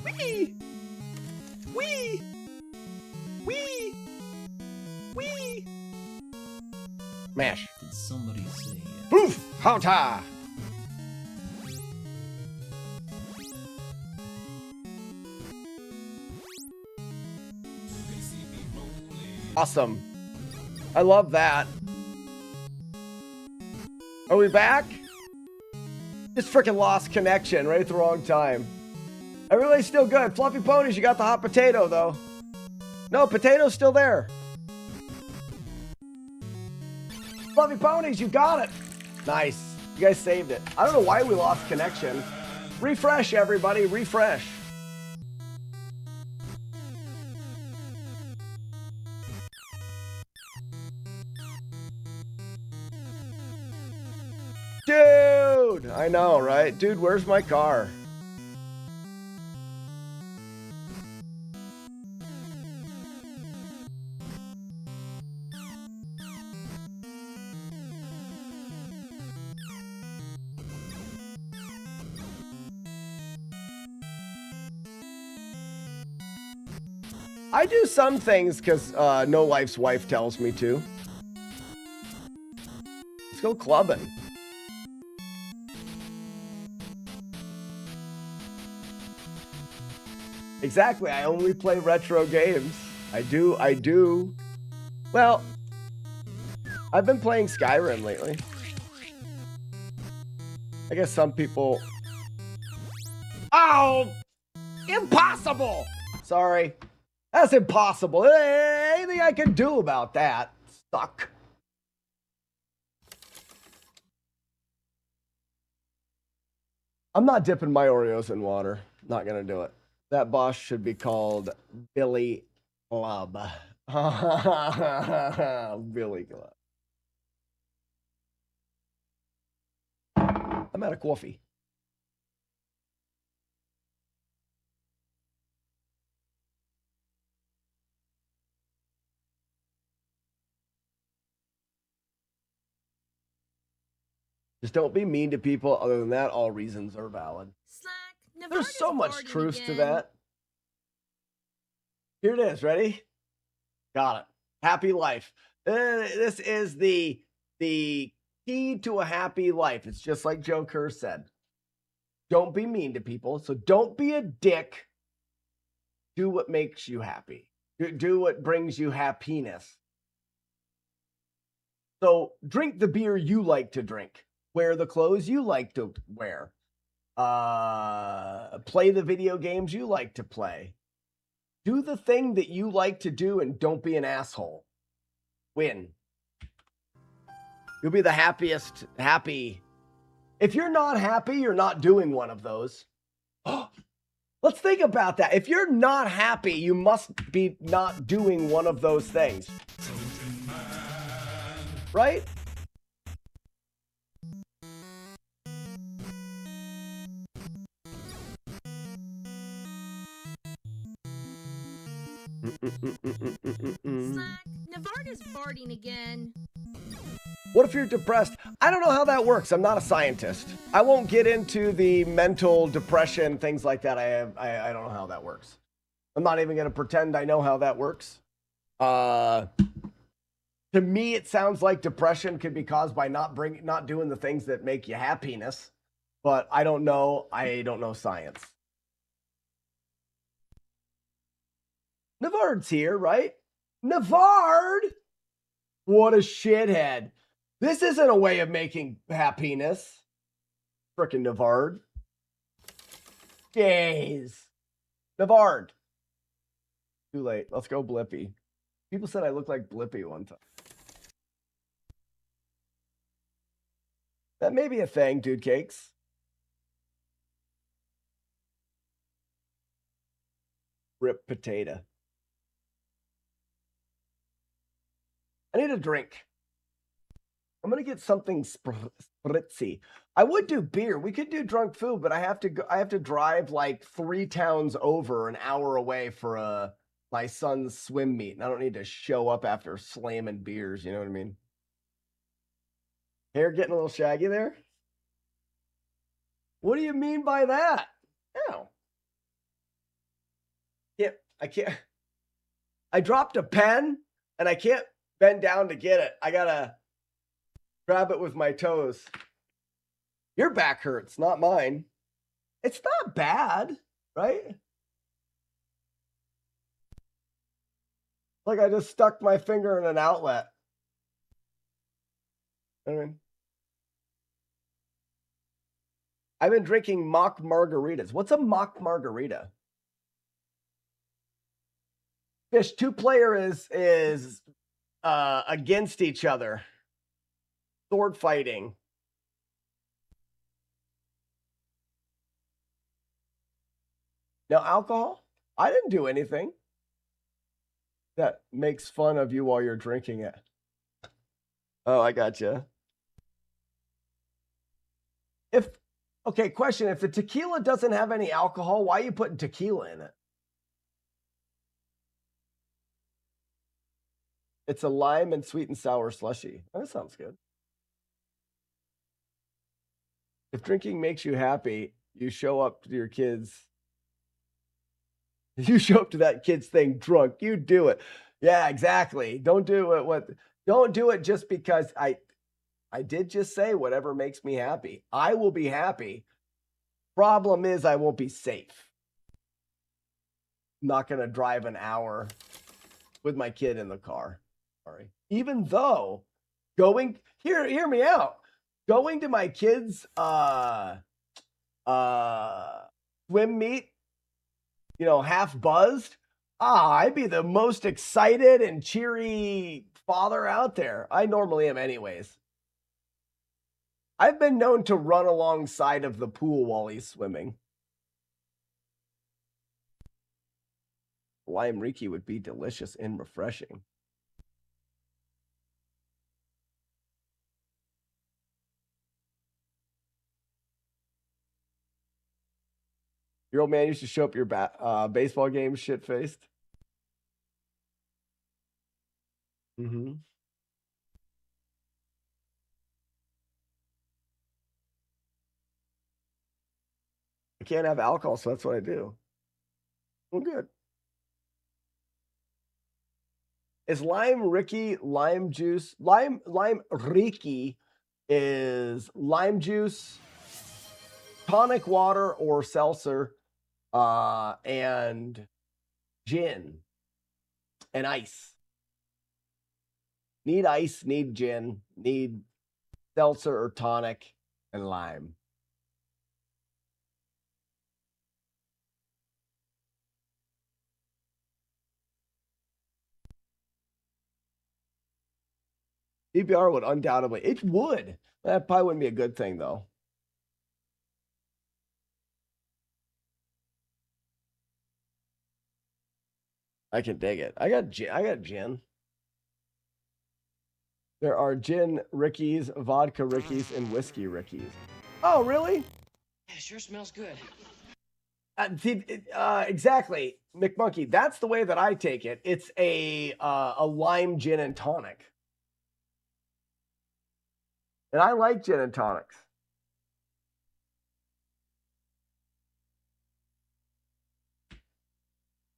Wee! Wee! Wee! Wee! Mash. Did somebody say Poof! Counter! Awesome. I love that. Are we back? Just freaking lost connection right at the wrong time. Everybody's still good. Fluffy Ponies, you got the hot potato, though. No, potato's still there. Fluffy Ponies, you got it. Nice. You guys saved it. I don't know why we lost connection. Refresh, everybody. Refresh. Dude! I know, right? Dude, where's my car? I do some things because No Life's wife tells me to. Let's go clubbing. Exactly. I only play retro games. I do. Well, I've been playing Skyrim lately. I guess some people... Oh! Impossible! Sorry. That's impossible. Anything I can do about that? Stuck. I'm not dipping my Oreos in water. Not gonna do it. That boss should be called Billy Club. Billy Club. I'm out of coffee. Just don't be mean to people. Other than that, all reasons are valid. There's so much truth to that. Here it is. Ready? Got it. Happy life. This is the key to a happy life. It's just like Joe Kerr said. Don't be mean to people. So don't be a dick. Do what makes you happy. Do what brings you happiness. So drink the beer you like to drink. Wear the clothes you like to wear. Play the video games you like to play. Do the thing that you like to do and don't be an asshole. Win. You'll be the happiest happy. If you're not happy, you're not doing one of those. Let's think about that. If you're not happy, you must be not doing one of those things. Right? Navarda's farting again. What if you're depressed? I don't know how that works. I'm not a scientist. I won't get into the mental depression, things like that. I don't know how that works. I'm not even going to pretend I know how that works. To me, it sounds like depression could be caused by not doing the things that make you happiness. But I don't know. I don't know science. Navard's here, right? Navard? What a shithead. This isn't a way of making happiness. Frickin' Navard. Jeez. Navard. Too late. Let's go Blippy. People said I look like Blippy one time. That may be a thing, dude cakes. Rip potato. I need a drink. I'm gonna get something spritzy. I would do beer. We could do drunk food, but I have to drive like 3 towns over, an hour away for my son's swim meet, and I don't need to show up after slamming beers. You know what I mean? Hair getting a little shaggy there. What do you mean by that? No. I can't. I dropped a pen, and I can't bend down to get it. I gotta grab it with my toes. Your back hurts, not mine. It's not bad, right? Like I just stuck my finger in an outlet. I mean, I've been drinking mock margaritas. What's a mock margarita? Fish, 2-player is against each other. Sword fighting. No alcohol? I didn't do anything that makes fun of you while you're drinking it. Oh, I gotcha. Okay, question. If the tequila doesn't have any alcohol, why are you putting tequila in it? It's a lime and sweet and sour slushy. That sounds good. If drinking makes you happy, you show up to your kids. You show up to that kid's thing drunk. You do it. Yeah, exactly. Don't do it. Don't do it just because I did just say whatever makes me happy. I will be happy. Problem is I won't be safe. I'm not going to drive an hour with my kid in the car. Sorry. Even though hear me out. Going to my kids' swim meet, half buzzed. I'd be the most excited and cheery father out there. I normally am anyways. I've been known to run alongside of the pool while he's swimming. Lime Riki would be delicious and refreshing. Your old man used to show up your baseball games shit-faced. Mm-hmm. I can't have alcohol, so that's what I do. Well, good. Is Lime Riki lime juice? Lime Riki is lime juice, tonic water or seltzer, and gin and ice. Need ice, need gin, need seltzer or tonic and lime. DVR would undoubtedly, it would. That probably wouldn't be a good thing though. I can dig it. I got gin. There are gin Rickies, vodka Rickies, and whiskey Rickies. Oh, really? Yeah, sure smells good. Exactly, McMonkey. That's the way that I take it. It's a lime gin and tonic. And I like gin and tonics.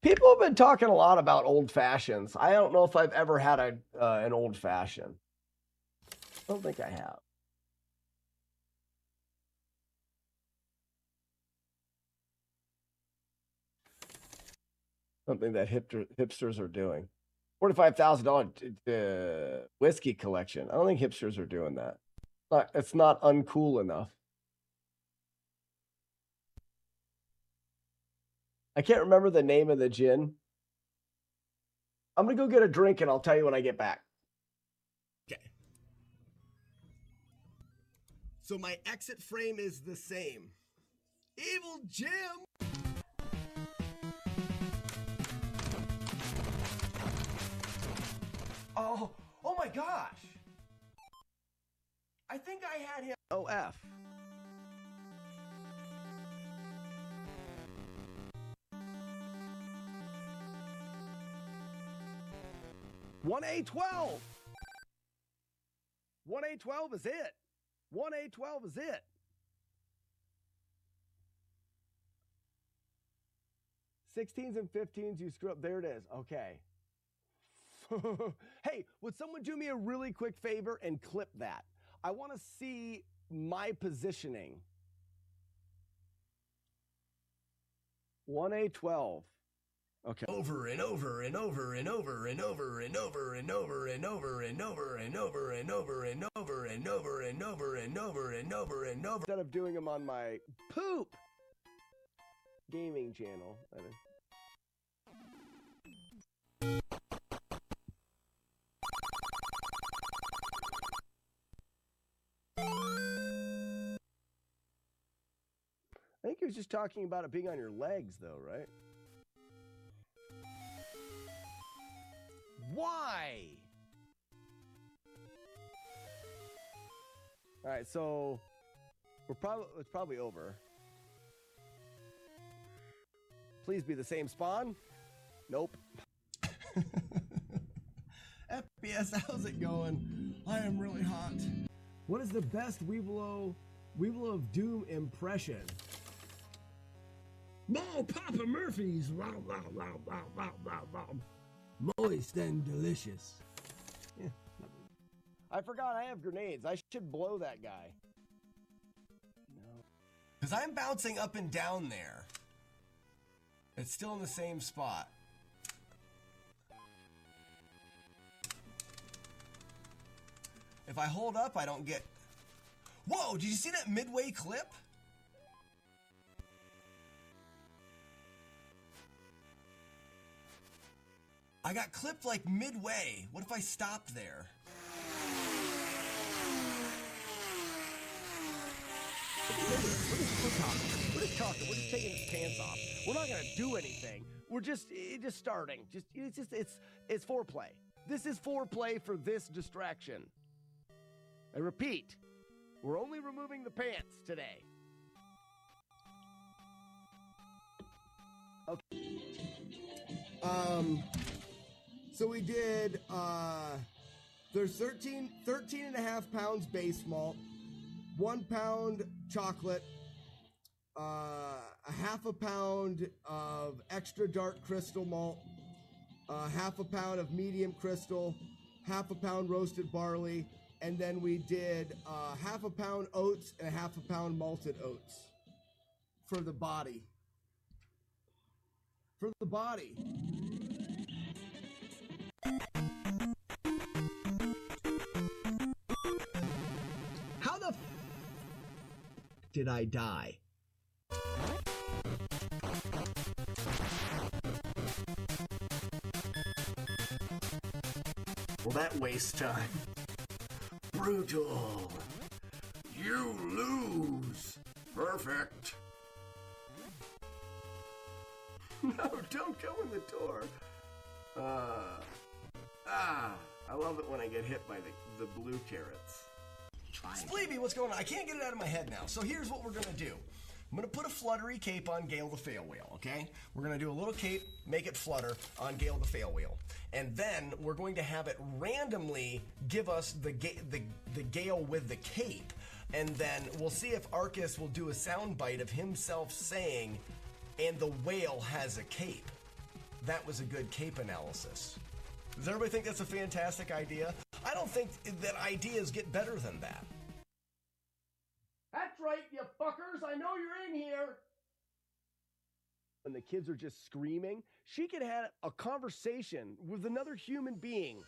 People have been talking a lot about old fashions. I don't know if I've ever had an old fashioned. I don't think I have. Something that hipsters are doing. $45,000 whiskey collection. I don't think hipsters are doing that. It's not uncool enough. I can't remember the name of the gin. I'm going to go get a drink and I'll tell you when I get back. Okay. So my exit frame is the same. Evil Jim! Oh my gosh. I think I had him. OF. $1A12. 1A12 is it. 1A12 is it. $16s and $15s, you screw up. There it is. Okay. Hey, would someone do me a really quick favor and clip that? I want to see my positioning. 1A12. Okay. Over and over and over and over and over and over and over and over and over and over and over and over and over and over and over and over and over. Instead of doing them on my poop gaming channel. I think he was just talking about it being on your legs, though, right? Why? All right, so it's probably over. Please be the same spawn. Nope. FPS, how's it going? I am really hot. What is the best Weevil of Doom impression? More Papa Murphy's. Moist and delicious. Yeah. I forgot I have grenades. I should blow that guy. No. Because I'm bouncing up and down there. It's still in the same spot. If I hold up, I don't get... Whoa, did you see that midway clip? I got clipped like midway. What if I stopped there? We're just talking. We're just taking his pants off. We're not gonna do anything. We're just starting. It's foreplay. This is foreplay for this distraction. I repeat, we're only removing the pants today. Okay. So we did, there's 13 and a half pounds base malt, 1 pound chocolate, a half a pound of extra dark crystal malt, half a pound of medium crystal, half a pound roasted barley, and then we did half a pound oats and a half a pound malted oats for the body. For the body. How the did I die? Well, that wastes time. Brutal. You lose. Perfect. No, don't go in the door. I love it when I get hit by the blue carrots. Spleeby, what's going on? I can't get it out of my head now. So here's what we're going to do. I'm going to put a fluttery cape on Gale the Fail Whale, okay? We're going to do a little cape, make it flutter on Gale the Fail Whale. And then we're going to have it randomly give us the Gale with the cape. And then we'll see if Arcus will do a soundbite of himself saying, and the whale has a cape. That was a good cape analysis. Does everybody think that's a fantastic idea? I don't think that ideas get better than that. That's right, you fuckers. I know you're in here. When the kids are just screaming, she could have a conversation with another human being.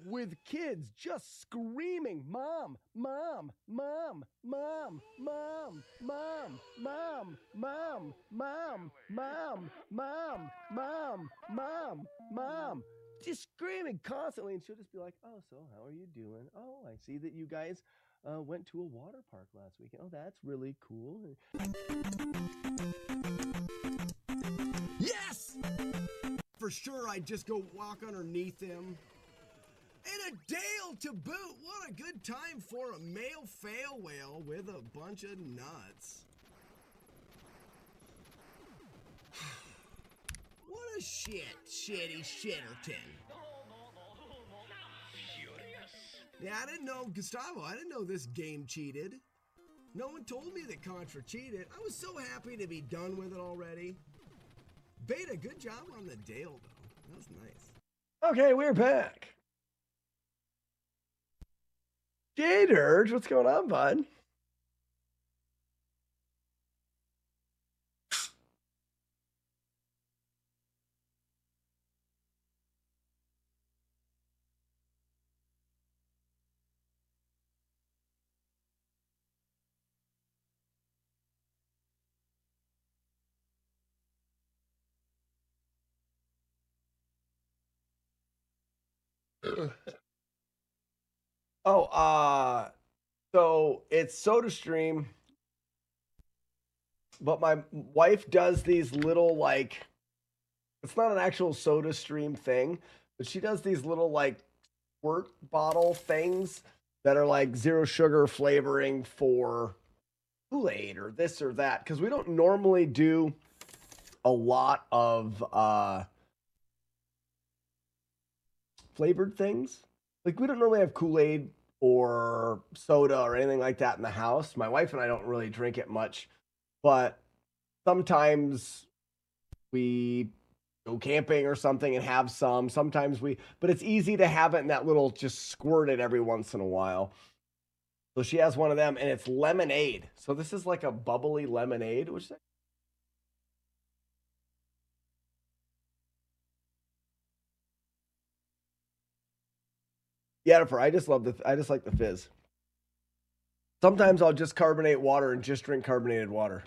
With kids just screaming, Mom, Mom, Mom, Mom, Mom, Mom, Mom, Mom, Mom, Mom, Mom, Mom, Mom, Mom. Just screaming constantly, and she'll just be like, oh, so how are you doing? Oh, I see that you guys went to a water park last weekend. Oh, that's really cool. Yes! For sure, I'd just go walk underneath him. And a Dale to boot. What a good time for a male fail whale with a bunch of nuts. What a shitty shitterton. Yeah, I didn't know, Gustavo, I didn't know this game cheated. No one told me that Contra cheated. I was so happy to be done with it already. Beta, good job on the Dale, though. That was nice. Okay, we're back. Gators, what's going on, bud? So it's SodaStream, but my wife does these little, like, it's not an actual SodaStream thing, but she does these little, like, squirt bottle things that are like zero sugar flavoring for Kool-Aid or this or that, because we don't normally do a lot of flavored things. Like, we don't normally have Kool-Aid or soda or anything like that in the house. My wife and I don't really drink it much, but sometimes we go camping or something and have some. Sometimes but it's easy to have it in that little, just squirt it every once in a while. So she has one of them, and it's lemonade. So this is like a bubbly lemonade. Which Jennifer, I just like the fizz. Sometimes I'll just carbonate water and just drink carbonated water.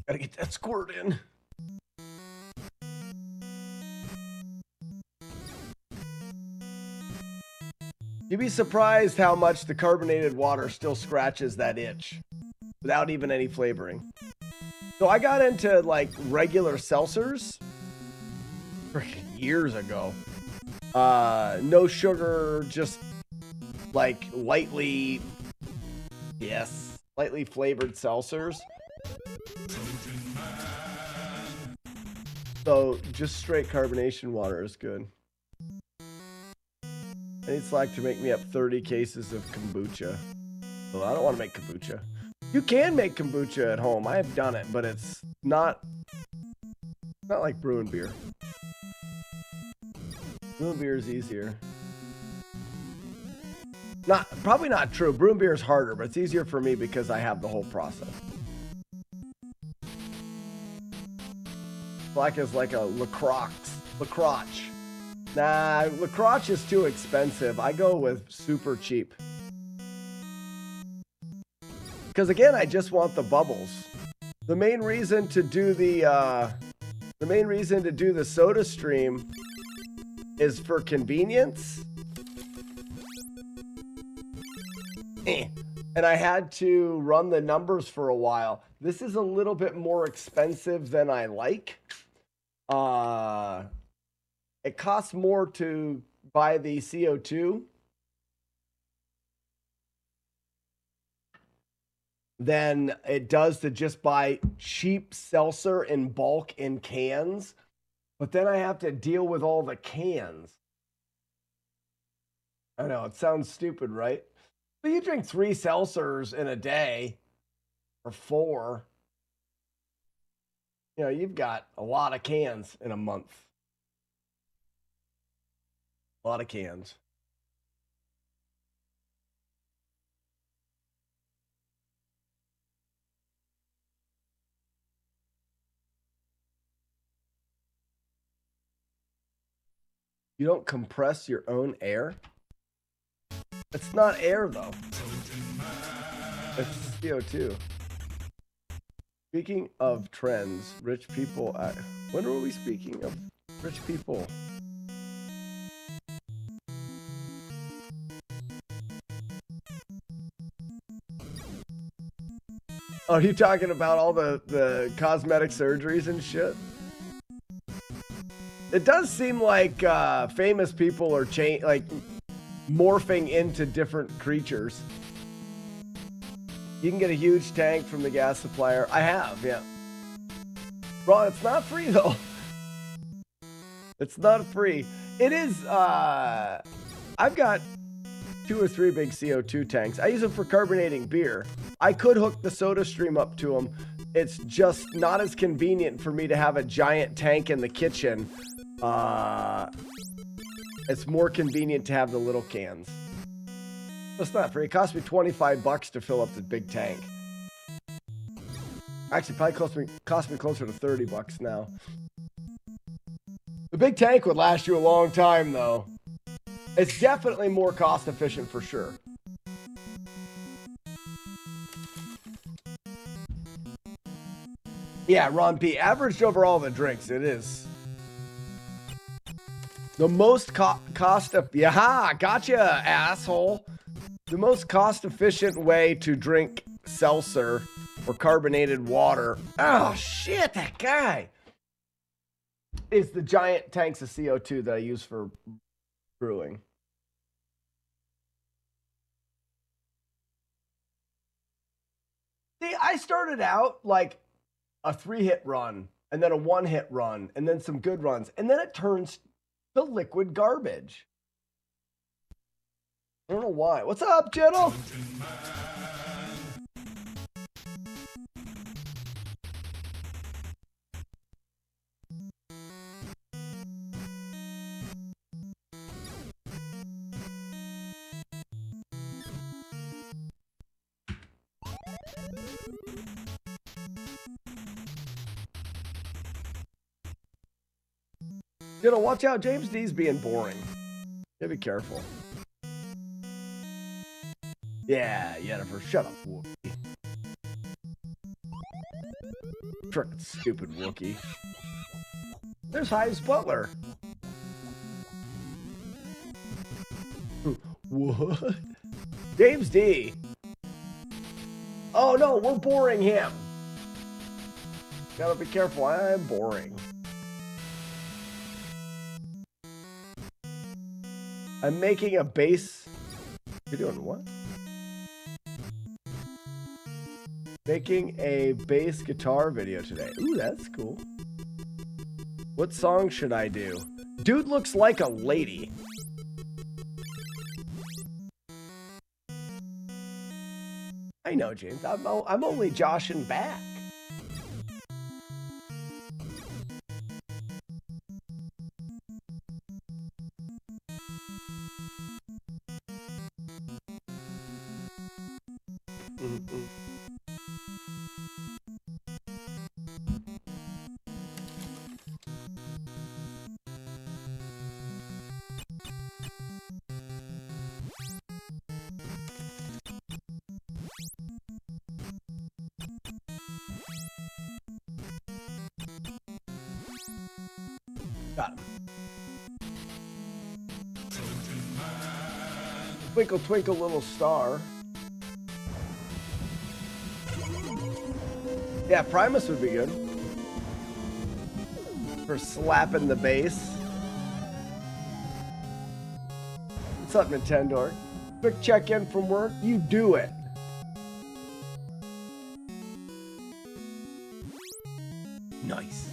Gotta get that squirt in. You'd be surprised how much the carbonated water still scratches that itch without even any flavoring. So I got into like regular seltzers years ago. No sugar, just like lightly flavored seltzers. So just straight carbonation water is good. I need Slack to make me up 30 cases of kombucha. Well, I don't want to make kombucha. You can make kombucha at home. I have done it, but it's not like brewing beer. Brewing beer is easier. Probably not true. Brewing beer is harder, but it's easier for me because I have the whole process. Slack is like a LaCroix. Nah, LaCroix is too expensive. I go with super cheap. Because again, I just want the bubbles. The main reason to do the soda stream is for convenience. And I had to run the numbers for a while. This is a little bit more expensive than I like. It costs more to buy the CO2 than it does to just buy cheap seltzer in bulk in cans. But then I have to deal with all the cans. I know, it sounds stupid, right? But you drink 3 seltzers in a day, or 4. You know, you've got a lot of cans in a month. A lot of cans. You don't compress your own air? It's not air, though. It's CO2. Speaking of trends, rich people... when were we speaking of rich people? Oh, are you talking about all the cosmetic surgeries and shit? It does seem like famous people are morphing into different creatures. You can get a huge tank from the gas supplier. I have, yeah. Ron, it's not free though. It's not free. It is, I've got 2 or 3 big CO2 tanks. I use them for carbonating beer. I could hook the soda stream up to them. It's just not as convenient for me to have a giant tank in the kitchen. It's more convenient to have the little cans. It's not free. It cost me $25 to fill up the big tank. Actually, probably cost me closer to $30 now. The big tank would last you a long time, though. It's definitely more cost efficient for sure. Yeah, Ron P. Averaged over all the drinks, it is. The most cost of... Yeah, gotcha, asshole. The most cost-efficient way to drink seltzer or carbonated water... Oh, shit, that guy! Is the giant tanks of CO2 that I use for brewing. See, I started out like a 3-hit run, and then a 1-hit run, and then some good runs, and then it turns to liquid garbage. I don't know why. What's up, Gentle? Gentle, watch out. James D's being boring. Yeah, be careful. Yeah, Yennefer, shut up, Wookie. Frickin' stupid Wookie. There's Hive's butler. What? James D. Oh no, we're boring him. Gotta be careful, I am boring. I'm making a bass. You're doing what? Making a bass guitar video today. Ooh, that's cool. What song should I do? Dude looks like a lady. I know, James. I'm only joshing back. Got him. Twinkle, twinkle, little star. Yeah, Primus would be good. For slapping the bass. What's up, Nintendo? Quick check-in from work. You do it. Nice.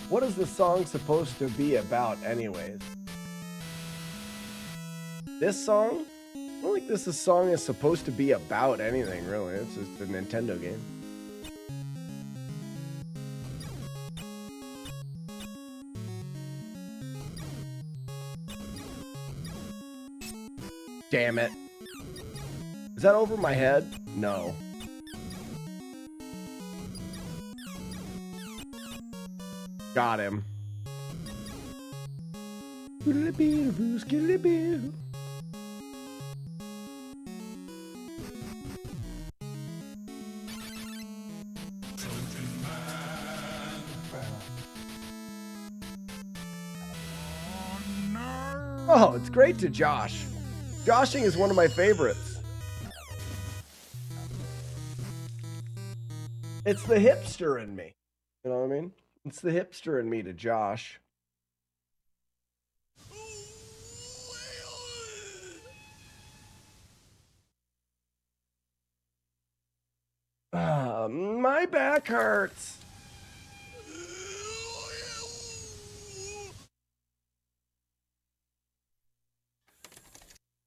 What is the song supposed to be about anyways? This song? I don't think this song is supposed to be about anything, really. It's just a Nintendo game. Damn it. Is that over my head? No. Got him. Oh, it's great to josh. Joshing is one of my favorites. It's the hipster in me. You know what I mean? It's the hipster in me to josh. My back hurts.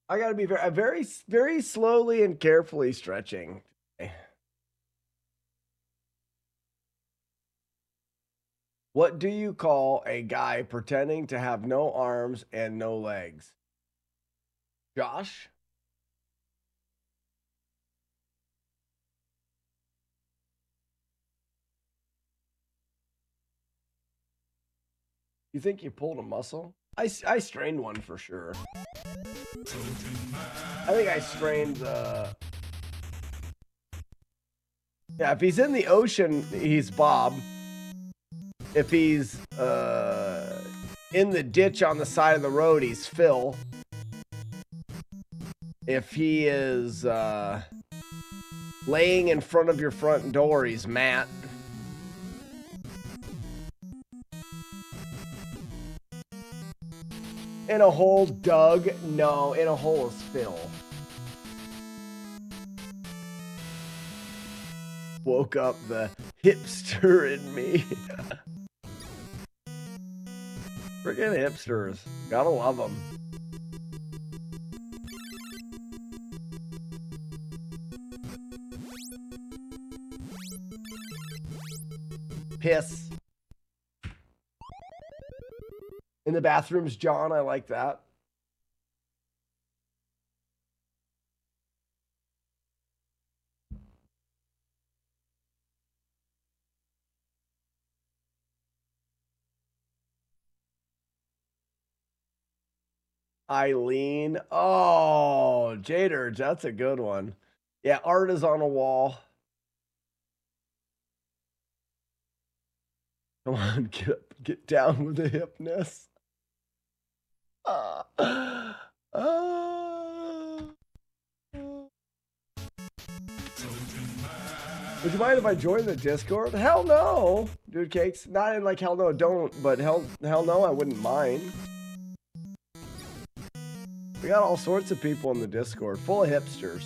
I gotta be very slowly and carefully stretching. What do you call a guy pretending to have no arms and no legs? Josh? You think you pulled a muscle? I strained one for sure. I think I strained yeah, if he's in the ocean, he's Bob. If he's in the ditch on the side of the road, he's Phil. If he is laying in front of your front door, he's Matt. In a hole dug? No, in a hole is Phil. Woke up the hipster in me. Freaking hipsters. Gotta love them. Piss. In the bathrooms, John. I like that. Eileen. Oh, Jader, that's a good one. Yeah, art is on a wall. Come on, get down with the hipness. Would you mind if I join the Discord? Hell no, dude cakes. Not in like hell no, don't, but hell no, I wouldn't mind. We got all sorts of people in the Discord, full of hipsters.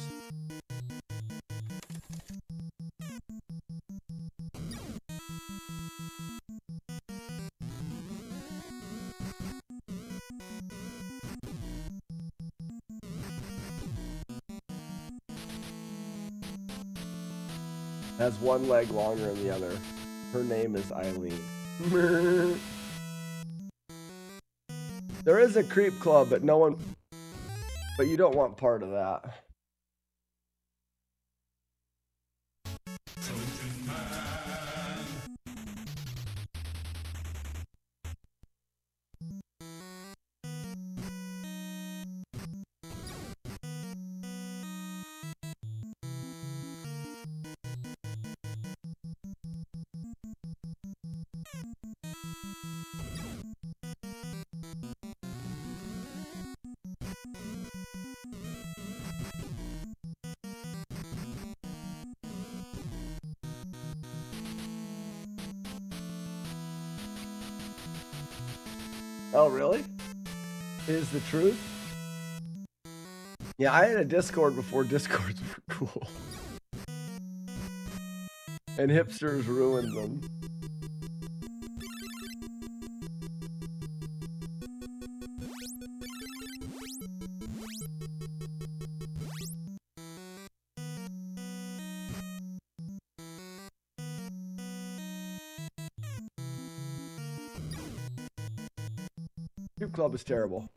Has one leg longer than the other. Her name is Eileen. There is a creep club, but no one... But you don't want part of that. Oh, really? Is the truth? Yeah, I had a Discord before Discords were cool. And hipsters ruined them. Club is terrible.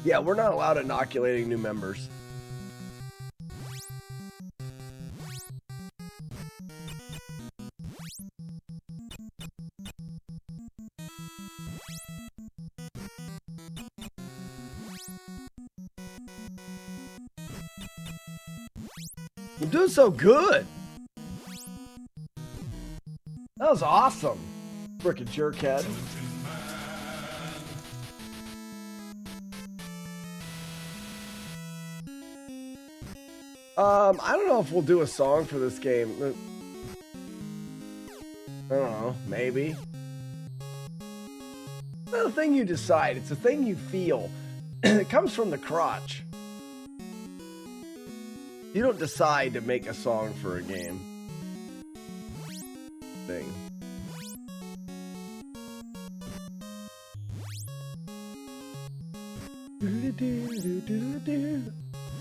Yeah, we're not allowed inoculating new members. I'm doing so good. That was awesome. Frickin' jerkhead. I don't know if we'll do a song for this game. I don't know, maybe. It's not a thing you decide, it's a thing you feel. It comes from the crotch. You don't decide to make a song for a game. Thing.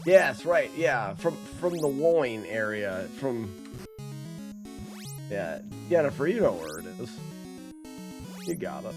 Yes, right, yeah. From the loin area. Yeah, Jennifer, you know where it is. You got it.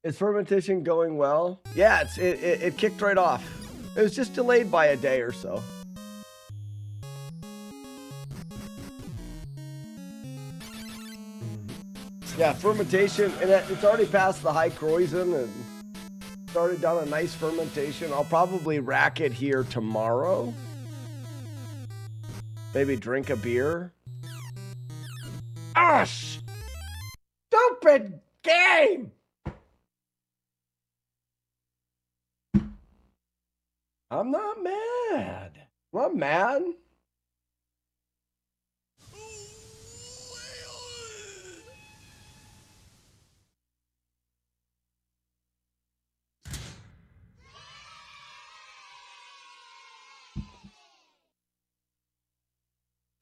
Is fermentation going well? Yeah, it kicked right off. It was just delayed by a day or so. Yeah, fermentation, and it's already past the high Kreuzen and it's already done a nice fermentation. I'll probably rack it here tomorrow. Maybe drink a beer. Ah, stupid game! I'm not mad. I'm mad.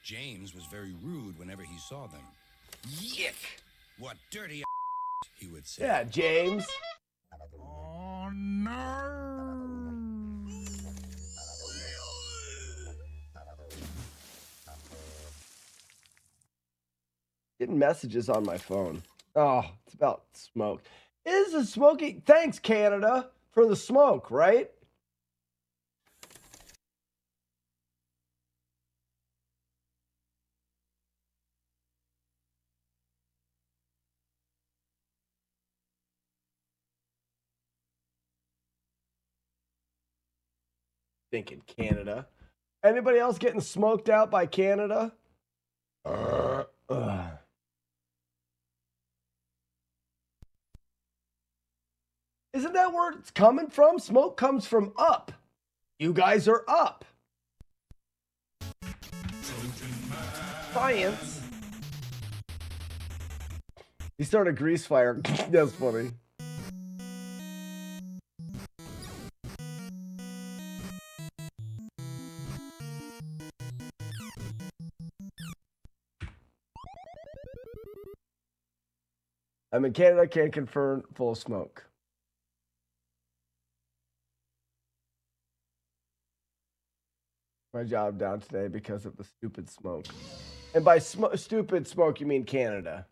James was very rude whenever he saw them. Yick! What dirty he would say. Yeah, James. Oh, no! Getting messages on my phone. Oh, it's about smoke. Is the smoking? Thanks, Canada, for the smoke, right? Thinking Canada. Anybody else getting smoked out by Canada? Isn't that where it's coming from? Smoke comes from up. You guys are up. Science. He started a grease fire. That's funny. I'm in Canada, can't confirm, full of smoke. My job down today because of the stupid smoke. And by stupid smoke, you mean Canada.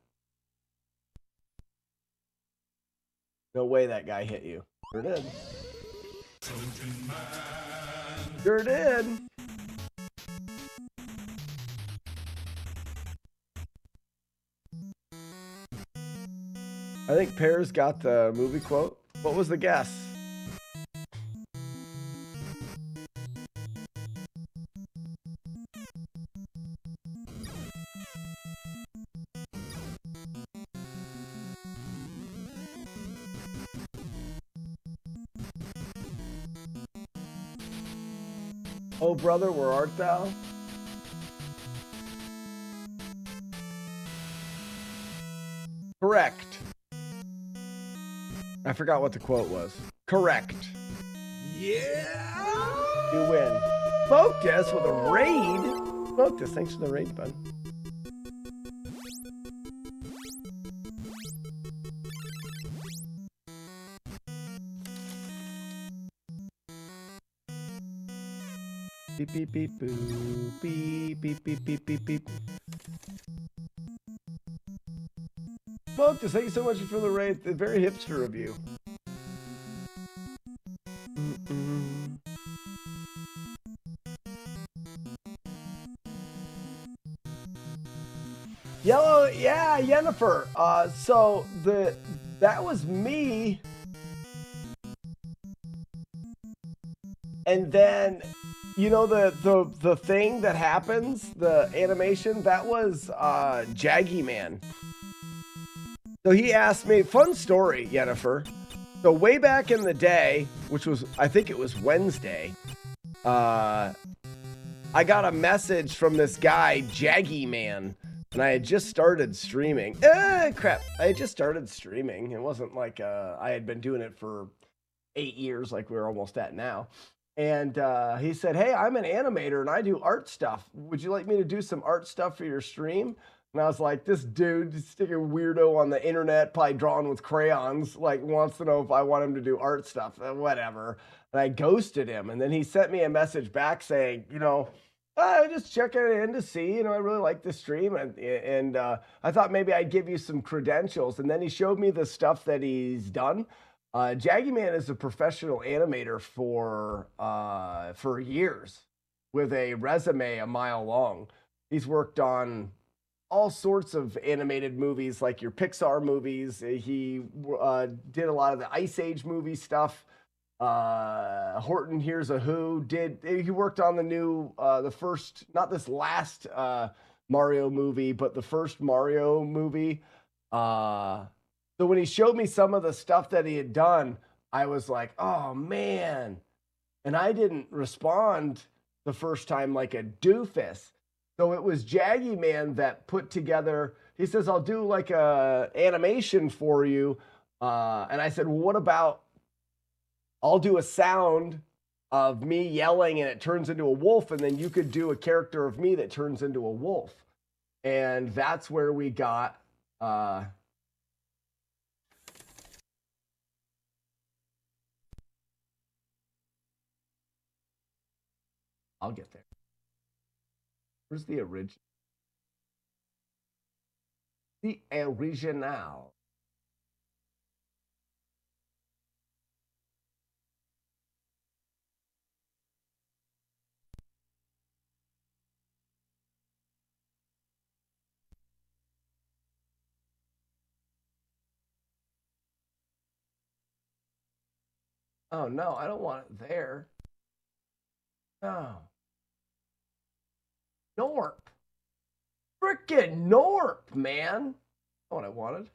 No way that guy hit you. Sure did. Sure did. I think Pears got the movie quote. What was the guess? Oh, brother, where art thou? Correct. I forgot what the quote was. Correct. Yeah! You win. Focus with a raid. Focus, thanks for the raid, bud. Beep, beep, beep, boo. Beep, beep, beep, beep, beep, beep. Focus, thank you so much for the raid. Very hipster of you. Yellow, yeah, Yennefer. So that was me. And then, you know, the thing that happens, the animation, that was Jaggy Man. So he asked me, fun story, Yennefer. So way back in the day, which was, I think it was Wednesday, I got a message from this guy, Jaggy Man, and I had just started streaming. Crap. I had just started streaming. It wasn't like I had been doing it for 8 years like we're almost at now. And he said, hey, I'm an animator and I do art stuff. Would you like me to do some art stuff for your stream? And I was like, this dude, sticking weirdo on the internet, probably drawn with crayons, like wants to know if I want him to do art stuff, whatever. And I ghosted him. And then he sent me a message back saying, you know, I just checking it in to see, you know, I really like the stream. And I thought maybe I'd give you some credentials. And then he showed me the stuff that he's done. Jaggy Man is a professional animator for years with a resume a mile long. He's worked on all sorts of animated movies, like your Pixar movies. He did a lot of the Ice Age movie stuff. Horton Hears a Who. He worked on the new, the first, not this last Mario movie, but the first Mario movie. So when he showed me some of the stuff that he had done, I was like, oh man. And I didn't respond the first time like a doofus. So it was Jaggy Man that put together, he says, I'll do like a animation for you. And I said, well, what about, I'll do a sound of me yelling and it turns into a wolf, and then you could do a character of me that turns into a wolf. And that's where we got, I'll get there. Where's the original? The original. Oh no, I don't want it there. No. Norp. Frickin' Norp, man. That's what I wanted.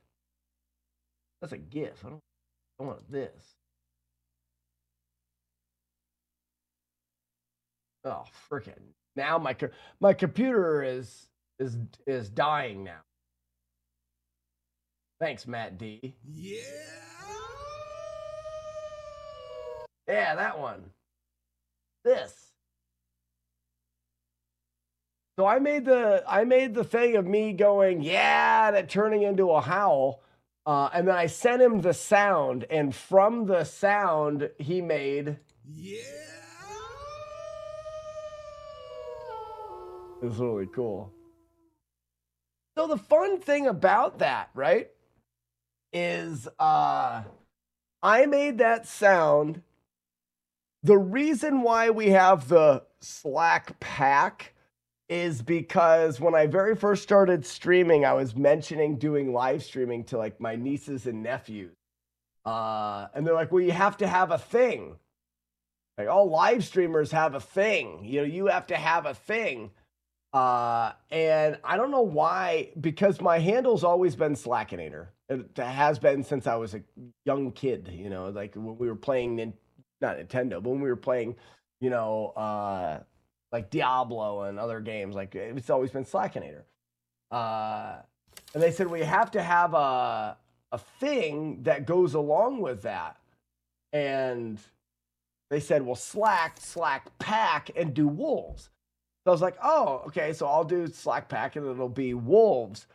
That's a GIF. I don't want this. Oh, frickin'. Now my computer is dying now. Thanks, Matt D. Yeah. Yeah, that one. This. So I made the thing of me going, yeah, and it turning into a howl. And then I sent him the sound, and from the sound he made, yeah. It was really cool. So the fun thing about that, right, is I made that sound. The reason why we have the Slack pack is because when I very first started streaming, I was mentioning doing live streaming to like my nieces and nephews. And they're like, well, you have to have a thing. Like all live streamers have a thing. You know, you have to have a thing. And I don't know why, because my handle's always been Slackinator. It has been since I was a young kid, you know, like when we were playing, not Nintendo, but when we were playing, you know, like Diablo and other games, like it's always been Slackinator. And they said, we have to have a thing that goes along with that. And they said, well, Slack pack and do wolves. So I was like, oh, okay, so I'll do Slack pack and it'll be wolves.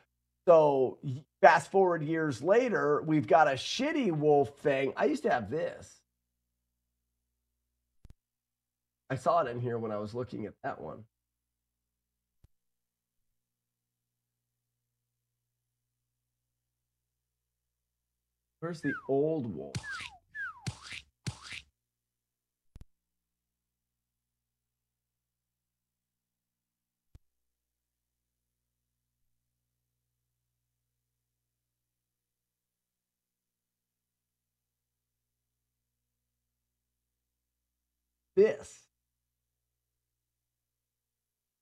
So fast forward years later, we've got a shitty wolf thing. I used to have this. I saw it in here when I was looking at that one. Where's the old wolf?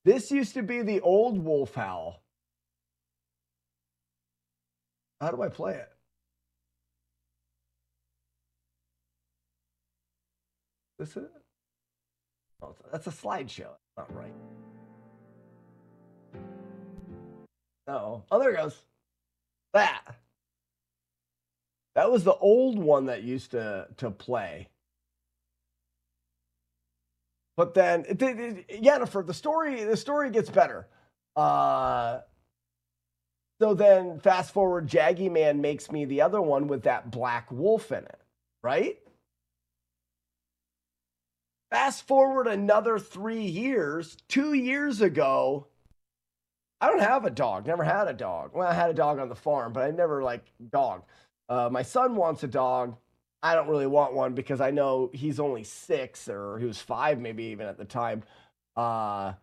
This used to be the old wolf howl. How do I play it? This is it? Oh, that's a slideshow. That's not right. No. Oh, there it goes. That was the old one that used to play. But then, Yennefer, the story gets better. So then, fast forward, Jaggy Man makes me the other one with that black wolf in it, right? Fast forward another 3 years, 2 years ago, I don't have a dog, never had a dog. Well, I had a dog on the farm, but I never dog. My son wants a dog. I don't really want one because I know he's only 6 or he was 5 maybe even at the time. And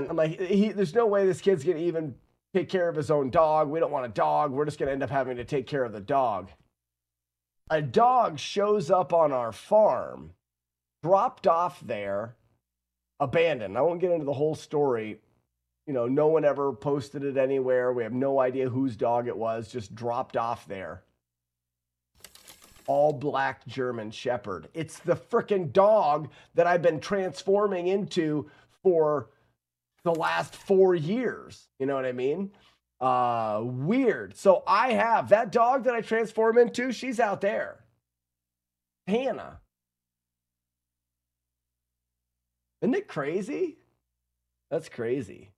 I'm like, there's no way this kid's going to even take care of his own dog. We don't want a dog. We're just going to end up having to take care of the dog. A dog shows up on our farm, dropped off there, abandoned. I won't get into the whole story. You know, no one ever posted it anywhere. We have no idea whose dog it was, just dropped off there. All black German Shepherd. It's the frickin' dog that I've been transforming into for the last 4 years. You know what I mean? Weird. So I have that dog that I transform into. She's out there. Hannah. Isn't it crazy? That's crazy.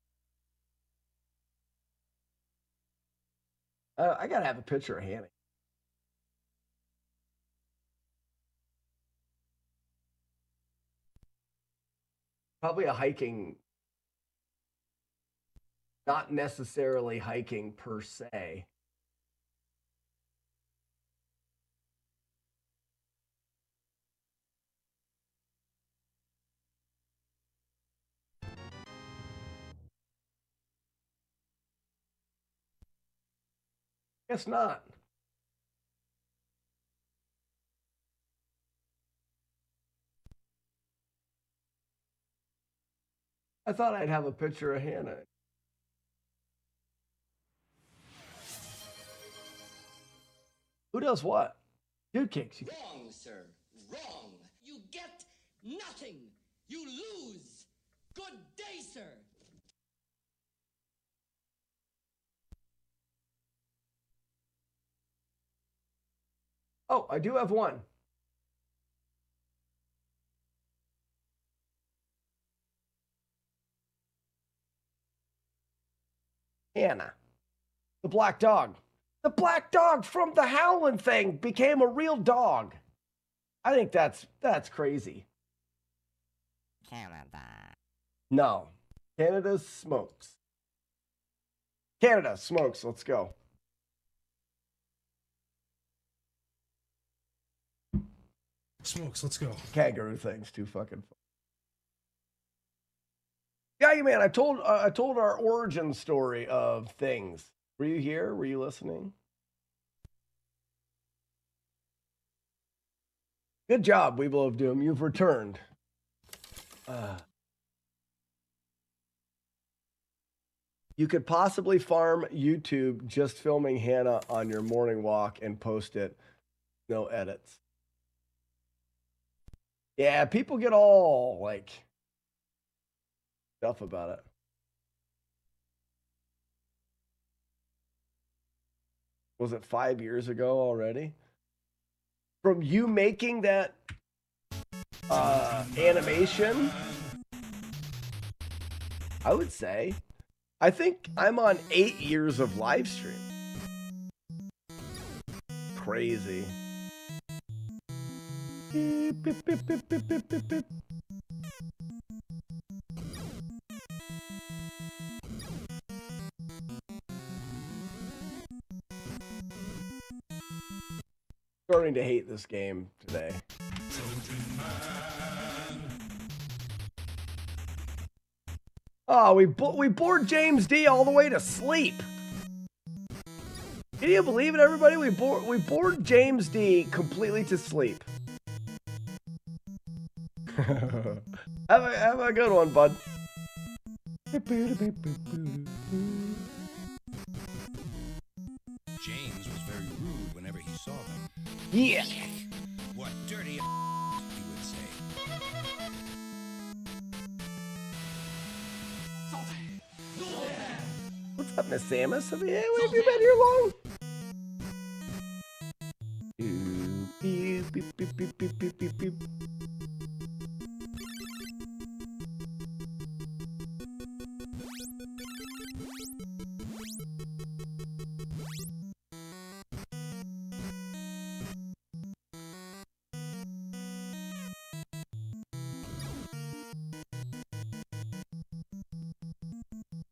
I gotta have a picture of Hannah. Probably a hiking, not necessarily hiking per se. Guess not. I thought I'd have a picture of Hannah. Who does what? Dude kicks. Wrong, sir. Wrong. You get nothing. You lose. Good day, sir. Oh, I do have one. Hannah, the black dog. The black dog from the Howlin' thing became a real dog. I think that's crazy. Canada. No. Canada smokes. Canada smokes. Let's go. Smokes, let's go. Kangaroo thing's too fucking fun. Yeah, man, I told our origin story of things. Were you here? Were you listening? Good job, Weeble of Doom. You've returned. You could possibly farm YouTube just filming Hannah on your morning walk and post it. No edits. Yeah, people get all like stuff about it. Was it 5 years ago already? From you making that animation, I would say. I think I'm on 8 years of live stream. Crazy. Beep, beep, beep, beep, beep, beep, beep, beep. Starting to hate this game today. Oh, we bored James D all the way to sleep. Can you believe it, everybody? We bored James D completely to sleep. Have a good one, bud. James was very rude whenever he saw them. Yeah. What dirty he would say. What's up, Miss Samus? Have you been here long? Beep, beep, beep, beep, beep, beep, beep, beep.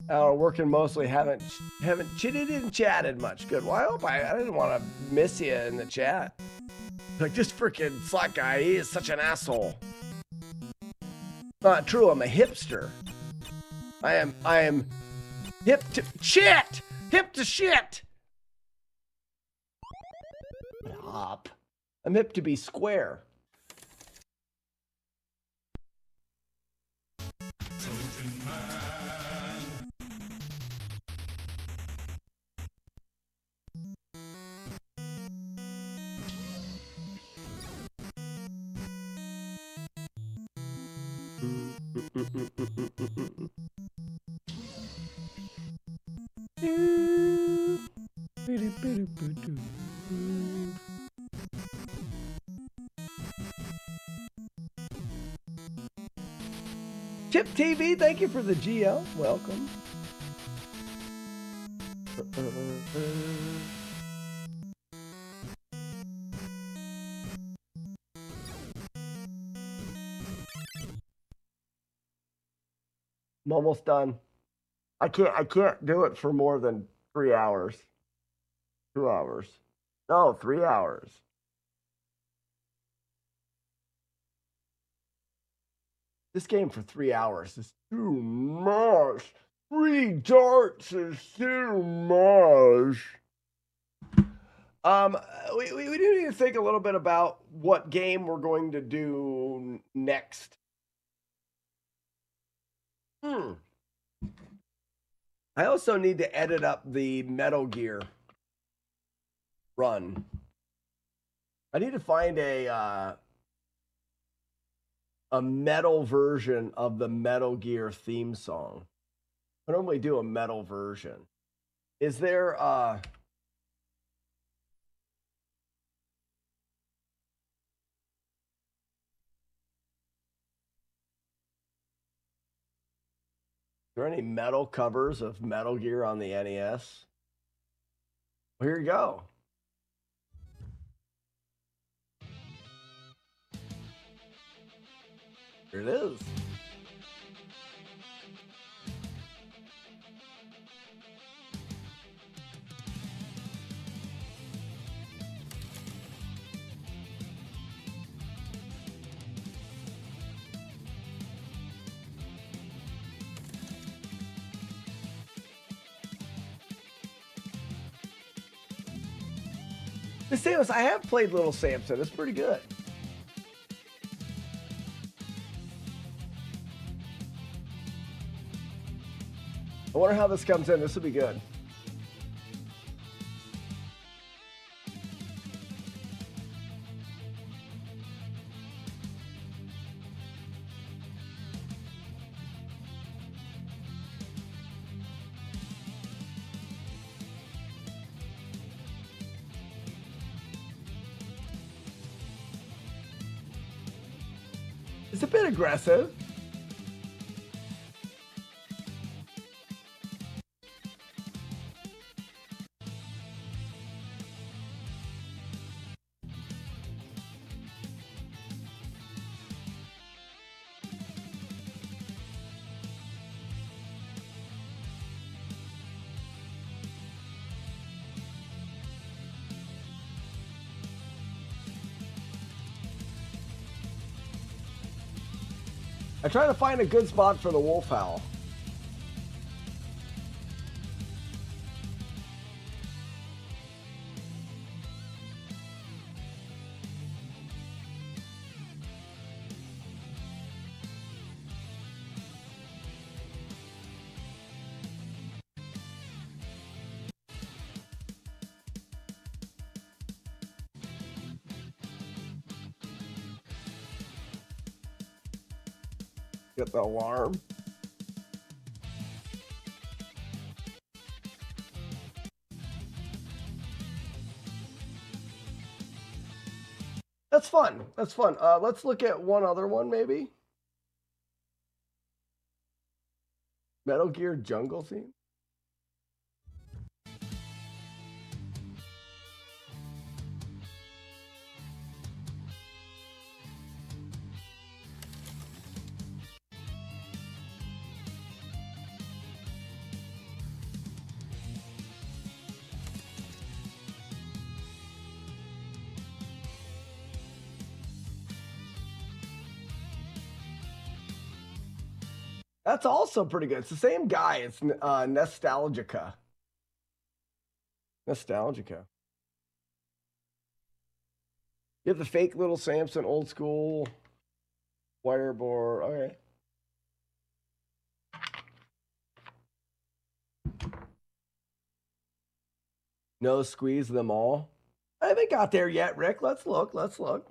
Working mostly. Haven't chitted and chatted much. Good. Well, I hope I didn't want to miss you in the chat. Like, this freaking Slack guy, he is such an asshole. Not true. I'm a hipster. I am hip to shit. Hip to shit. Stop. I'm hip to be square. Chip TV, thank you for the GL. Welcome. I'm almost done. I can't do it for more than 3 hours. 2 hours. No, 3 hours. This game for 3 hours is too much. 3 darts is too much. We do need to think a little bit about what game we're going to do next. I also need to edit up the Metal Gear run. I need to find a metal version of the Metal Gear theme song. I normally do a metal version. Is there any metal covers of Metal Gear on the NES? Well, here you go. Here it is. The Samus, I have played Little Samson. It's pretty good. I wonder how this comes in. This will be good. It's a bit aggressive. I try to find a good spot for the wolf howl. Get the alarm. That's fun. That's fun. Let's look at one other one, maybe. Metal Gear Jungle Theme. That's also pretty good. It's the same guy. It's Nostalgica. Nostalgica. You have the fake little Samson, old school wire bore. Okay. No, squeeze them all. I haven't got there yet, Rick. Let's look. Let's look.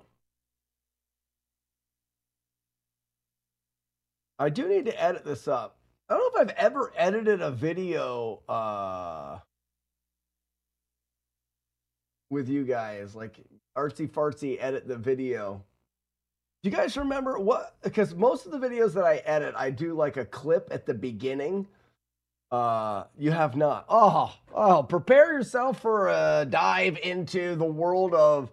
I do need to edit this up. I don't know if I've ever edited a video with you guys, like artsy fartsy edit the video. Do you guys remember what? Because most of the videos that I edit, I do like a clip at the beginning. You have not. Oh, prepare yourself for a dive into the world of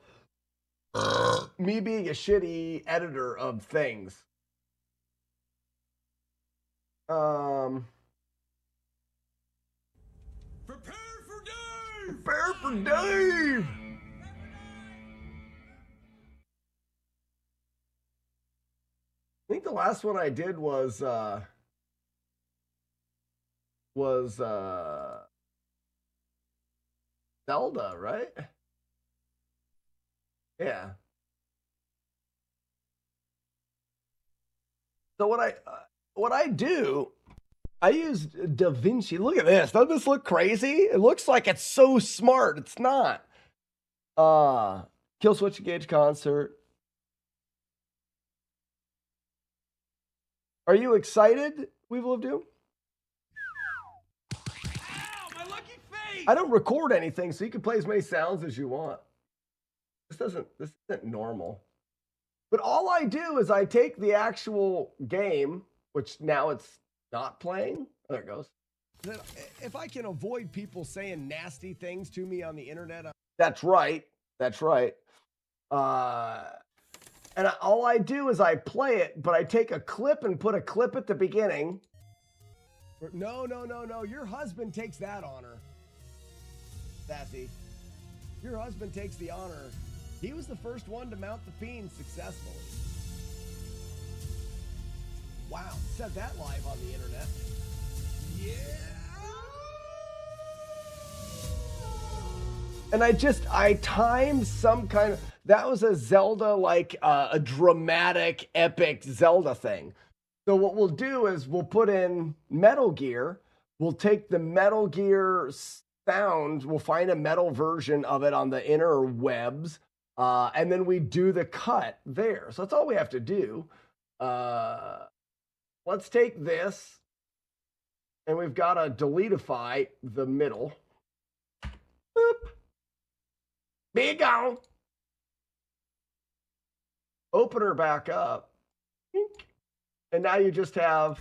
me being a shitty editor of things. Prepare for Dave! Prepare for Dave! I think the last one I did was Zelda, right? Yeah. So what I do, I use DaVinci. Look at this. Doesn't this look crazy? It looks like it's so smart. It's not. Kill Switch Engage Concert. Are you excited, Weevil of Doom? Ow, my lucky face! I don't record anything, so you can play as many sounds as you want. This isn't normal. But all I do is I take the actual game, which now it's not playing. Oh, there it goes. If I can avoid people saying nasty things to me on the internet. That's right. That's right. And all I do is I play it, but I take a clip and put a clip at the beginning. No. Your husband takes that honor. Sassy. Your husband takes the honor. He was the first one to mount the fiend successfully. Wow, said that live on the internet. Yeah. And I timed some kind of, that was a Zelda, like a dramatic, epic Zelda thing. So what we'll do is we'll put in Metal Gear. We'll take the Metal Gear sound. We'll find a metal version of it on the interwebs. And then we do the cut there. So that's all we have to do. Let's take this. And we've got to deletify the middle. Boop. Be gone. Open her back up. And now you just have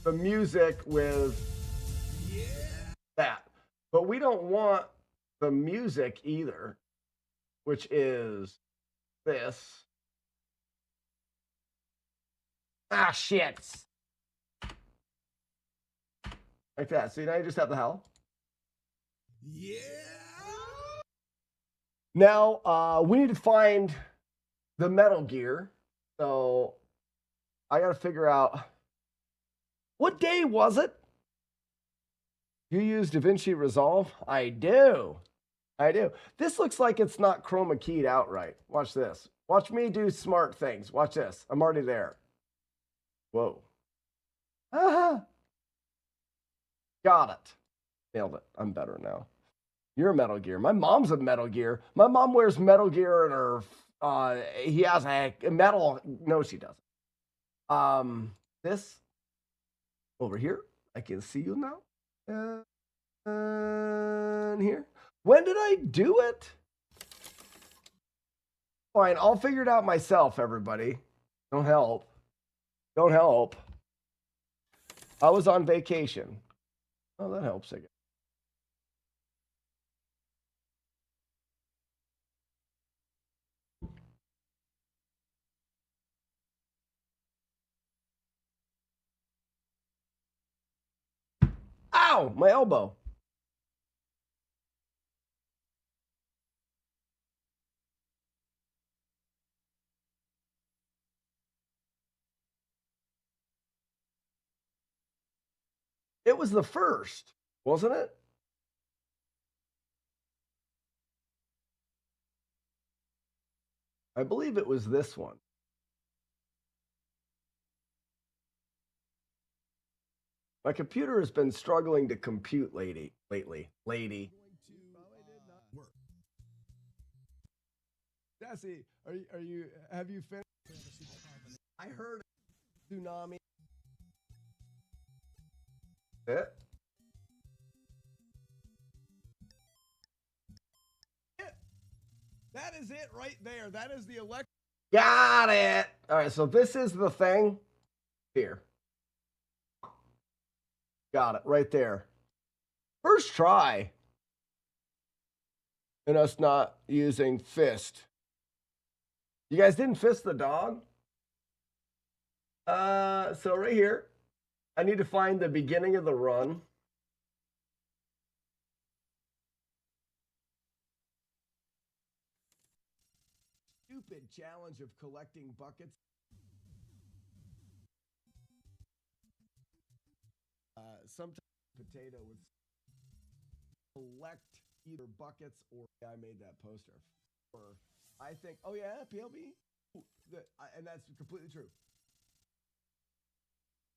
the music with that. But we don't want the music either, which is this. Ah, shit. Like that. So now you just have the howl. Yeah. Now, we need to find the Metal Gear. So I got to figure out, what day was it? You use DaVinci Resolve? I do. This looks like it's not chroma keyed outright. Watch this. Watch me do smart things. Watch this. I'm already there. Whoa. Got it. Nailed it. I'm better now. You're a Metal Gear. My mom's a Metal Gear. My mom wears Metal Gear in her, he has a metal, no, she doesn't. This, over here, I can see you now. And here. When did I do it? Fine, I'll figure it out myself, everybody. Don't help. I was on vacation. Oh, that helps, I guess. Ow, my elbow. It was the first, wasn't it? I believe it was this one. My computer has been struggling to compute lately. Jesse, have you finished? I heard tsunami. It? That is it right there. That is the elect. Got it. All right, so this is the thing here. Got it right there. First try. And us not using fist. You guys didn't fist the dog? So right here, I need to find the beginning of the run. Stupid challenge of collecting buckets. Sometimes potato would collect either buckets or I made that poster. Or I think, oh yeah, PLB, and that's completely true.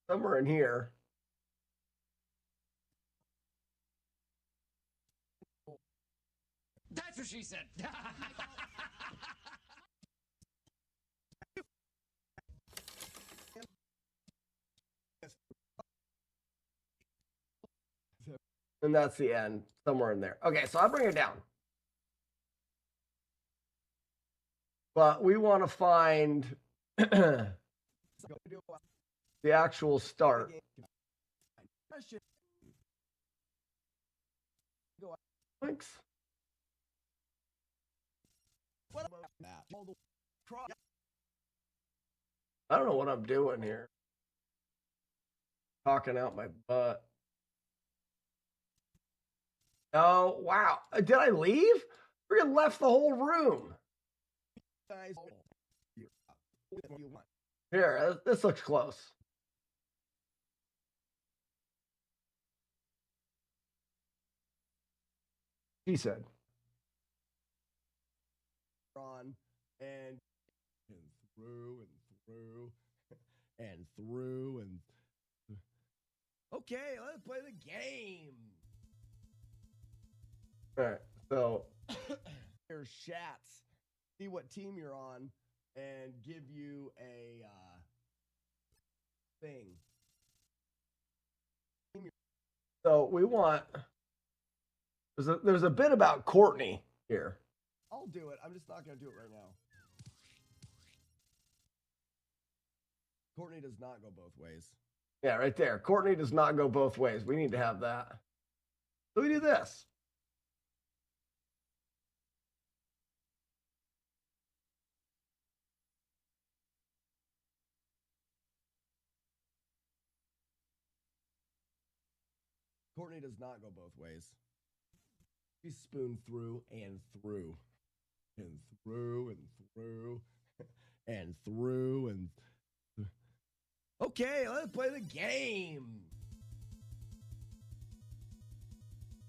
Somewhere in here. That's what she said. And that's the end, somewhere in there. Okay, so I'll bring it down. But we want to find the actual start. Thanks. I don't know what I'm doing here. Talking out my butt. Oh, wow. Did I leave? Freaking left the whole room. Here, this looks close. He said. On and through and through. Okay, let's play the game. All right, so here's Shats. See what team you're on and give you a thing. So we want, there's a bit about Courtney here. I'll do it. I'm just not going to do it right now. Courtney does not go both ways. Yeah, right there. Courtney does not go both ways. We need to have that. So we do this. Courtney does not go both ways. We spoon through and through. And through and through. And through and through. Okay, let's play the game.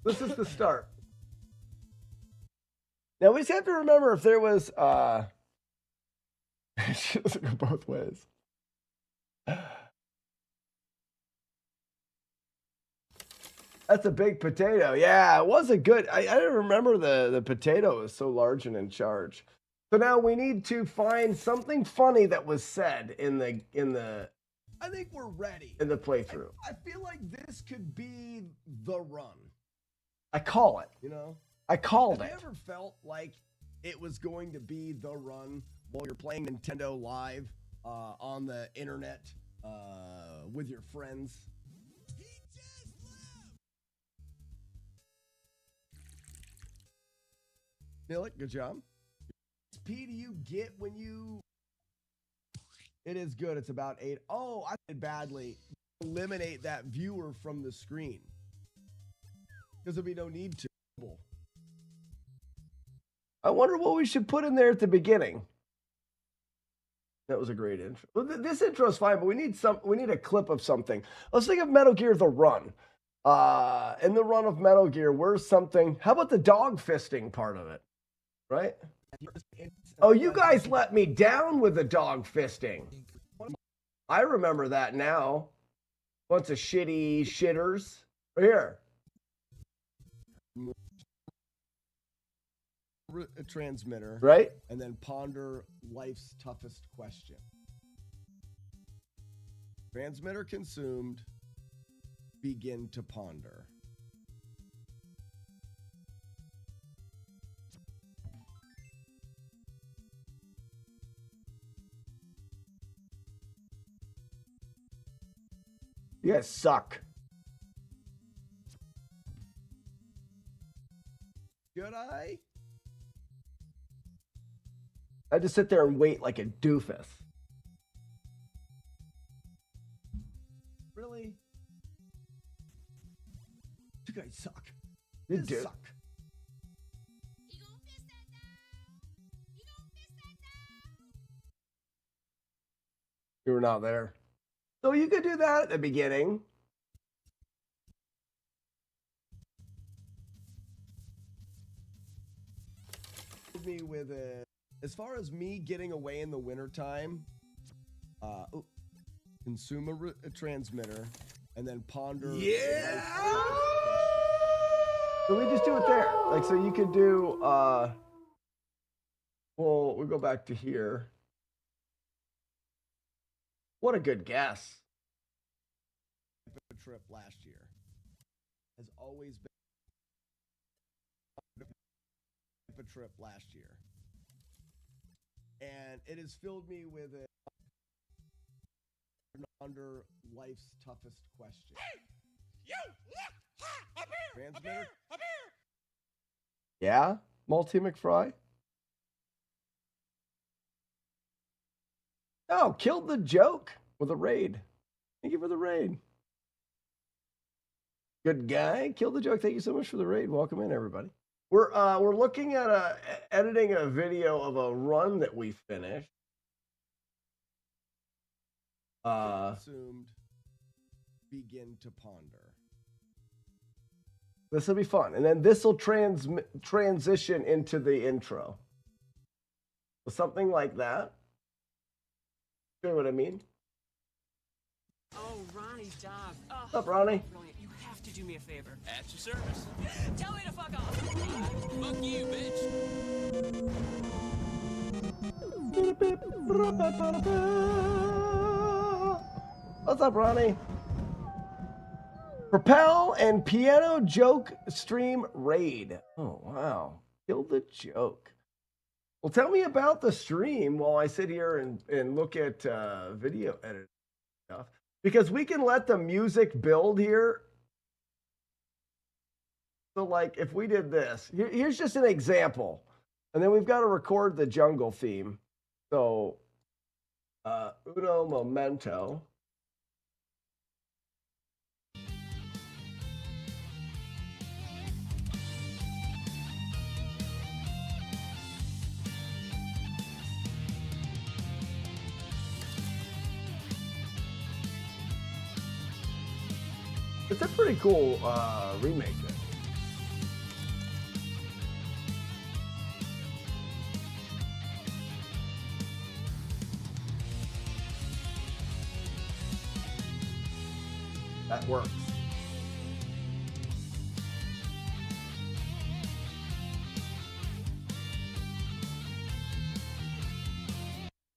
This is the start. Now we just have to remember if there was she doesn't go both ways. That's a big potato. Yeah, it was a good. I didn't remember the potato was so large and in charge. So now we need to find something funny that was said in the. I think we're ready in the playthrough. I feel like this could be the run. I call it. You know, I called it. Have you ever felt like it was going to be the run while you're playing Nintendo Live on the internet with your friends? Nilik, good job. XP do you get when you... It is good. It's about 8. Oh, I did badly. Eliminate that viewer from the screen. Because there'll be no need to. I wonder what we should put in there at the beginning. That was a great intro. Well, this intro is fine, but we need a clip of something. Let's think of Metal Gear The Run. In the run of Metal Gear, where's something? How about the dog fisting part of it? Right? Oh, you guys let me down with the dog fisting. I remember that now. Bunch of shitty shitters. Right here. A transmitter. Right? And then ponder life's toughest question. Transmitter consumed. Begin to ponder. You guys suck. Should I? I just sit there and wait like a doofus. Really? You guys suck. You do. Suck. You were not there. So you could do that at the beginning. Me with a, as far as me getting away in the wintertime, consume a transmitter and then ponder. Yeah. So we just do it there. Like, so you could do, well, we'll go back to here. What a good guess. A trip last year has always been a trip last year. And it has filled me with a under life's toughest question. Hey, you! Up here! Transmitter? Up here! Yeah? Multi McFry? Oh, killed the joke with a raid. Thank you for the raid. Good guy. Killed the joke. Thank you so much for the raid. Welcome in, everybody. We're looking at editing a video of a run that we finished. Consumed. Begin to ponder. This will be fun, and then this will transition into the intro. So something like that. You know what I mean? Oh, Ronnie's dog. Oh, What's up, Ronnie? Brilliant. You have to do me a favor. At your service. Tell me to fuck off. Fuck you, bitch. What's up, Ronnie? Propel and piano joke stream raid. Oh, wow. Kill the joke. Well, tell me about the stream while I sit here and look at video editing stuff. Because we can let the music build here. So, like, if we did this, here's just an example. And then we've got to record the jungle theme. So, uno momento. It's a pretty cool remake. That works.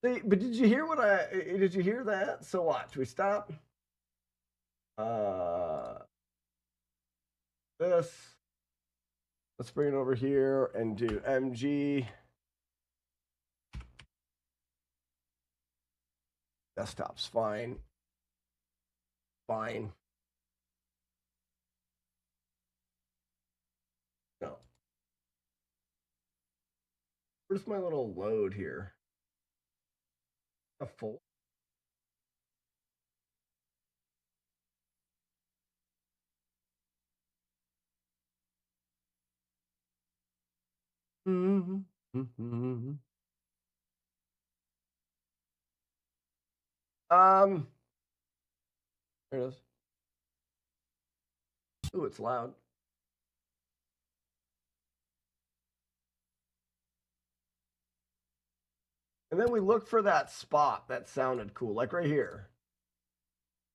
See, but did you hear did you hear that? So watch, we stop. This. Let's bring it over here and do MG. Desktop's fine. Fine. No. Where's my little load here? A full. Mm-hmm. Mm-hmm. There it is. Ooh, it's loud. And then we look for that spot that sounded cool, like right here.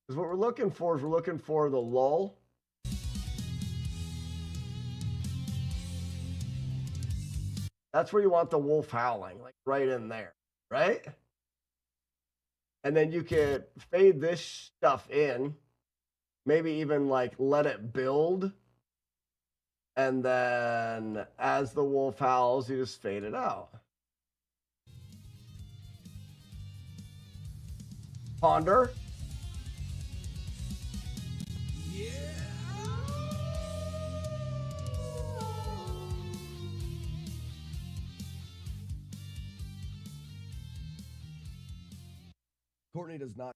Because what we're looking for is we're looking for the lull. That's where you want the wolf howling, like right in there, right? And then you could fade this stuff in, maybe even like let it build. And then as the wolf howls, you just fade it out. Ponder. Courtney does not.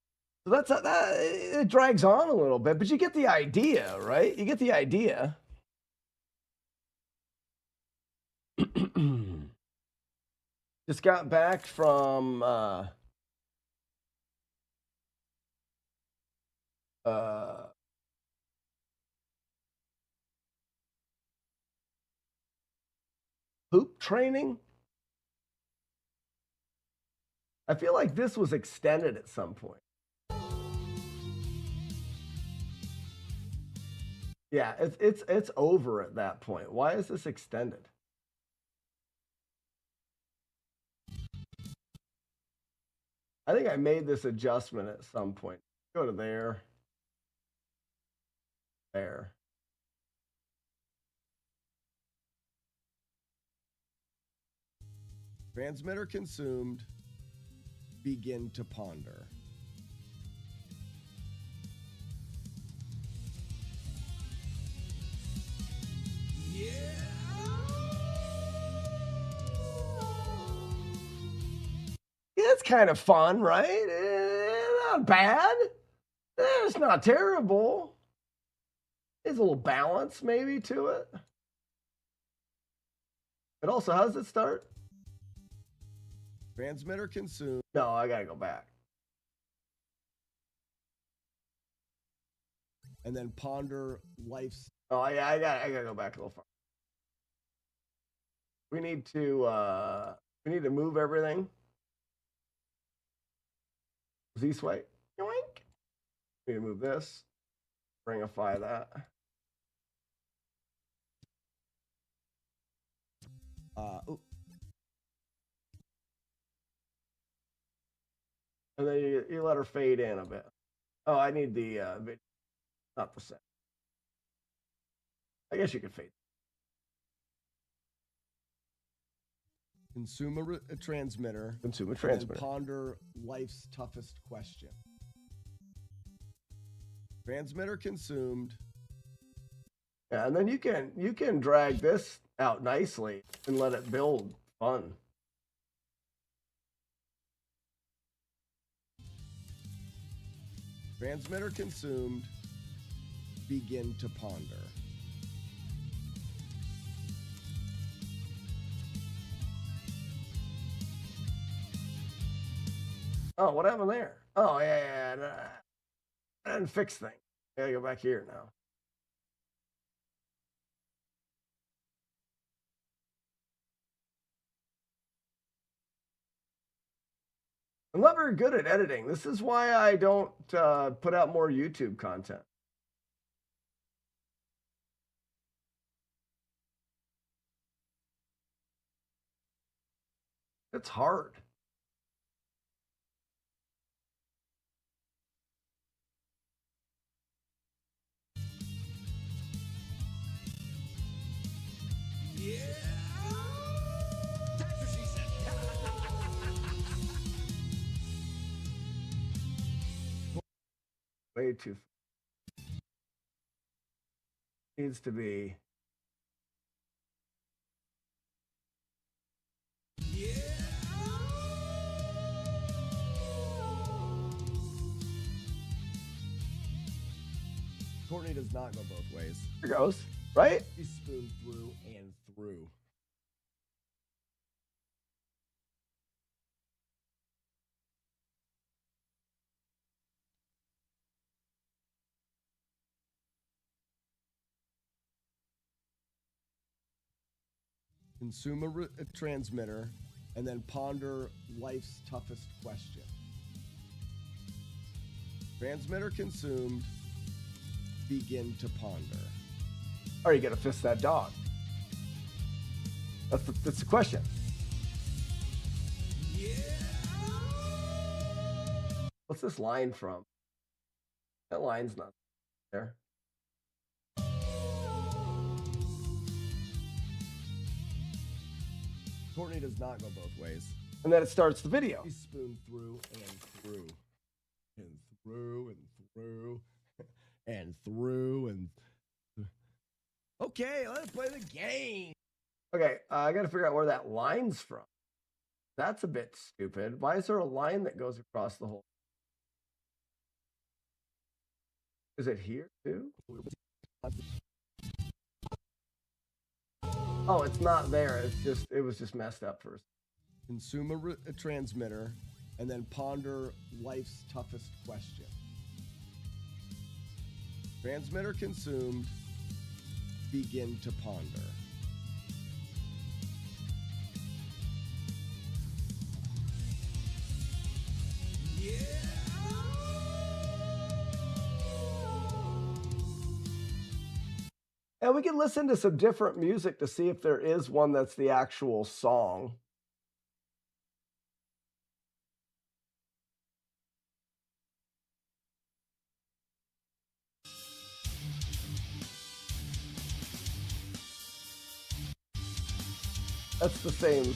So that's that. It drags on a little bit, but you get the idea, right? You get the idea. Just got back from hoop training. I feel like this was extended at some point. Yeah, it's over at that point. Why is this extended? I think I made this adjustment at some point. Go to there. There. Transmitter consumed. Begin to ponder. Yeah. It's kind of fun, right? Not bad. It's not terrible. There's a little balance maybe to it. But also, how does it start? Transmitter consumed. No, I gotta go back. And then ponder life's. Oh yeah, I gotta go back a little far. We need to move everything. Z-Sway. Yoink. We need to move this. Bringify that. Ooh. And then you let her fade in a bit. Oh, I need the video, not the set. I guess you could fade. Consumer transmitter. Consumer transmitter. Ponder life's toughest question. Transmitter consumed. Yeah, and then you can drag this out nicely and let it build fun. Transmitter consumed. Begin to ponder. Oh, what happened there? Oh, yeah. I didn't fix things. I gotta go back here now. I'm not very good at editing. This is why I don't put out more YouTube content. It's hard. Yeah. That's what she said. Way too. Needs to be. Yeah. Courtney does not go both ways. Here goes, right? He spooned through and through. consume a transmitter, and then ponder life's toughest question. Transmitter consumed, begin to ponder. Are you going to fist that dog? That's the question. Yeah. What's this line from? That line's not there. Courtney does not go both ways. And then it starts the video. Spoon through and through. And through and through. And through and through. Okay, let's play the game. Okay, I got to figure out where that line's from. That's a bit stupid. Why is there a line that goes across the whole? Is it here too? Oh, it's not there. It was just messed up first. Consume a transmitter and then ponder life's toughest question. Transmitter consumed, begin to ponder. Yeah. And we can listen to some different music to see if there is one that's the actual song. That's the same.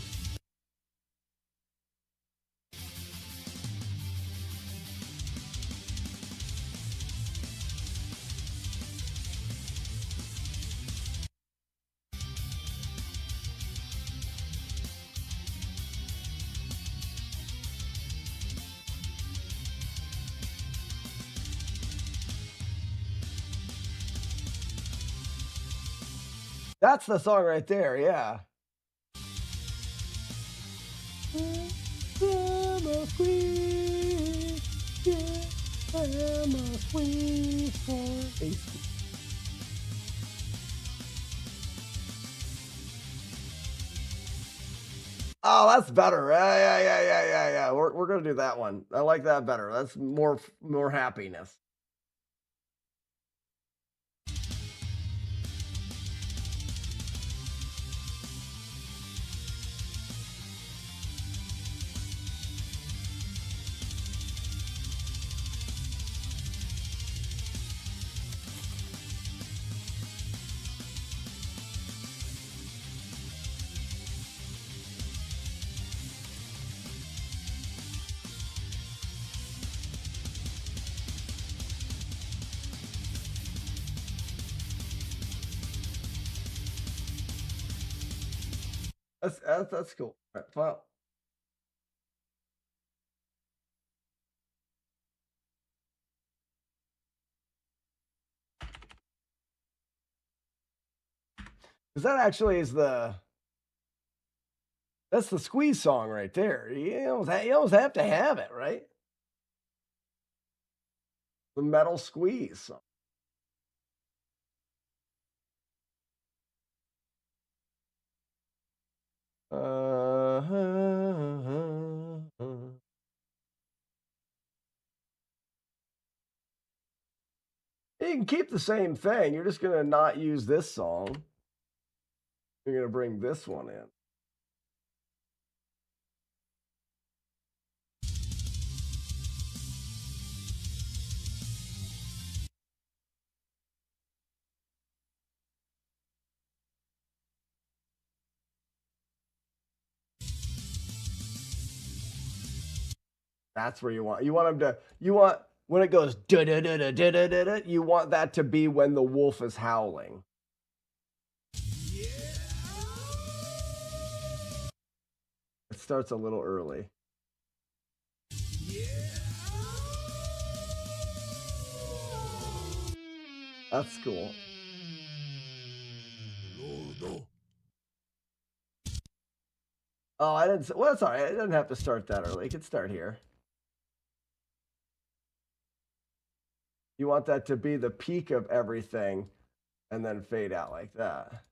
That's the song right there, yeah. I'm a queen, yeah, I'm a sweetheart. Oh, that's better. Yeah. We're gonna do that one. I like that better. That's more happiness. That's cool. All right, well. Because that actually is that's the Squeeze song right there. You almost have to have it, right? The Metal Squeeze song. You can keep the same thing. You're just going to not use this song. You're going to bring this one in. That's where you want when it goes da da da da da da da, you want that to be when the wolf is howling. Yeah. It starts a little early. Yeah. That's cool. Oh, I didn't. Well, that's all right. It doesn't have to start that early. It could start here. You want that to be the peak of everything and then fade out like that.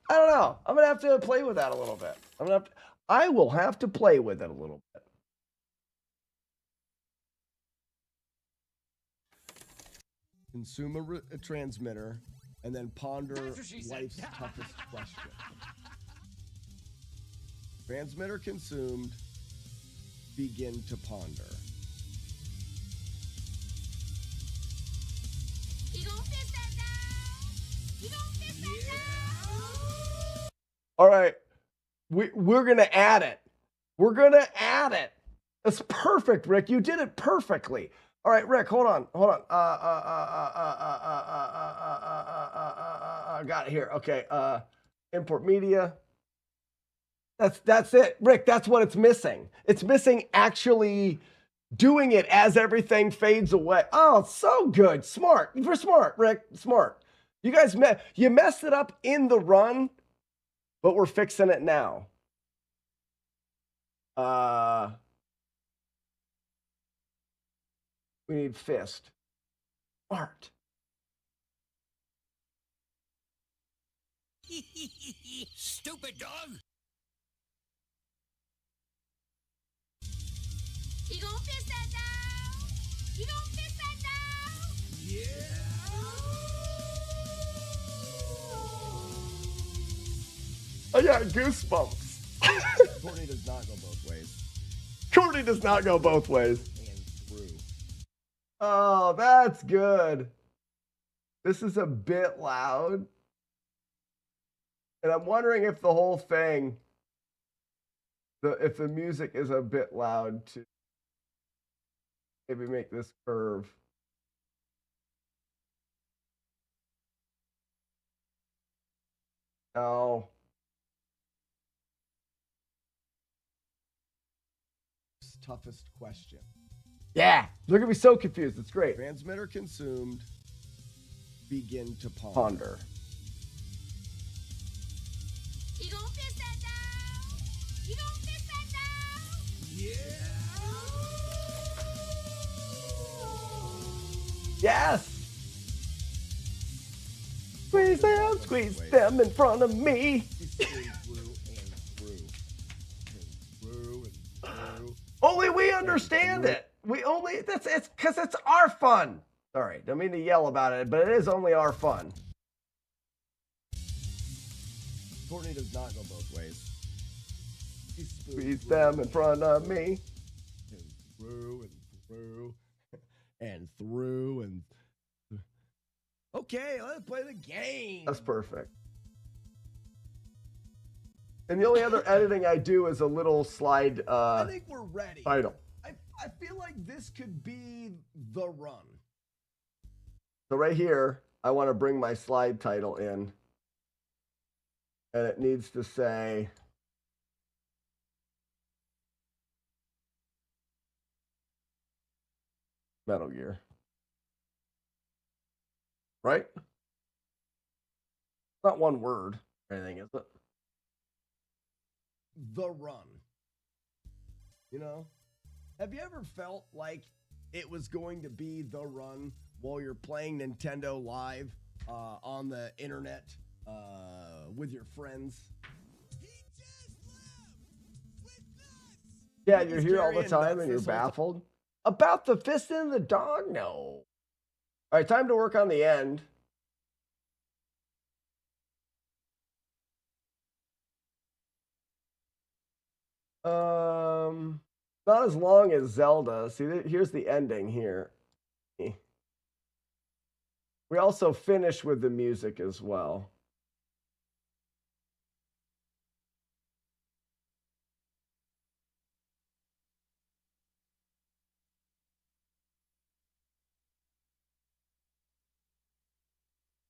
I don't know. I'm gonna have to play with that a little bit. I will have to play with it a little bit. Consume a transmitter and then ponder life's toughest question. Transmitter consumed. Begin to ponder. All right, we're gonna add it. We're gonna add it. That's perfect, Rick. You did it perfectly. All right, Rick, hold on. Got it here. Okay. Import media. That's it, Rick. That's what it's missing. It's missing actually doing it as everything fades away. Oh, so good. Smart. You're smart, Rick. Smart. You guys you messed it up in the run, but we're fixing it now. We need fist. Smart. Stupid dog. You gonna fist that down? You gonna fist that down? Yeah. I got goosebumps. Courtney does not go both ways. Courtney does not go both ways. And through. Oh, that's good. This is a bit loud. And I'm wondering if the whole thing, if the music is a bit loud to maybe make this curve. No. Toughest question. Yeah, they're gonna be so confused. It's great. Transmitter consumed. Begin to ponder. You gonna fist that down? You gonna fist that down? Yeah. Yes. Squeeze them in front of me. Only we understand it. It's because it's our fun. Sorry, don't mean to yell about it, but it is only our fun. Courtney does not go both ways. Squeeze them in front of me. And through and through and okay, let's play the game. That's perfect. And the only other editing I do is a little slide I think we're ready. title. I feel like this could be the run. So right here, I want to bring my slide title in. And it needs to say Metal Gear. Right? Not one word or anything, is it? The run. You know? Have you ever felt like it was going to be the run while you're playing Nintendo Live on the internet with your friends? Yeah, you're here all the time and you're baffled. About the fist in the dog? No. All right, time to work on the end. Not as long as Zelda. See, here's the ending here. We also finish with the music as well.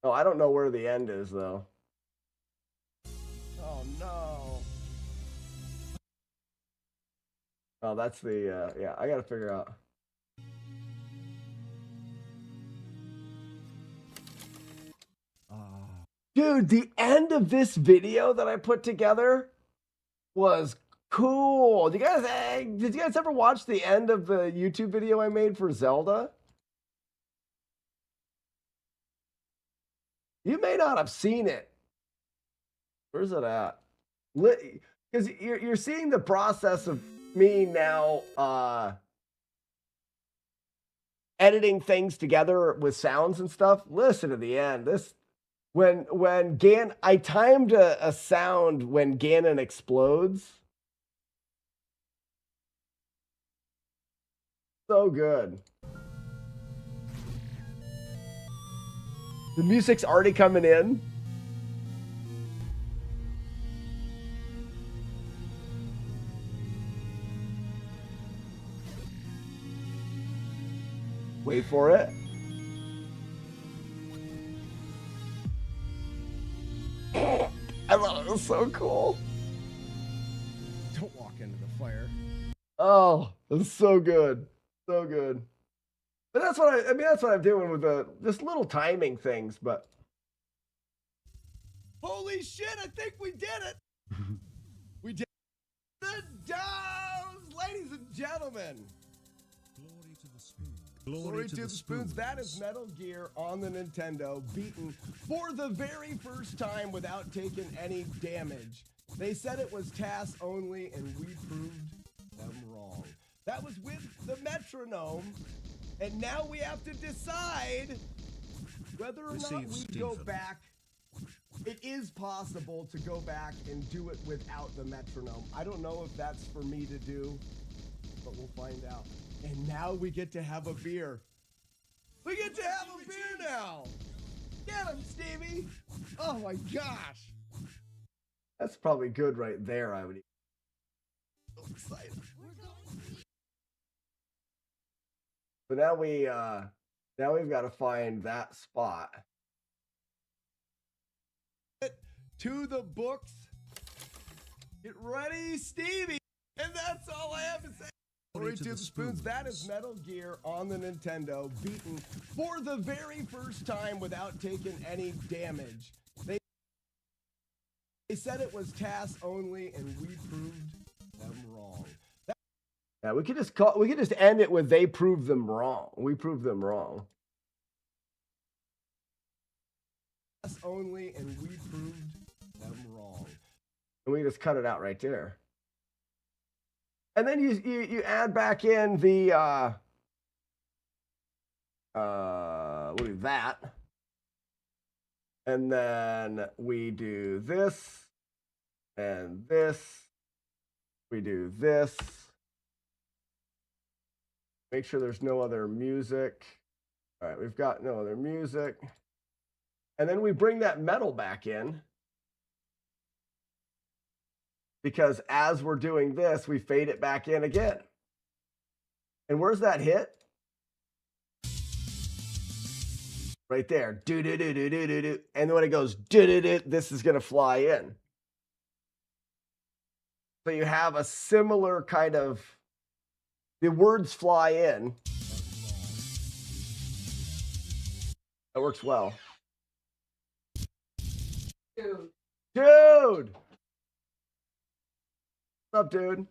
Oh, I don't know where the end is, though. Oh, no. Oh, that's the, yeah, I gotta figure out. Dude, the end of this video that I put together was cool. Did you guys ever watch the end of the YouTube video I made for Zelda? You may not have seen it. Where's it at? Because you're seeing the process of me now editing things together with sounds and stuff. Listen to the end. When I timed a sound when Ganon explodes. So good. The music's already coming in. Wait for it. I thought it was so cool. Don't walk into the fire. Oh, it's so good. So good. But that's what that's what I'm doing with just little timing things, but Holy shit, I think we did it. We did the Dows, ladies and gentlemen. Glory to the spoon. Glory to the spoons. That is Metal Gear on the Nintendo, beaten for the very first time without taking any damage. They said it was TAS only, and we proved them wrong. That was with the metronome, and now we have to decide whether or not we go back. It is possible to go back and do it without the metronome. I don't know if that's for me to do, but we'll find out. And now we get to have a beer. We get to have a beer now. Get him, Stevie. Oh my gosh. that's probably good right there. I would. So excited. But now we've got to find that spot. To the books. Get ready, Stevie. And that's all I have to say. Glory to the spoons. That is Metal Gear on the Nintendo, beaten for the very first time without taking any damage. They said it was TAS only, and we proved them wrong. Yeah, we could just end it with they proved them wrong. We proved them wrong. TAS only, and we proved them wrong. And we just cut it out right there. And then you add back in the we'll do that. And then we do this and this. We do this. Make sure there's no other music. All right, we've got no other music. And then we bring that metal back in. Because as we're doing this, we fade it back in again. And where's that hit? Right there. Do do do do do do do. And when it goes do do do, this is gonna fly in. So you have a similar kind of the words fly in. That works well. Dude! What's up, dude?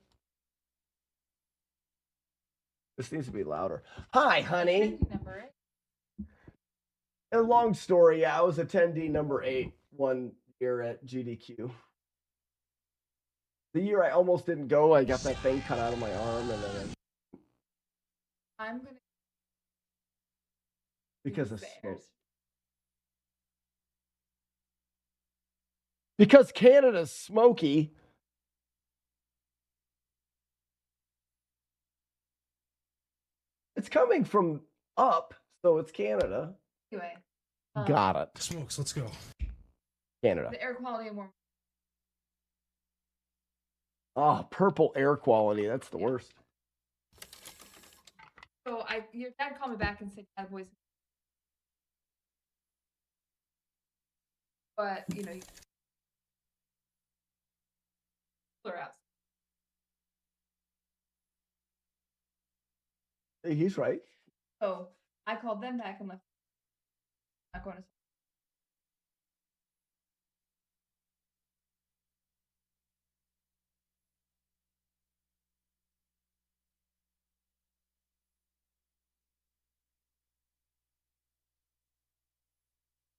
This needs to be louder. Hi, honey. A long story. Yeah, I was attendee number 8 one year at GDQ. The year I almost didn't go, I got that thing cut out of my arm, and then I'm gonna because of smoke. Because Canada's smoky. It's coming from up, so it's Canada. anyway. Got it. Smokes, let's go. Canada. The air quality and warm. Oh, purple air quality. That's the worst. So your dad called me back and said, "Bad boys." But you clear out. He's right. So I called them back and left. Not going to.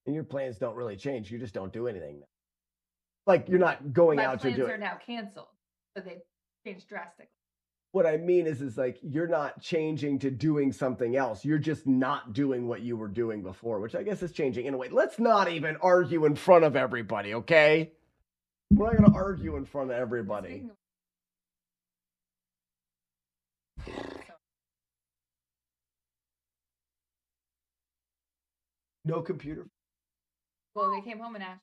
And your plans don't really change. You just don't do anything. Like you're not going out to do plans it. are now canceled, so they changed drastically. What I mean is like you're not changing to doing something else. You're just not doing what you were doing before, which I guess is changing in a way. Let's not even argue in front of everybody, okay? We're not going to argue in front of everybody. No computer. Well, they came home and asked.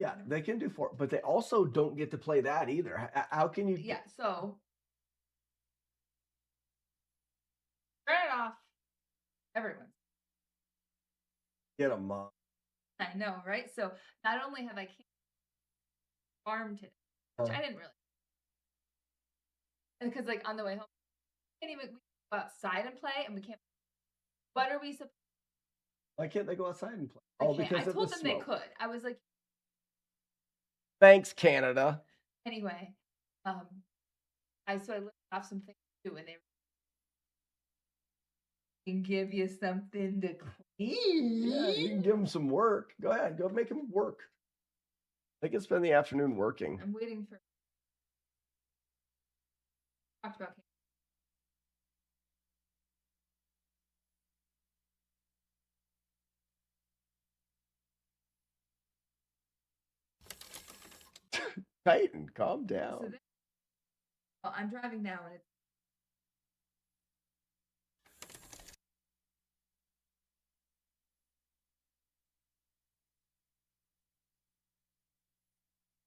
Yeah, they can do 4, but they also don't get to play that either. How can you? Yeah, so turn it off. Everyone. Get a mom. I know, right? So not only have I farmed today, which I didn't really, because like on the way home, we can't even go outside and play, and we can't. What are we supposed? Why can't they go outside and play? Oh, because I of told the them they smoke. could. I was like, Thanks, Canada. anyway, I listed off some things to do, and they can give you something to clean. Yeah, you can give them some work. Go ahead, go make them work. They can spend the afternoon working. I'm waiting for. Talked about. Titan, calm down. So then, well, I'm driving now, and it's.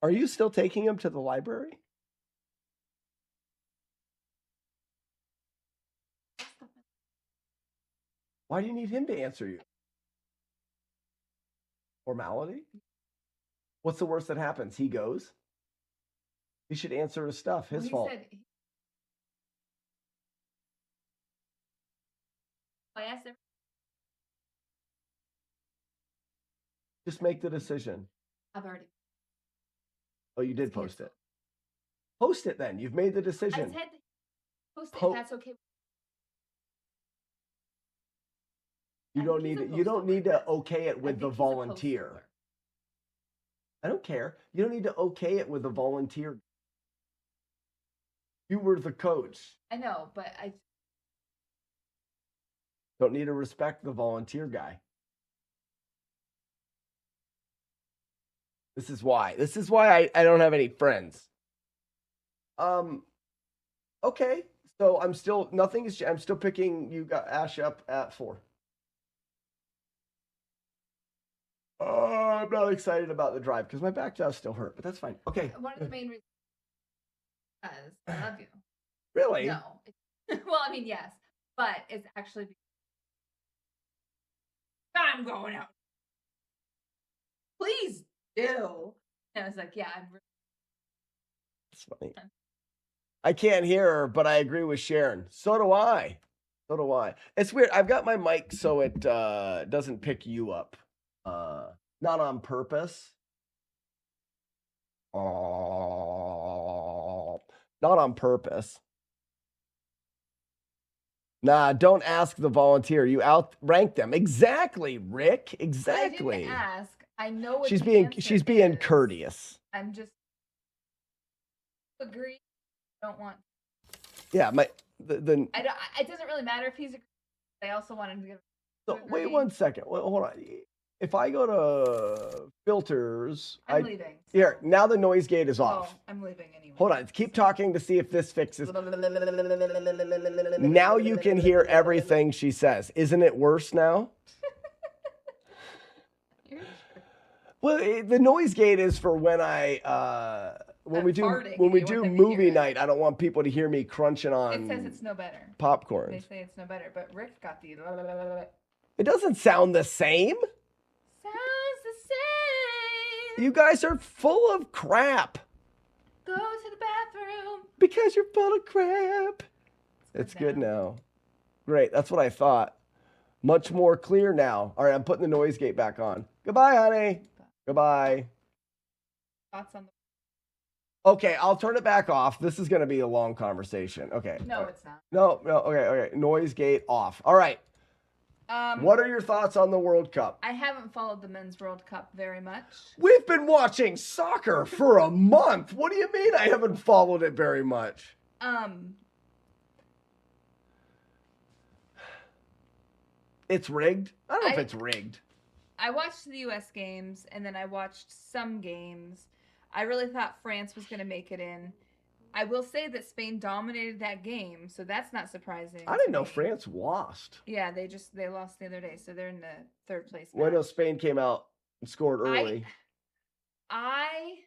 Are you still taking him to the library? Why do you need him to answer you? Formality? What's the worst that happens? He goes. He should answer his stuff. His fault. I asked him. Just make the decision. I've already. Oh, you did post it. Post it then. You've made the I decision. said post it. That's okay. You don't need it. You don't need to okay it with the volunteer. I don't care. You don't need to okay it with the volunteer. You were the coach. I know, but I don't need to respect the volunteer guy. This is why. This is why I don't have any friends. Okay. So I'm still I'm still picking you got Ash up at 4. I'm not excited about the drive because my back does still hurt, but that's fine. Okay. One of the main reasons is I love you. Really? No. Well, I mean, yes, but it's actually I'm going out. Please do. And I was like, yeah, I'm. It's funny. I can't hear her, but I agree with Sharon. So do I. So do I. It's weird. I've got my mic so it doesn't pick you up. Not on purpose. Not on purpose. Nah, don't ask the volunteer. You outrank them. Exactly, Rick. Exactly. I didn't ask. I know what she's the being. answer She's being is. courteous. I'm just agree. I don't want. Yeah, my the. I don't, it doesn't really matter if he's. I also wanted to give. So wait 1 second. Wait, hold on. If I go to filters, I'm leaving. Here, now the noise gate is off. Oh, I'm leaving anyway. Hold on. Keep talking to see if this fixes. Now you can hear everything she says. Isn't it worse now? Well, the noise gate is for when when we do movie night. I don't want people to hear me crunching on. It says it's no better. Popcorn. They say it's no better, but Rick got the. It doesn't sound the same. Sounds the same. You guys are full of crap. Go to the bathroom. Because you're full of crap. It's good now. Great. That's what I thought. Much more clear now. All right, I'm putting the noise gate back on. Goodbye, honey. Goodbye. Thoughts on the. Okay, I'll turn it back off. This is going to be a long conversation. Okay. No, it's not. No. Okay. Noise gate off. All right. What are your thoughts on the World Cup? I haven't followed the Men's World Cup very much. We've been watching soccer for a month. What do you mean I haven't followed it very much? It's rigged? I don't know if it's rigged. I watched the U.S. games, and then I watched some games. I really thought France was going to make it in. I will say that Spain dominated that game, so that's not surprising. I didn't know France lost. Yeah, they lost the other day, so they're in the third place. Well, I know Spain came out and scored early. I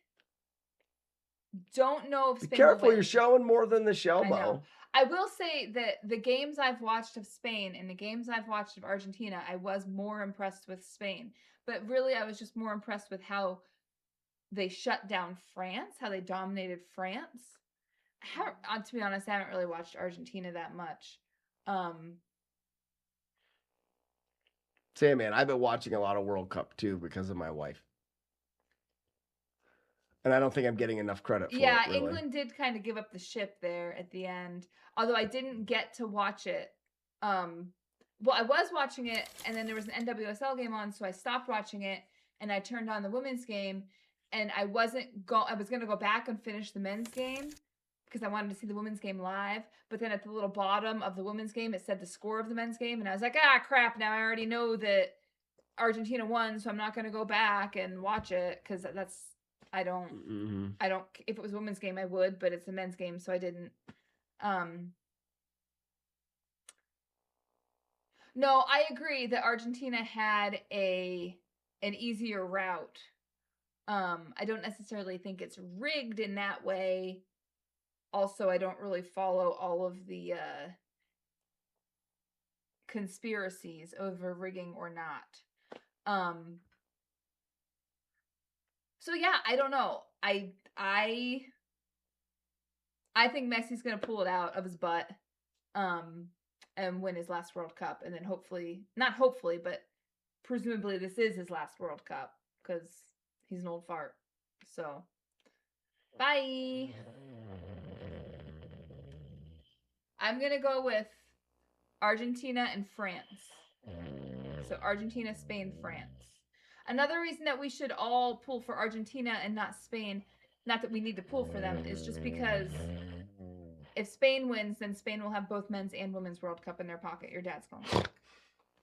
don't know if Spain. Be careful, you're showing more than the show, Mo. I will say that the games I've watched of Spain and the games I've watched of Argentina, I was more impressed with Spain. But really, I was just more impressed with how they shut down France, how they dominated France. To be honest, I haven't really watched Argentina that much. Say, man, I've been watching a lot of World Cup too because of my wife. And I don't think I'm getting enough credit for it. Yeah, really. England did kind of give up the ship there at the end. Although I didn't get to watch it. Well, I was watching it, and then there was an NWSL game on, so I stopped watching it, and I turned on the women's game, and I was going to go back and finish the men's game because I wanted to see the women's game live. But then at the little bottom of the women's game, it said the score of the men's game, and I was like, crap, now I already know that Argentina won, so I'm not going to go back and watch it because I don't, if it was a women's game, I would, but it's a men's game, so I didn't. No, I agree that Argentina had an easier route. I don't necessarily think it's rigged in that way. Also, I don't really follow all of the conspiracies over rigging or not. So yeah, I don't know. I think Messi's gonna pull it out of his butt, and win his last World Cup, and then not hopefully, but presumably this is his last World Cup because he's an old fart. So, bye. I'm gonna go with Argentina and France. So Argentina, Spain, France. Another reason that we should all pull for Argentina and not Spain, not that we need to pull for them, is just because if Spain wins, then Spain will have both men's and women's World Cup in their pocket. Your dad's calling.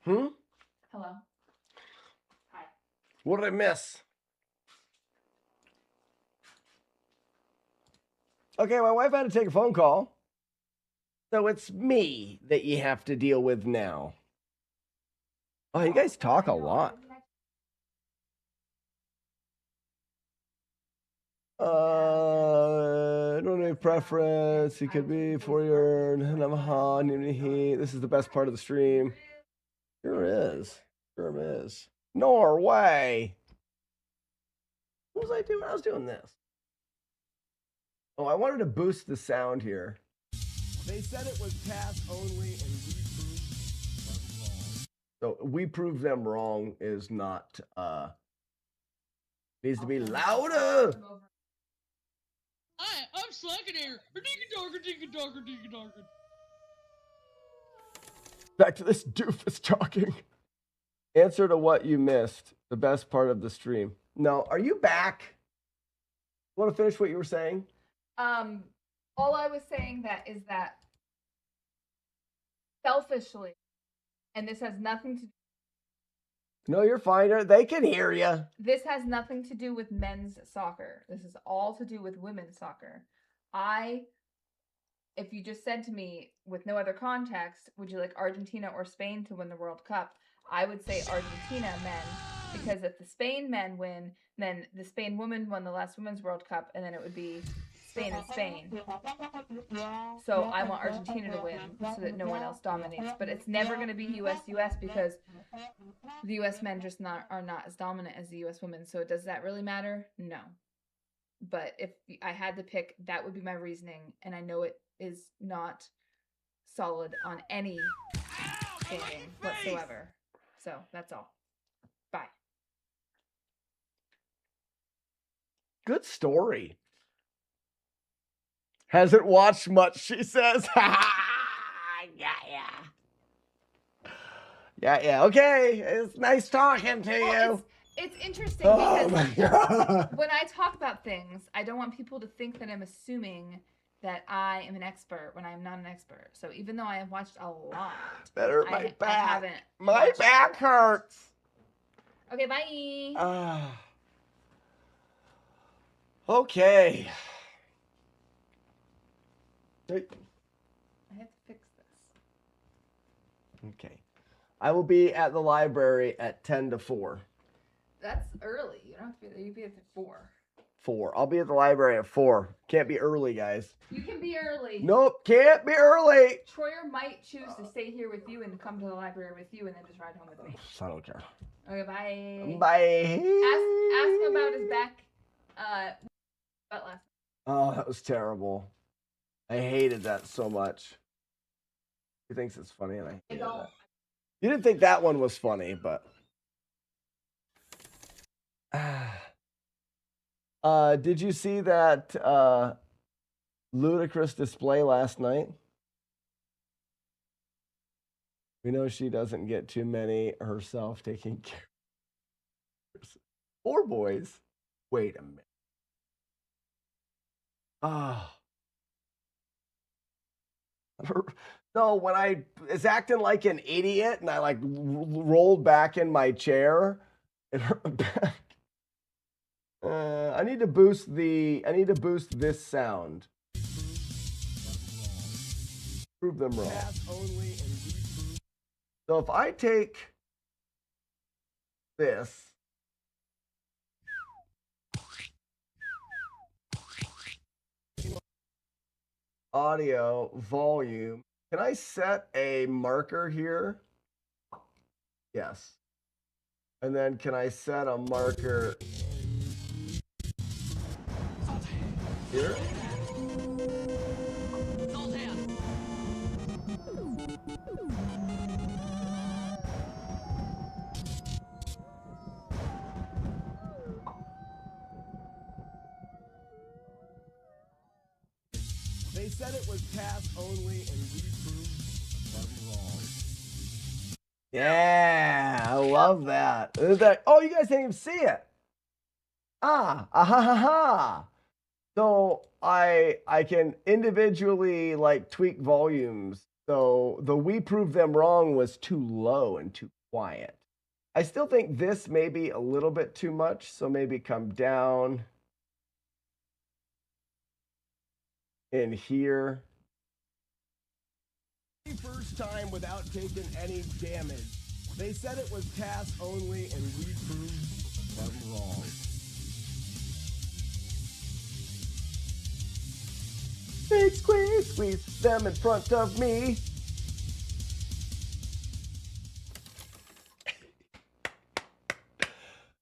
Hello. Hi. What did I miss? Okay, my wife had to take a phone call. So it's me that you have to deal with now. Oh, you guys talk a lot. I don't have preference. It could be for your This is the best part of the stream. Sure is. Sure is. Norway. What was I doing? I was doing this. Oh, I wanted to boost the sound here. They said it was pass only, and we proved them wrong. So we proved them wrong is not needs to be louder. Hi, I'm Slackinator. Dinka-donker. Back to this doofus talking. Answer to what you missed. The best part of the stream. No, are you back? Want to finish what you were saying? All I was saying is that selfishly, and this has nothing to. No, you're fine. They can hear you. This has nothing to do with men's soccer. This is all to do with women's soccer. If you just said to me with no other context, would you like Argentina or Spain to win the World Cup? I would say Argentina men, because if the Spain men win, then the Spain women won the last Women's World Cup, and then it would be Spain and Spain. So I want Argentina to win so that no one else dominates. But it's never going to be US because the US men just are not as dominant as the US women. So does that really matter? No. But if I had to pick, that would be my reasoning. And I know it is not solid on any standing whatsoever. So that's all. Bye. Good story. Hasn't watched much, she says. Yeah. Okay. It's nice talking to you. It's interesting Oh my because God. when I talk about things, I don't want people to think that I'm assuming that I am an expert when I'm not an expert. So even though I have watched a lot, That hurt my I back. haven't. My back hurts. Okay, bye. Okay. I have to fix this. Okay. I will be at the library at 10 to 4. That's early. You don't have to be there. You be at 4. 4. I'll be at the library at 4. Can't be early, guys. You can be early. Nope, can't be early. Troyer might choose to stay here with you and come to the library with you and then just ride home with me. I don't care. Okay, bye. Bye. Ask him about his back. About last. Oh, that was terrible. I hated that so much. He thinks it's funny, and I hated that. You didn't think that one was funny, but. Did you see that ludicrous display last night? We know she doesn't get too many herself taking care. 4 boys. Wait a minute. No, when I was acting like an idiot and I like rolled back in my chair, it hurt my back. I need to boost this sound. Prove them wrong. So if I take this, audio volume, can I set a marker here? Yes. And then can I set a marker here? They said it was pass only, and we proved them wrong. Yeah, I love that. Oh, you guys didn't even see it. Ha. So I can individually like tweak volumes. So the we proved them wrong was too low and too quiet. I still think this may be a little bit too much. So maybe come down in here. First time without taking any damage. They said it was pass only, and we proved them wrong. Big squeeze them in front of me.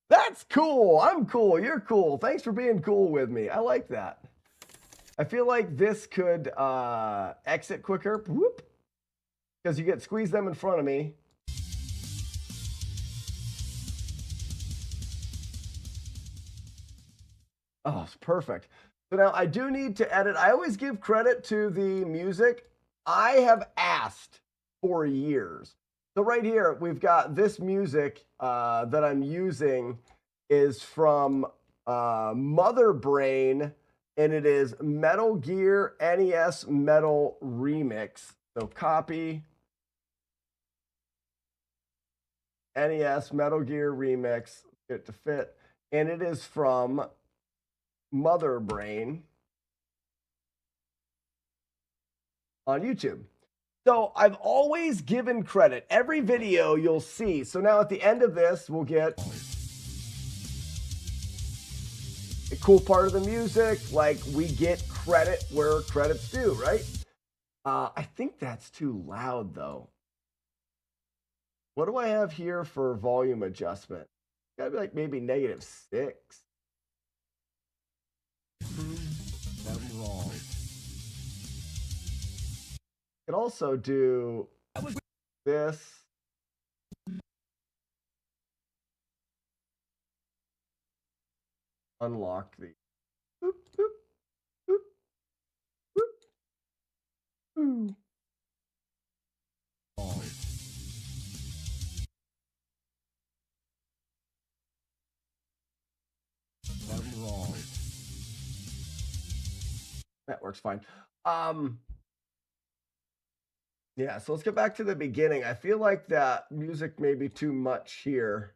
That's cool. I'm cool. You're cool. Thanks for being cool with me. I like that. I feel like this could exit quicker. Whoop. Because you get squeeze them in front of me. Oh, it's perfect. So now I do need to edit. I always give credit to the music. I have asked for years. So right here, we've got this music that I'm using is from Mother Brain, and it is Metal Gear NES Metal Remix. So copy NES Metal Gear Remix, get it to fit, and it is from Mother Brain on YouTube. So I've always given credit. Every video you'll see. So now at the end of this, we'll get a cool part of the music. Like we get credit where credit's due, right? I think that's too loud though. What do I have here for volume adjustment? Gotta be like maybe -6. I'm wrong. Could also do this. Unlock the. Boop, boop, boop, boop. I'm wrong. That works fine. Yeah, so let's get back to the beginning. I feel like that music may be too much here.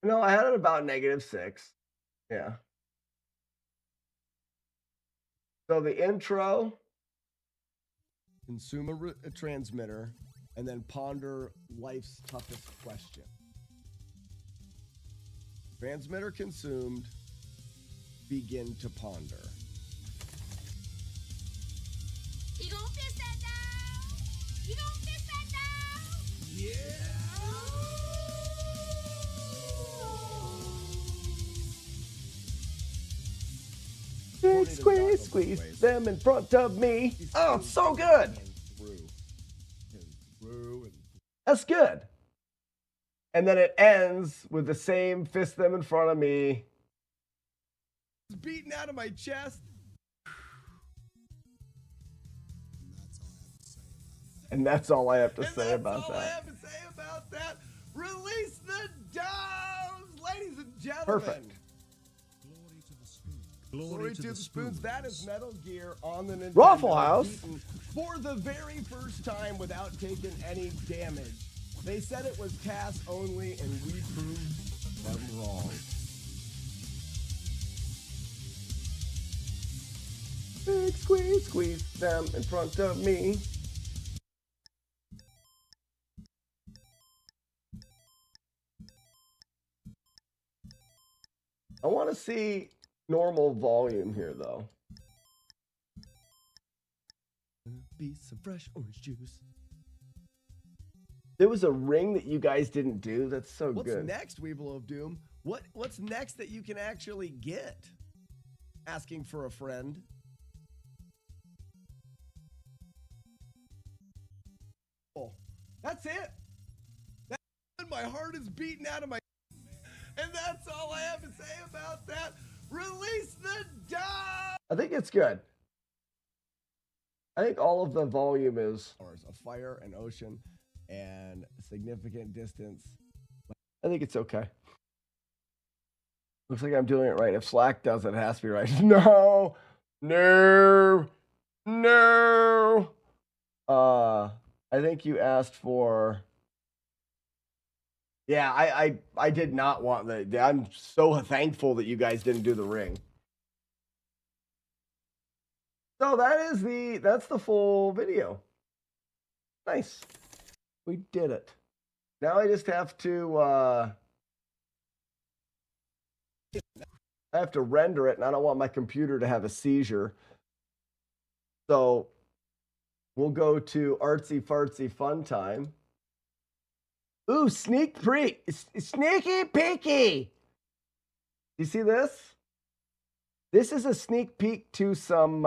No, I had it about -6. Yeah. So the intro, consume a transmitter, and then ponder life's toughest question. Transmitter consumed, begin to ponder. You gonna fist that down? You gonna fist that down? Yeah. Squeeze them in front of me. Oh, it's so good. That's good. And then it ends with the same fist them in front of me. It's beating out of my chest. And that's all I have to say about that. Release the doves, ladies and gentlemen. Perfect. Glory to the spoons. That is Metal Gear on the Nintendo. Waffle House. For the very first time without taking any damage. They said it was pass only, and we proved them wrong. Big squeeze them in front of me. I want to see normal volume here, though. Be some fresh orange juice. There was a ring that you guys didn't do. That's so good. What's next, Weeble of Doom? What's next that you can actually get? Asking for a friend. Oh, that's it. My heart is beating out of my. And that's all I have to say about that. Release the dog. I think it's good. I think all of the volume is a fire, an ocean, and significant distance. I think it's okay. Looks like I'm doing it right. If Slack does it, it has to be right. No. I think you asked for. Yeah, I did not want the. I'm so thankful that you guys didn't do the ring. So that's the full video. Nice. We did it. Now I just have to I have to render it, and I don't want my computer to have a seizure. So we'll go to artsy fartsy fun time. Ooh, sneaky peeky. You see this? This is a sneak peek to some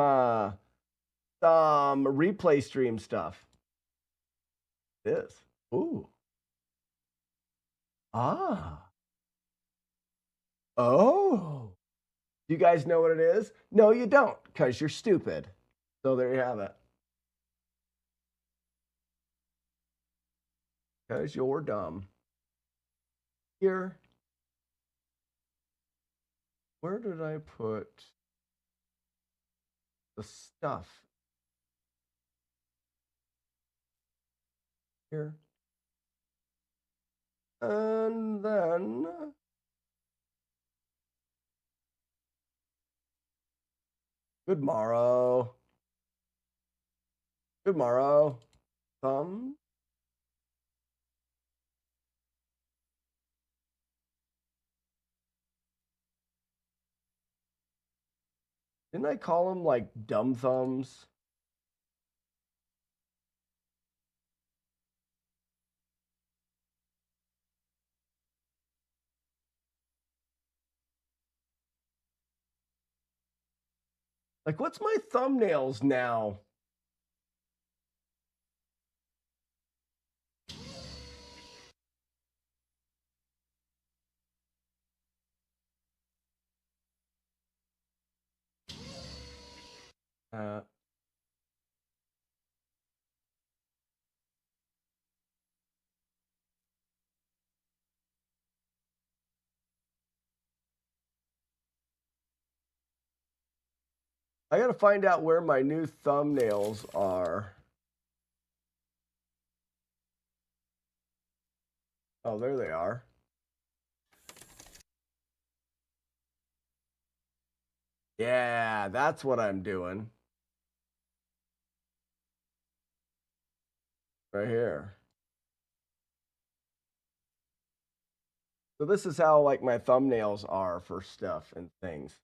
replay stream stuff. This. Ooh. Ah. Oh. You guys know what it is? No, you don't, because you're stupid. So there you have it. Because you're dumb. Here. Where did I put the stuff? Here. And then good morrow. Good morrow. Thumb. Didn't I call them like dumb thumbs? Like, what's my thumbnails now? I gotta find out where my new thumbnails are. Oh, there they are. Yeah, that's what I'm doing. Right here. So this is how like my thumbnails are for stuff and things.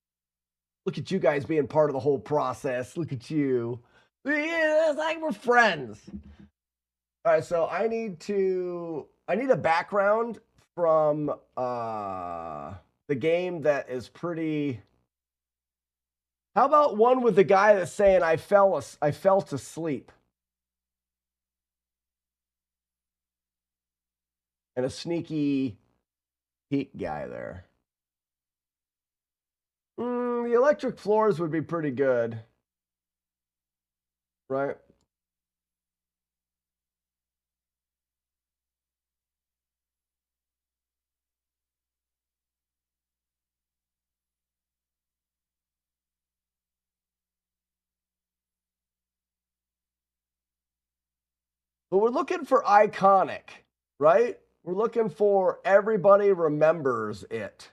Look at you guys being part of the whole process. Look at you. Yeah, it's like we're friends. All right, so I need a background from the game that is pretty. How about one with the guy that's saying I fell asleep? And a sneaky peek guy there. The electric floors would be pretty good. Right? But we're looking for iconic, right? We're looking for everybody remembers it.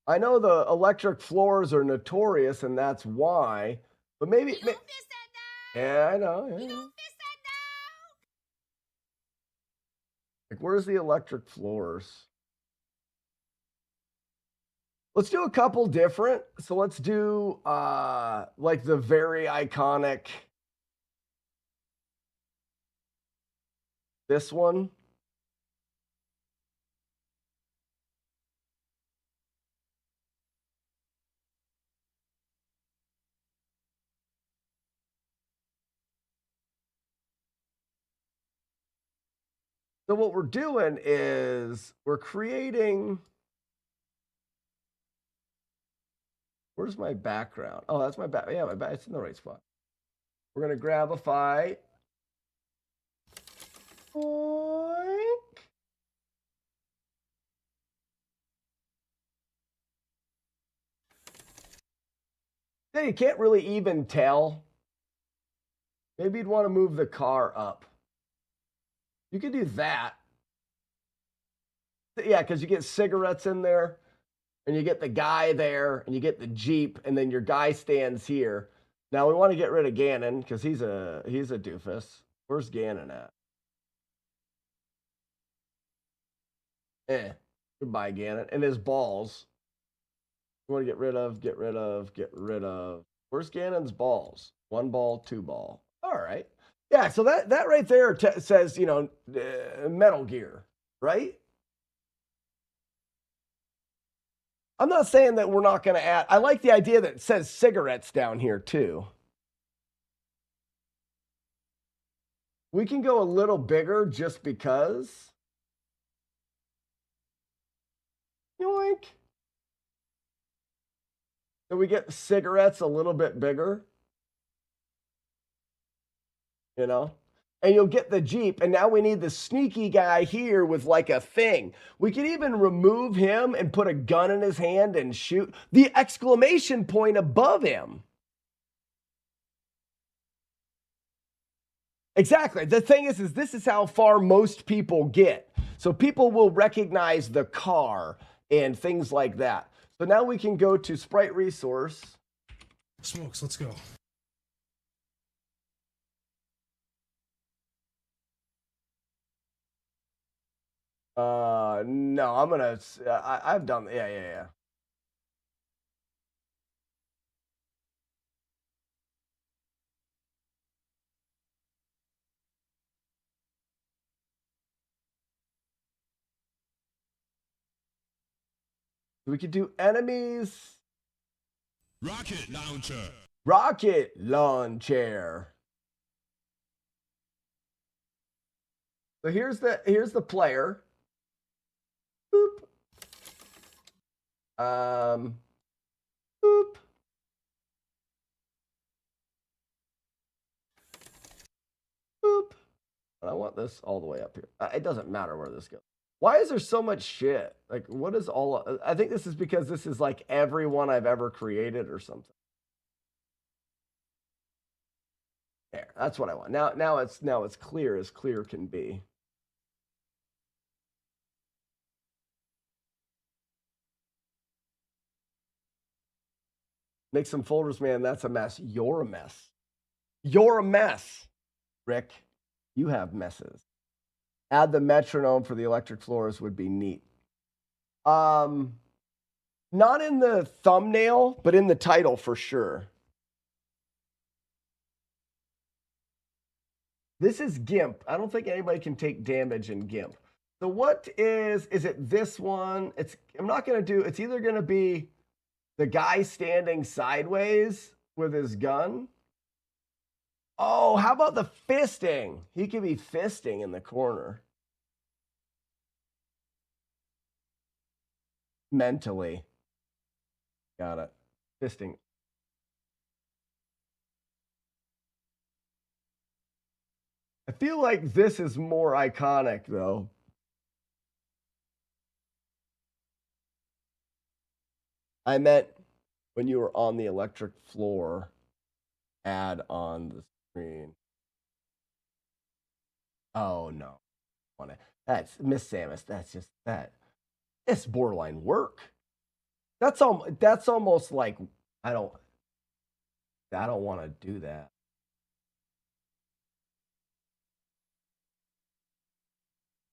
I know the electric floors are notorious, and that's why. But maybe. Yeah, I know. Yeah. Like, where's the electric floors? Let's do a couple different. So let's do like the very iconic. This one. So what we're doing is we're creating. Where's my background? Oh, that's my back. Yeah, my back. It's in the right spot. We're gonna grab a file. Yeah, you can't really even tell. Maybe you'd want to move the car up. You could do that. Yeah, because you get cigarettes in there, and you get the guy there, and you get the Jeep, and then your guy stands here. Now we want to get rid of Gannon because he's a doofus. Where's Gannon at? Goodbye, Gannon. And his balls. We want to get rid of. Where's Gannon's balls? 1 ball, 2 ball. All right. Yeah, so that right there says, Metal Gear, right? I'm not saying that we're not going to add. I like the idea that it says cigarettes down here, too. We can go a little bigger just because. Yoink. So we get cigarettes a little bit bigger. And you'll get the Jeep. And now we need the sneaky guy here with like a thing. We could even remove him and put a gun in his hand and shoot the exclamation point above him. Exactly. The thing is this is how far most people get. So people will recognize the car and things like that. So now we can go to Sprite Resource. Smokes, let's go. No, I'm gonna. I've done. Yeah. We could do enemies. Rocket launcher. Rocket launcher. So here's the player. Boop. Boop. I want this all the way up here. It doesn't matter where this goes. Why is there so much shit? Like, what is all? I think this is because this is like every one I've ever created or something. There, that's what I want. Now it's clear as clear can be. Make some folders, man. That's a mess. You're a mess. You're a mess, Rick. You have messes. Add the metronome for the electric floors would be neat. Not in the thumbnail, but in the title for sure. This is GIMP. I don't think anybody can take damage in GIMP. So what is it this one? I'm not going to do, it's either going to be the guy standing sideways with his gun. Oh, how about the fisting? He could be fisting in the corner. Mentally. Got it. Fisting. I feel like this is more iconic, though. I meant when you were on the electric floor, add on the screen. Oh, no. That's Miss Samus. That's just that. It's borderline work. That's almost like I don't want to do that.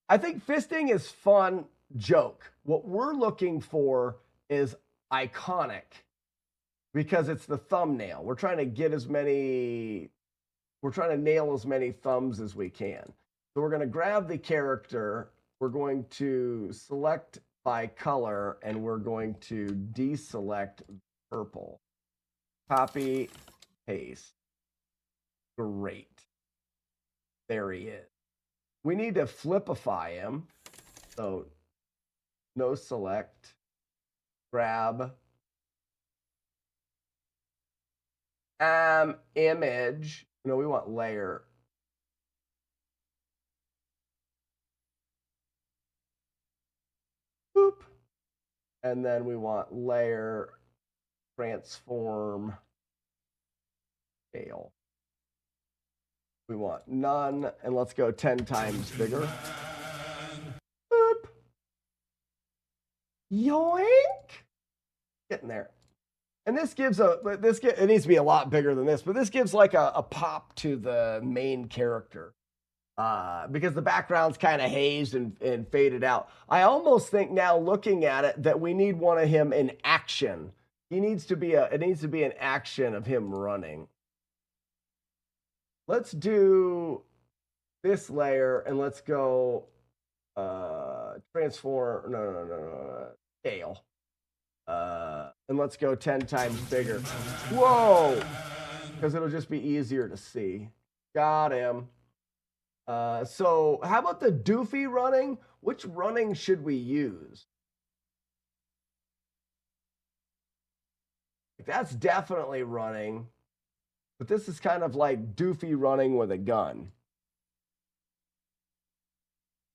I think fisting is fun joke. What we're looking for is iconic because it's the thumbnail. We're trying to nail as many thumbs as we can. So we're going to grab the character. We're going to select by color, and we're going to deselect purple. Copy, paste. Great. There he is. We need to flipify him. So no select, grab, image. No, we want layer. Boop. And then we want layer, transform, scale. We want none, and let's go 10 times bigger. Boop. Yoink. Getting there. And this gives it needs to be a lot bigger than this, but this gives like a pop to the main character. Because the background's kind of hazed and faded out. I almost think now looking at it that we need one of him in action. It needs to be an action of him running. Let's do this layer and let's go transform. No. Scale. And let's go 10 times bigger. Whoa! Because it'll just be easier to see. Got him. So how about the doofy running? Which running should we use? That's definitely running. But this is kind of like doofy running with a gun.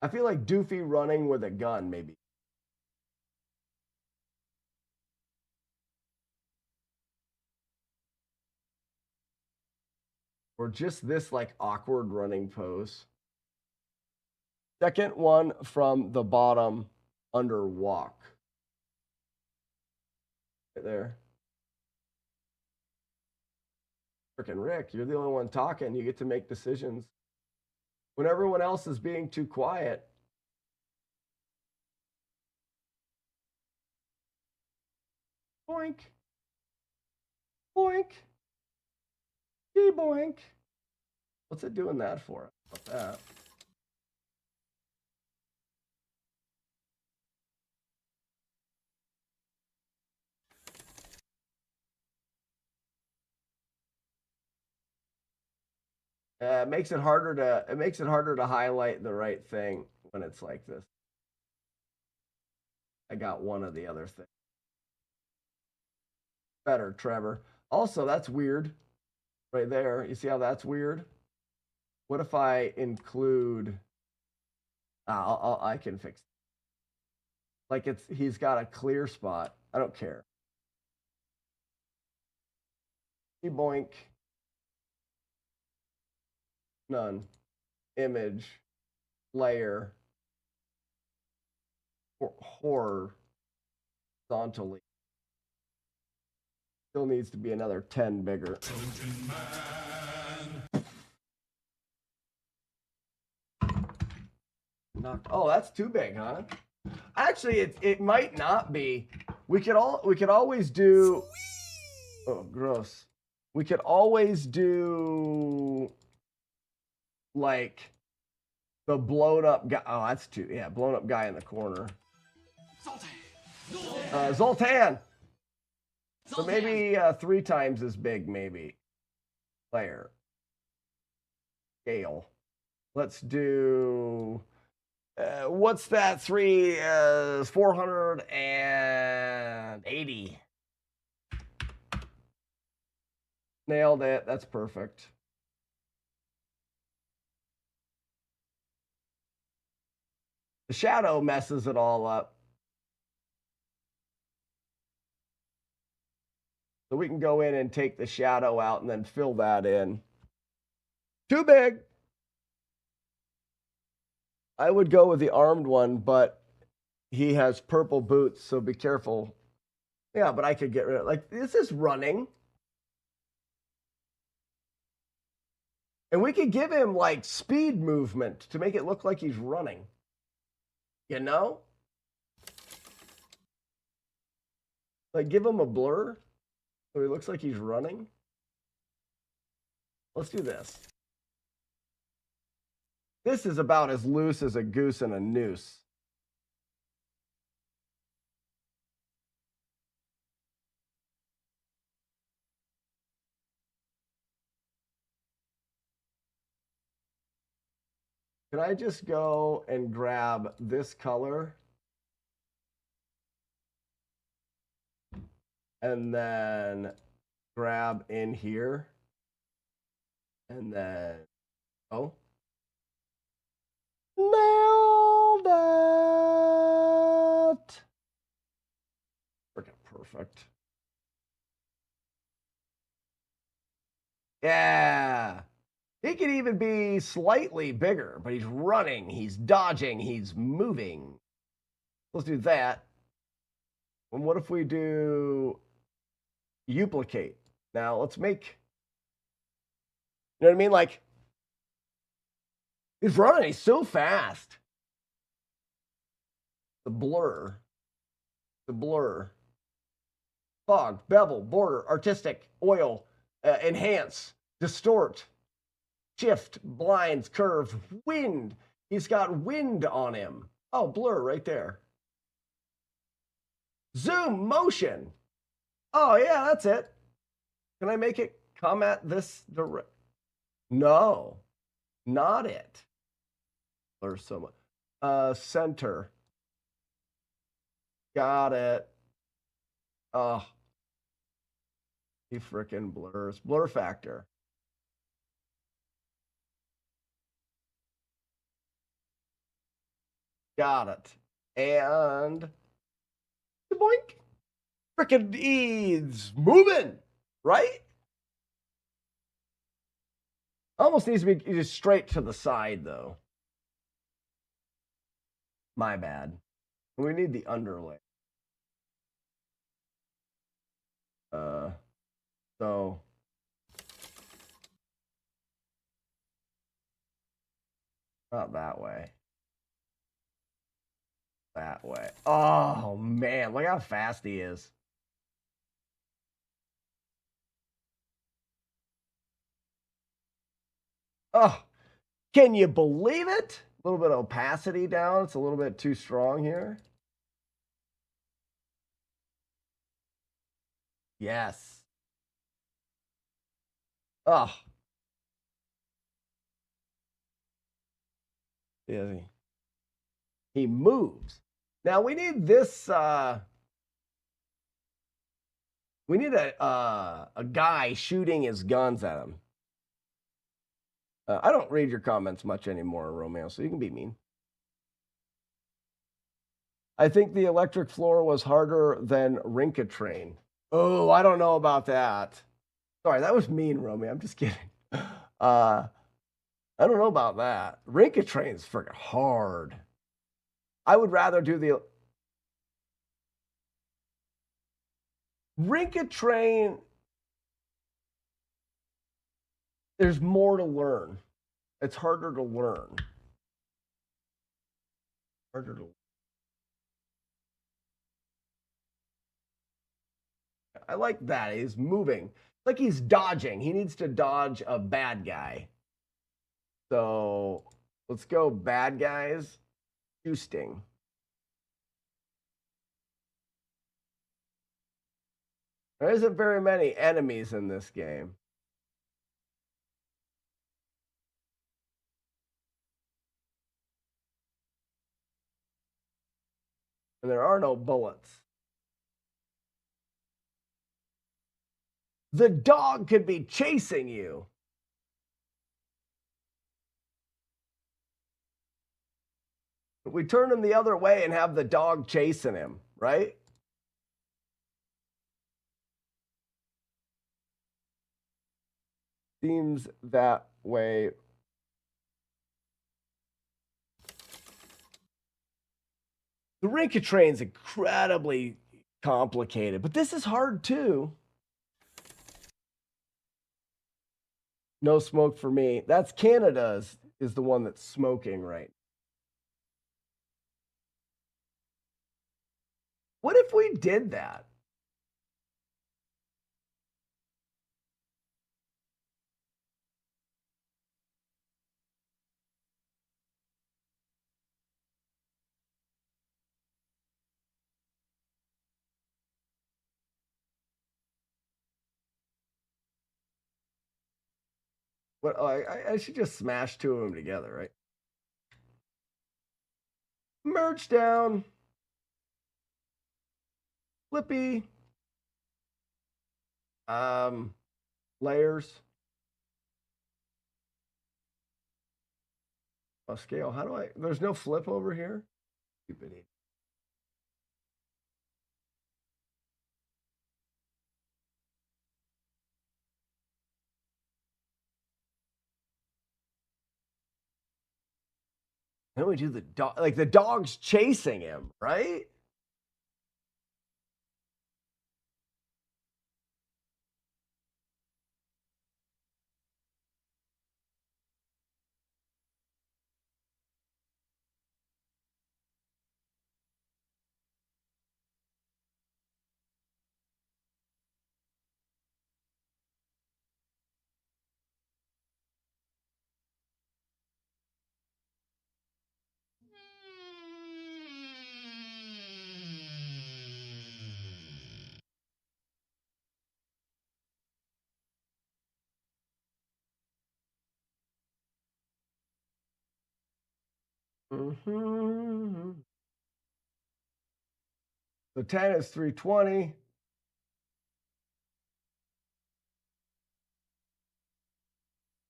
I feel like doofy running with a gun, maybe. Or just this like awkward running pose. Second one from the bottom under walk. Right there. Frickin' Rick, you're the only one talking. You get to make decisions. When everyone else is being too quiet. Boink. Boink. Boink. What's it doing that for? How about that? It makes it harder to highlight the right thing when it's like this. I got one of the other things. Better, Trevor. Also, that's weird. Right there. You see how that's weird? What if I include? I can fix it. Like he's got a clear spot. I don't care. Boink. None. Image. Layer. Horizontally. Still needs to be another 10 bigger. Oh, that's too big, huh? Actually, it might not be. We could always do. Oh, gross. We could always do like the blown up guy. Oh, that's too. Yeah, blown up guy in the corner. Zoltan. So maybe 3 times as big, maybe. Layer. Scale. Let's do. What's that? 480. Nailed it. That's perfect. The shadow messes it all up. So we can go in and take the shadow out and then fill that in. Too big. I would go with the armed one, but he has purple boots, so be careful. Yeah, but I could get rid of it. Like, this is running. And we could give him, like, speed movement to make it look like he's running. You know? Like, give him a blur so he looks like he's running. Let's do this. This is about as loose as a goose and a noose. Can I just go and grab this color? And then grab in here. And then, oh. Nailed it! Freaking perfect. Yeah. He could even be slightly bigger, but he's running, he's dodging, he's moving. Let's do that. And what if we do duplicate? Now let's make, you know what I mean? Like, he's running, he's so fast. The blur. Fog, bevel, border, artistic, oil, enhance, distort, shift, blinds, curve, wind. He's got wind on him. Oh, blur right there. Zoom, motion. Oh, yeah, that's it. Can I make it come at this direct? No, not it. Blur so much. Center. Got it. Oh, he frickin' blurs. Blur factor. Got it. And boink. Frickin' he's moving, right? Almost needs to be just straight to the side, though. My bad. We need the underlay. So not that way. That way. Oh man, look how fast he is. Oh, can you believe it? A little bit of opacity down. It's a little bit too strong here. Yes. Oh. Yeah. He moves. Now we need this. We need a guy shooting his guns at him. I don't read your comments much anymore, Romeo, so you can be mean. I think the electric floor was harder than Rink-a-Train. Oh, I don't know about that. Sorry, that was mean, Romeo. I'm just kidding. I don't know about that. Rink-a-Train's freaking hard. I would rather do the Rink-a-Train. There's more to learn. It's harder to learn. Harder to. I like that. He's moving. Like he's dodging. He needs to dodge a bad guy. So let's go bad guys. Boosting. There isn't very many enemies in this game. And there are no bullets. The dog could be chasing you. We turn him the other way and have the dog chasing him, right? Seems that way. The Rink-a-Train's incredibly complicated, but this is hard too. No smoke for me. That's Canada's is the one that's smoking right. What if we did that? What? Oh, I should just smash two of them together, right? Merge down. Flippy. Layers. Oh, scale. How do I? There's no flip over here. Stupid idiot. Then we do the dog. Like the dog's chasing him, right? Mm-hmm. So 10 is 320.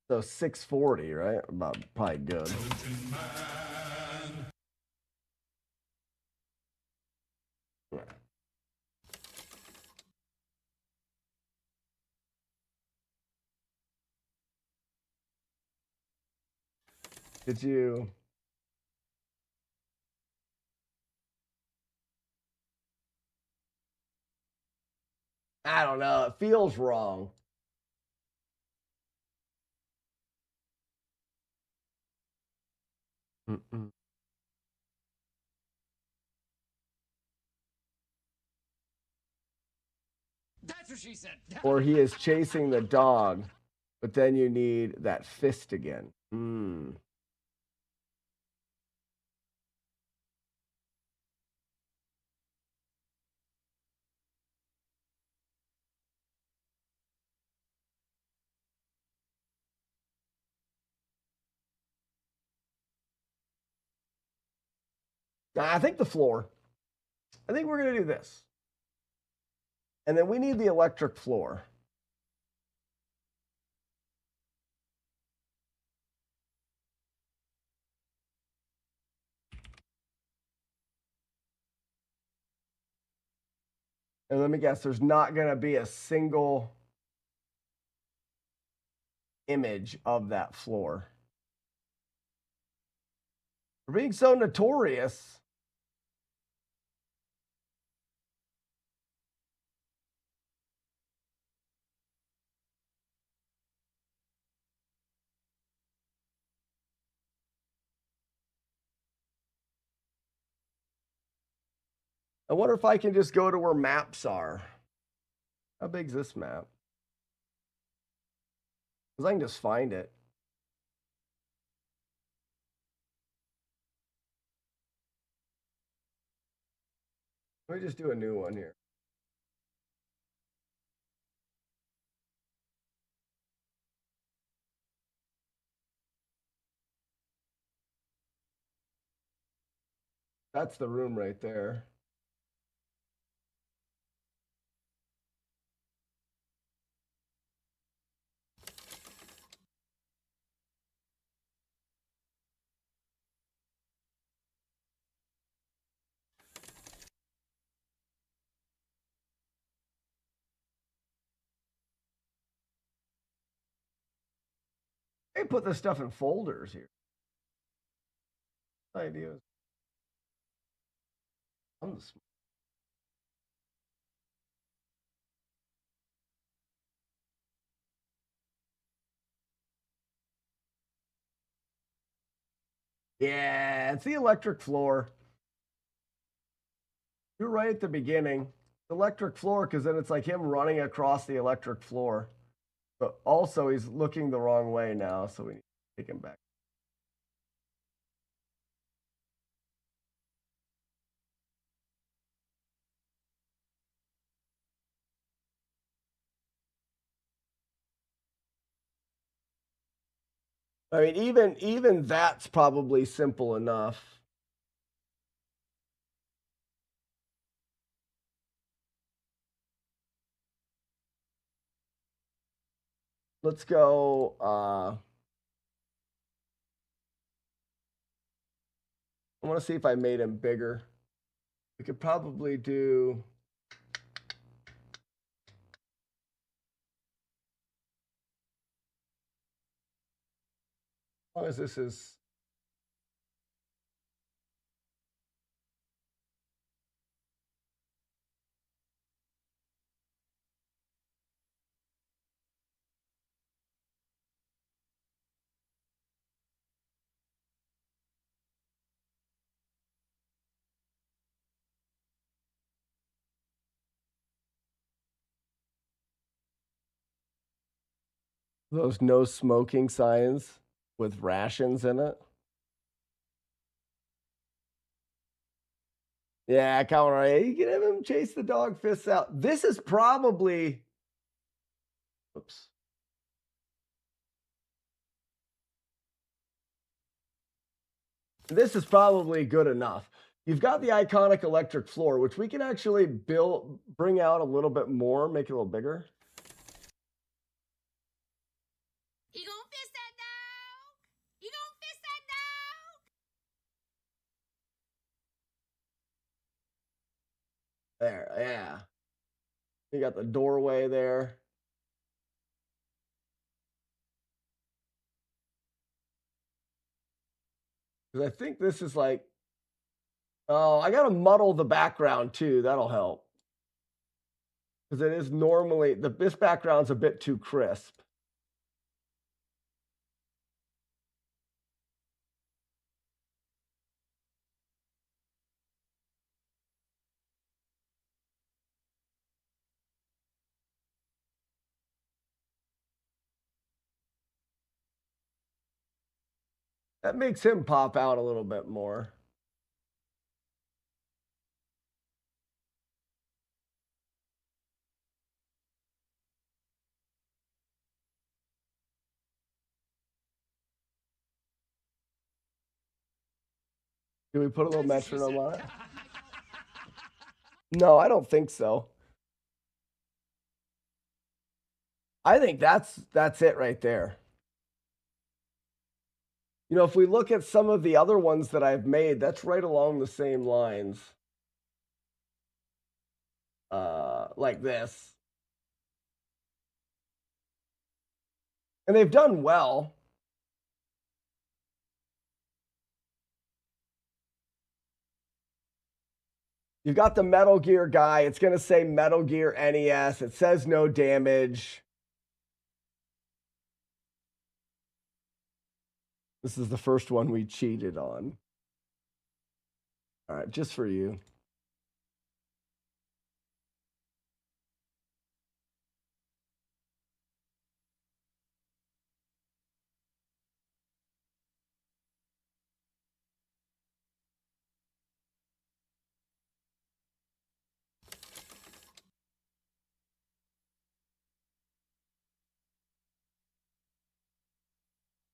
So 640, right? About probably good. Did you? I don't know. It feels wrong. Mm-mm. That's what she said. Or he is chasing the dog, but then you need that fist again. I think the floor. I think we're going to do this. And then we need the electric floor. And let me guess, there's not going to be a single image of that floor. For being so notorious. I wonder if I can just go to where maps are. How big's this map? Because I can just find it. Let me just do a new one here. That's the room right there. They put this stuff in folders here. Ideas. I'm the smart. Yeah, it's the electric floor. You're right at the beginning. Electric floor, because then it's like him running across the electric floor. But also, he's looking the wrong way now, so we need to take him back. I mean, even that's probably simple enough. Let's go. I want to see if I made him bigger. We could probably do. As long as this is. Those no smoking signs with rations in it. Yeah, Conrad, you can have him chase the dog fists out. This is probably. Oops. This is probably good enough. You've got the iconic electric floor, which we can actually bring out a little bit more, make it a little bigger. You gonna fist that dog? You gonna fist that dog? There, yeah. You got the doorway there. Because I think this is like, oh, I got to muddle the background too. That'll help. Because it is normally, this background's a bit too crisp. That makes him pop out a little bit more. Do we put a little metronome on it? No, I don't think so. I think that's it right there. You know, if we look at some of the other ones that I've made, that's right along the same lines. like this. And they've done well. You've got the Metal Gear guy. It's going to say Metal Gear NES. It says no damage. This is the first one we cheated on. All right, just for you.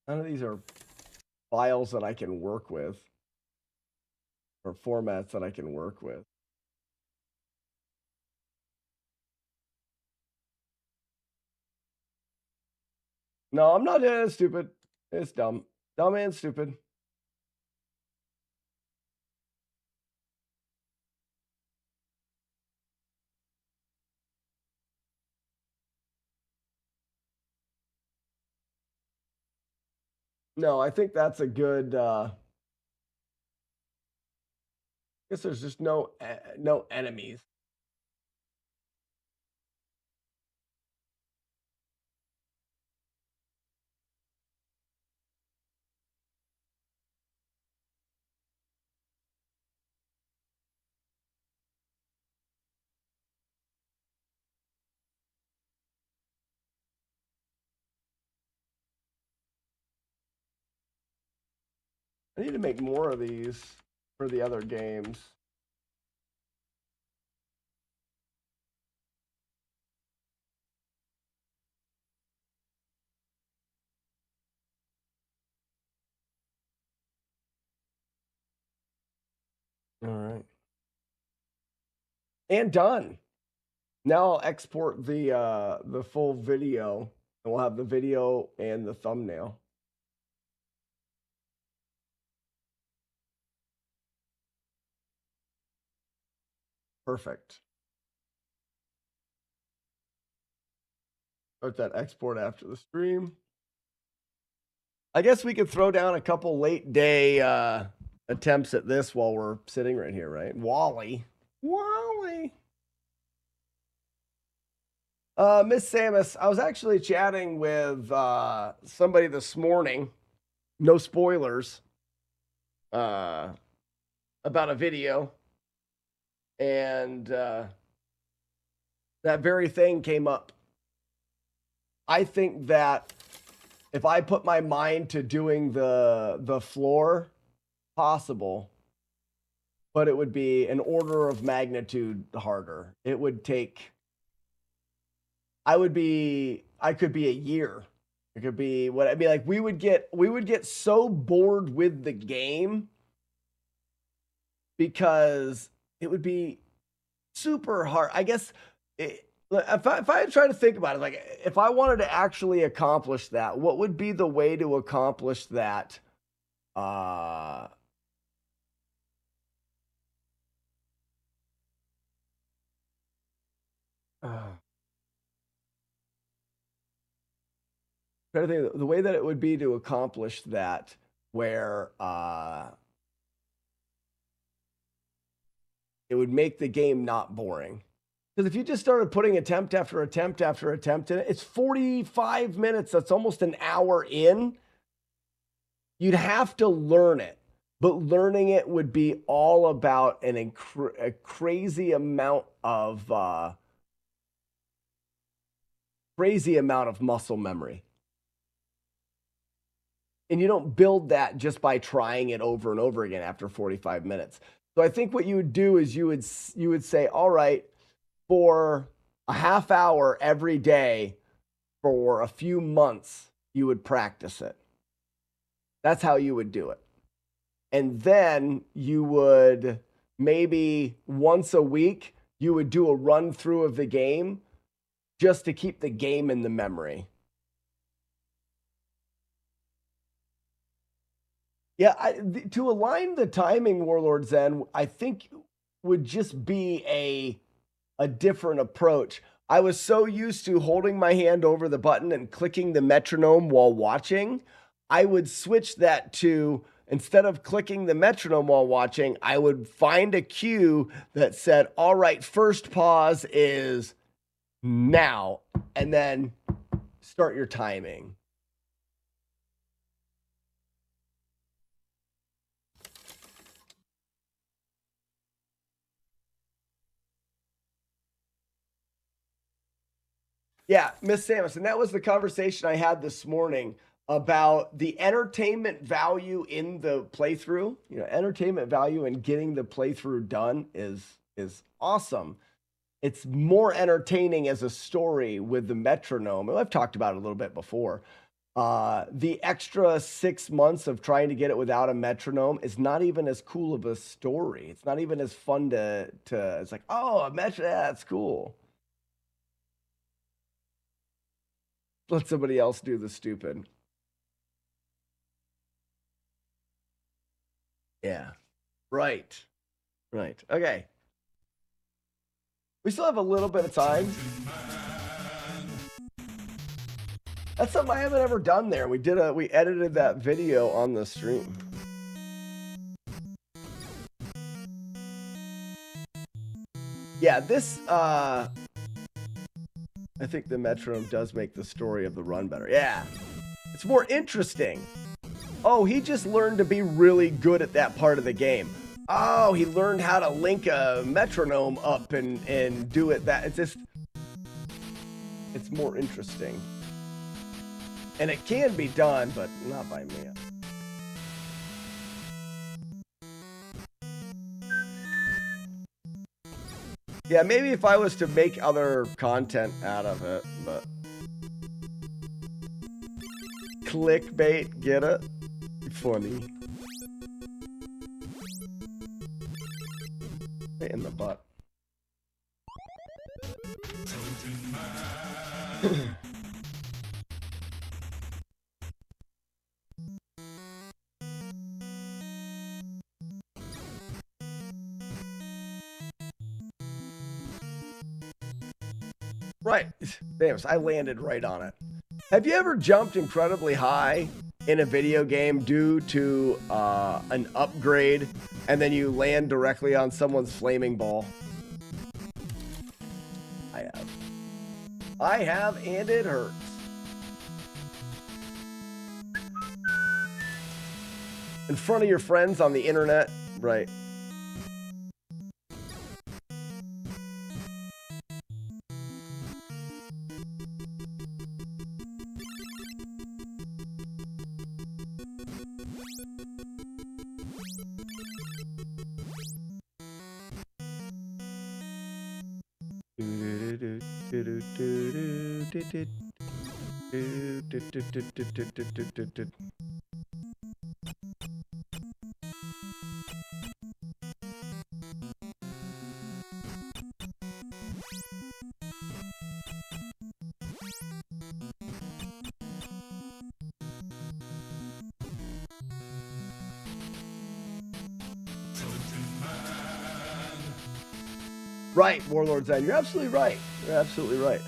None of these are files that I can work with or formats that I can work with. No, I'm not stupid. It's dumb. Dumb and stupid. No, I think that's a good. I guess there's just no enemies. I need to make more of these for the other games. All right. And done. Now I'll export the full video, and we'll have the video and the thumbnail. Perfect. Start that export after the stream. I guess we could throw down a couple late day attempts at this while we're sitting right here, right? Wally. Miss Samus, I was actually chatting with somebody this morning, no spoilers, about a video. And that very thing came up. I think that if I put my mind to doing the floor, possible, but it would be an order of magnitude harder. It would take, I could be a year. It could be what I mean, like we would get so bored with the game because it would be super hard. I guess if I try to think about it, like if I wanted to actually accomplish that, what would be the way to accomplish that? Trying to think the way that it would be to accomplish that, where it would make the game not boring. Because if you just started putting attempt after attempt after attempt in it, it's 45 minutes. That's almost an hour in. You'd have to learn it. But learning it would be all about a crazy amount of muscle memory. And you don't build that just by trying it over and over again after 45 minutes. So I think what you would do is you would say, all right, for a half hour every day for a few months, you would practice it. That's how you would do it. And then you would maybe once a week, you would do a run through of the game just to keep the game in the memory. Yeah, to align the timing, Warlord Zen, I think would just be a a different approach. I was so used to holding my hand over the button and clicking the metronome while watching. I would switch that to, instead of clicking the metronome while watching, I would find a cue that said, all right, first pause is now, and then start your timing. Yeah, Miss Samus, and that was the conversation I had this morning about the entertainment value in the playthrough. You know, entertainment value in getting the playthrough done is awesome. It's more entertaining as a story with the metronome. And I've talked about it a little bit before. The extra 6 months of trying to get it without a metronome is not even as cool of a story. It's not even as fun to it's like, oh, a metronome, that's cool. Let somebody else do the stupid. Yeah. Right. Okay. We still have a little bit of time. That's something I haven't ever done there. We edited that video on the stream. Yeah, this I think the metronome does make the story of the run better. Yeah. It's more interesting. Oh, he just learned to be really good at that part of the game. Oh, he learned how to link a metronome up and do it that. It's more interesting. And it can be done, but not by me. Yeah, maybe if I was to make other content out of it, but clickbait, get it? Funny. In the butt. Right. Damn, I landed right on it. Have you ever jumped incredibly high in a video game due to an upgrade and then you land directly on someone's flaming ball? I have, and it hurts. In front of your friends on the internet, right? Right, Warlord Zen. You're absolutely right. You're absolutely right.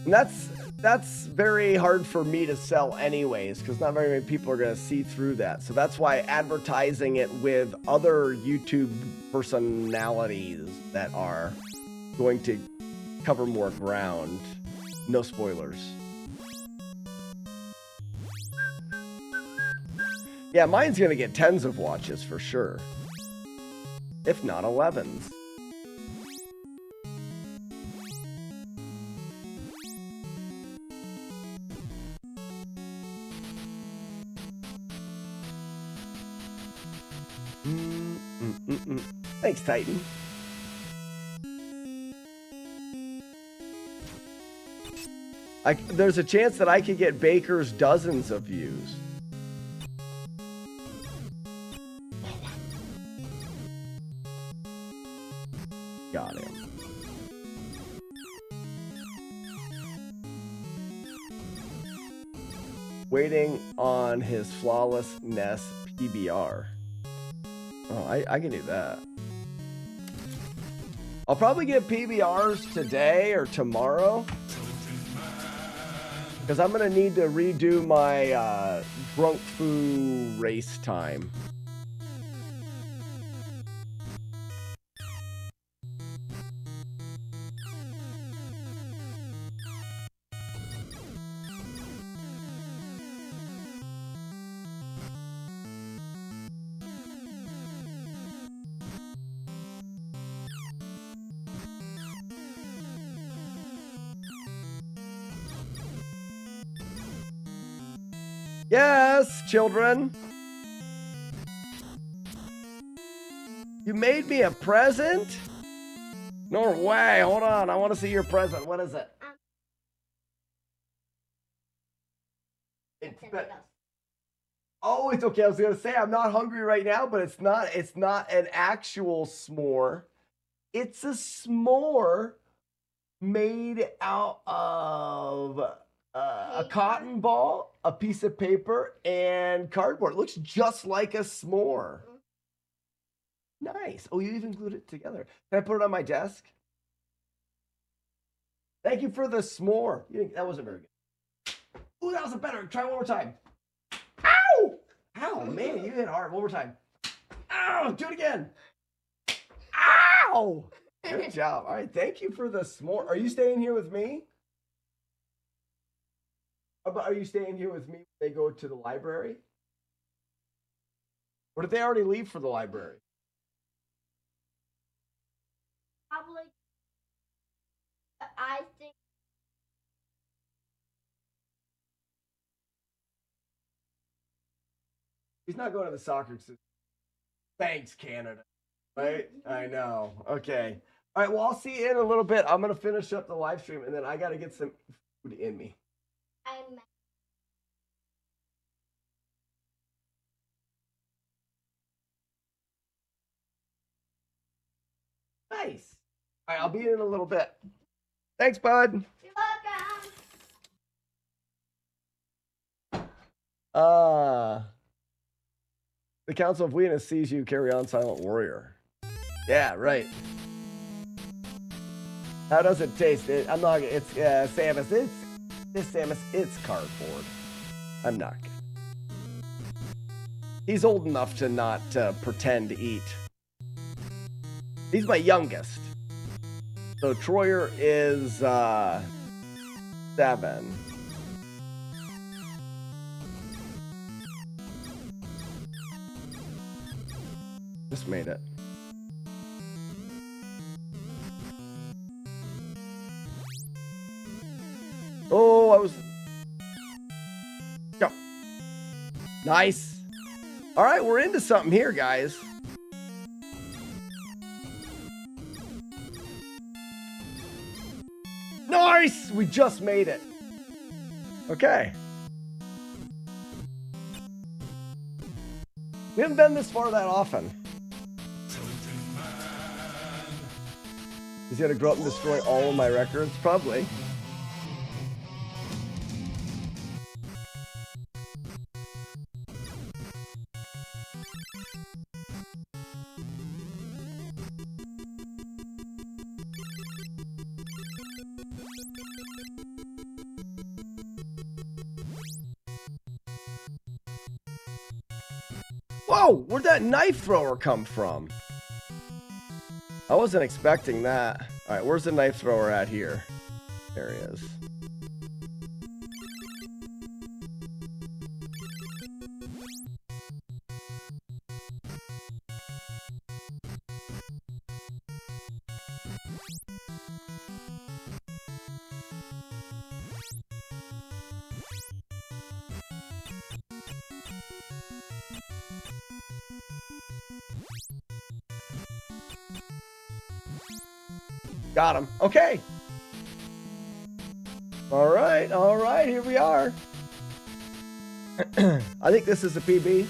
And that's very hard for me to sell anyways, because not very many people are going to see through that. So that's why advertising it with other YouTube personalities that are going to cover more ground. No spoilers. Yeah, mine's going to get tens of watches for sure. If not 11s. Thanks, Titan. There's a chance that I could get Baker's dozens of views. Got him. Waiting on his FlawlessNES PBR. Oh, I can do that. I'll probably get PBRs today or tomorrow. Because I'm going to need to redo my drunk foo race time. Yes, children. You made me a present? No way. Hold on. I want to see your present. What is it? Oh, it's okay. I was going to say I'm not hungry right now, but it's not an actual s'more. It's a s'more made out of a cotton ball, a piece of paper, and cardboard. It looks just like a s'more. Nice. Oh, you even glued it together. Can I put it on my desk? Thank you for the s'more. That wasn't very good. Ooh, that was better. Try one more time. Ow! Ow, man, you hit hard. One more time. Ow! Do it again. Ow! Good job. All right, thank you for the s'more. Are you staying here with me? Are you staying here with me when they go to the library? Or did they already leave for the library? Probably. I think. He's not going to the soccer system. Thanks, Canada. Right? I know. Okay. All right, well, I'll see you in a little bit. I'm going to finish up the live stream, and then I got to get some food in me. Nice. All right, I'll be in a little bit. Thanks, bud. You're welcome. The Council of Weakness sees you carry on Silent Warrior. Yeah, right. How does it taste? I'm not. It's Samus. It's Samus. It's cardboard. I'm not kidding. He's old enough to not pretend to eat. He's my youngest. So Troyer is 7. Just made it. Oh, I was... Go. Nice. All right, we're into something here, guys. Nice! We just made it. Okay. We haven't been this far that often. He's gonna grow up and destroy all of my records? Probably. Whoa, where'd that knife thrower come from? I wasn't expecting that. All right, where's the knife thrower at here? There he is. Got him. Okay. All right, here we are. I think this is a PB.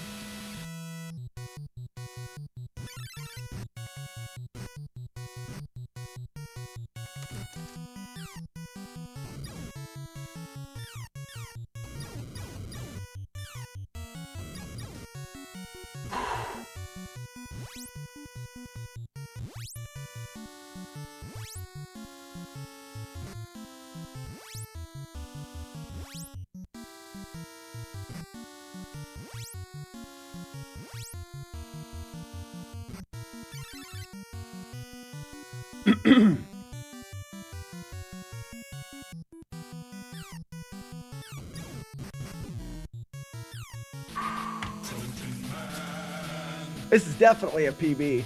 This is definitely a PB.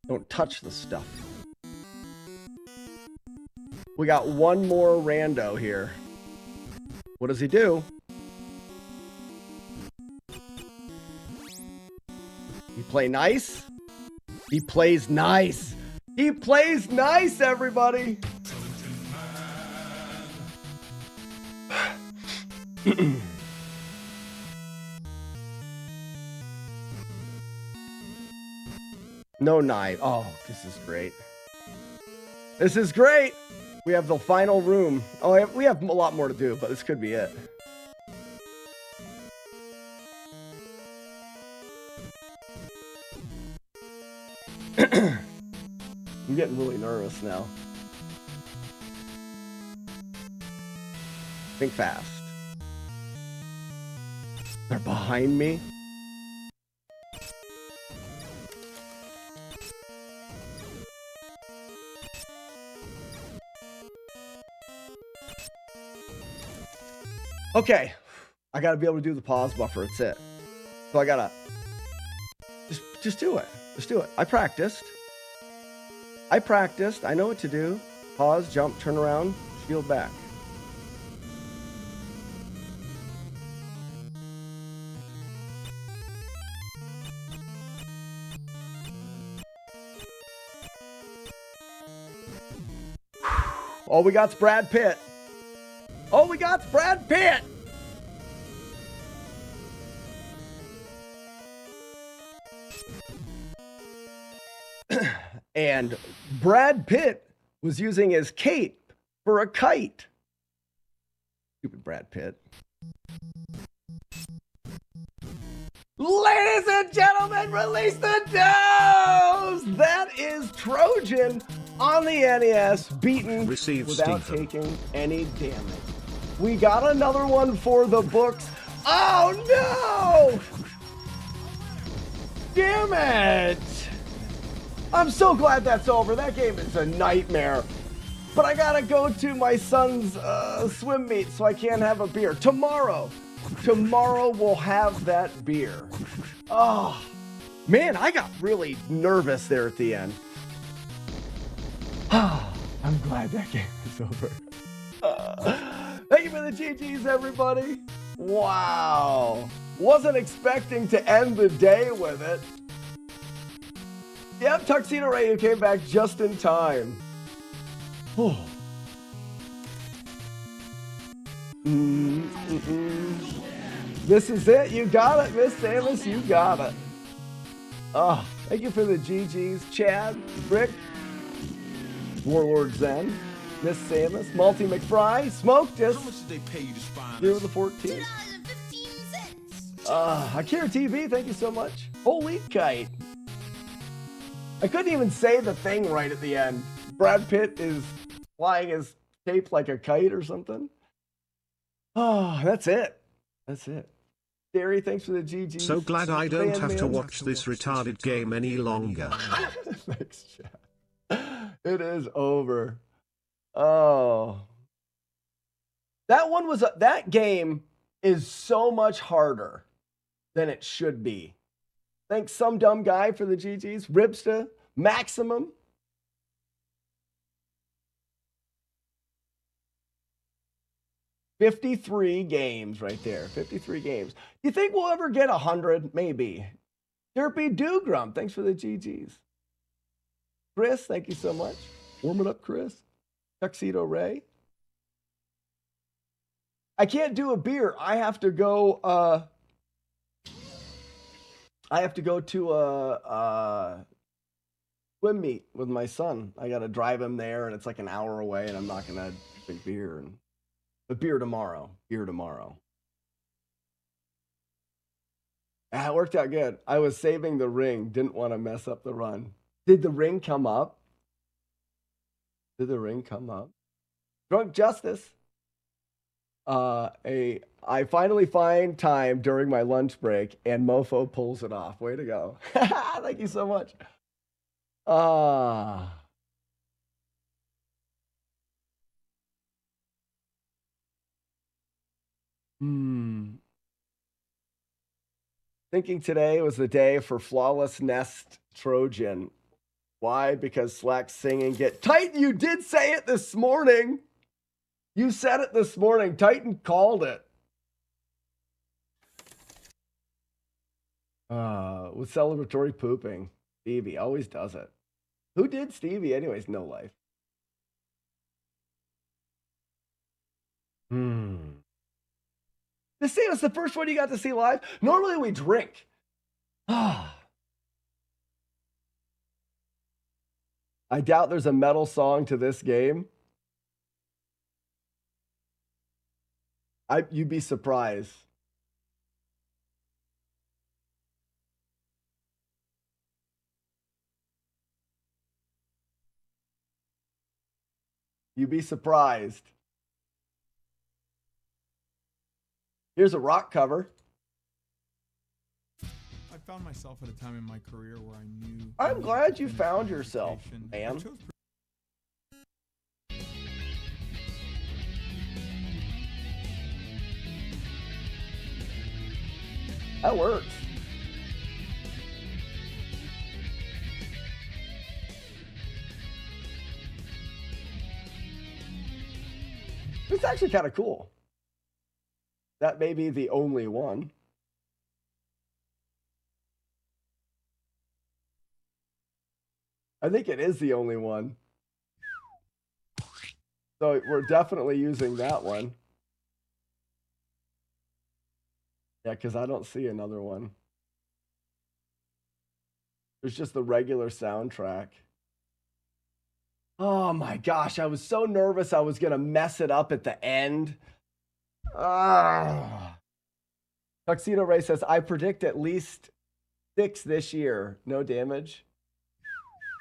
Don't touch the stuff. We got one more rando here. What does he do? He play nice? He plays nice. He plays nice, everybody. No knife. Oh, this is great. This is great. We have the final room. Oh, we have a lot more to do, but this could be it. I'm getting really nervous now. Think fast. They're behind me. Okay, I gotta be able to do the pause buffer. That's it. So I gotta just do it. Just do it. I practiced. I know what to do. Pause, jump, turn around, shield back. All we got's Brad Pitt. All we got's Brad Pitt. And Brad Pitt was using his cape for a kite. Stupid Brad Pitt. Ladies and gentlemen, release the doors! That is Trojan on the NES, beaten without taking any damage. We got another one for the books. Oh no! Damn it! I'm so glad that's over. That game is a nightmare. But I gotta go to my son's swim meet, so I can't have a beer. Tomorrow we'll have that beer. Oh, man, I got really nervous there at the end. I'm glad that game is over. Thank you for the GGs, everybody. Wow. Wasn't expecting to end the day with it. Yep, Tuxedo Ray, you came back just in time. Oh. This is it. You got it, Miss Samus. You got it. Oh, thank you for the GGs. Chad, Rick, Warlord Zen, Miss Samus, Multi McFry, Smoke just. How much did they pay you to spy on us? The 14th. Akira TV, thank you so much. Holy kite. I couldn't even say the thing right at the end. Brad Pitt is flying his cape like a kite or something. Oh, that's it. That's it. Gary, thanks for the GG. So glad I don't have to watch this retarded game any longer. Thanks, chat. It is over. Oh. That game is so much harder than it should be. Thanks, some dumb guy, for the GGs. Ribsta, Maximum. $53 games right there. 53 games. You think we'll ever get 100? Maybe. Derpy Doogrum, thanks for the GGs. Chris, thank you so much. Warm it up, Chris. Tuxedo Ray. I can't do a beer. I have to go to a swim meet with my son. I got to drive him there, and it's like an hour away, and I'm not going to drink beer. But beer tomorrow. Beer tomorrow. It worked out good. I was saving the ring. Didn't want to mess up the run. Did the ring come up? Did the ring come up? Drunk Justice. I finally find time during my lunch break, and Mofo pulls it off. Way to go. Thank you so much. Thinking today was the day for FlawlessNES Trojan. Why? Because Slack's singing Get Titan. You did say it this morning. You said it this morning. Titan called it. With celebratory pooping. Stevie always does it. Who did Stevie? Anyways, no life. This was the first one you got to see live. Normally we drink. I doubt there's a metal song to this game. You'd be surprised. You'd be surprised. Here's a rock cover. I found myself at a time in my career where I knew. I'm glad you found yourself, man. That works. It's actually kind of cool. That may be the only one. I think it is the only one. So we're definitely using that one. Yeah, because I don't see another one. There's just the regular soundtrack. Oh my gosh, I was so nervous I was going to mess it up at the end. Tuxedo Ray says, I predict at least 6 this year. No damage.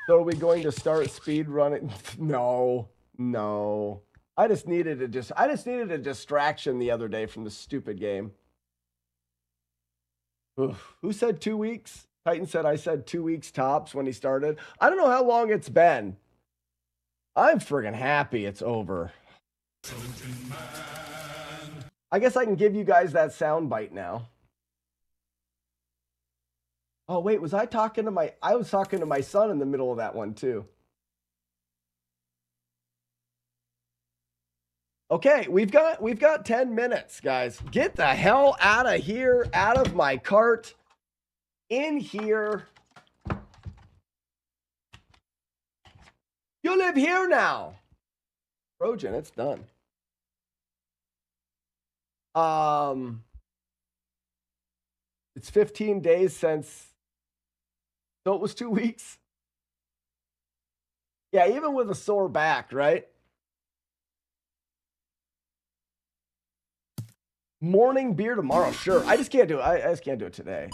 So are we going to start speed running? No. I just needed a distraction the other day from the stupid game. Oof. Who said 2 weeks? Titan said I said 2 weeks tops when he started. I don't know how long it's been. I'm friggin' happy it's over. I guess I can give you guys that sound bite now. Oh wait, was I talking to I was talking to my son in the middle of that one too. Okay, we've got 10 minutes, guys. Get the hell out of here, out of my cart, in here. You live here now. Trojan, it's done. It's 15 days since, so it was 2 weeks. Yeah, even with a sore back, right? Morning beer tomorrow, sure. I just can't do it. I just can't do it today.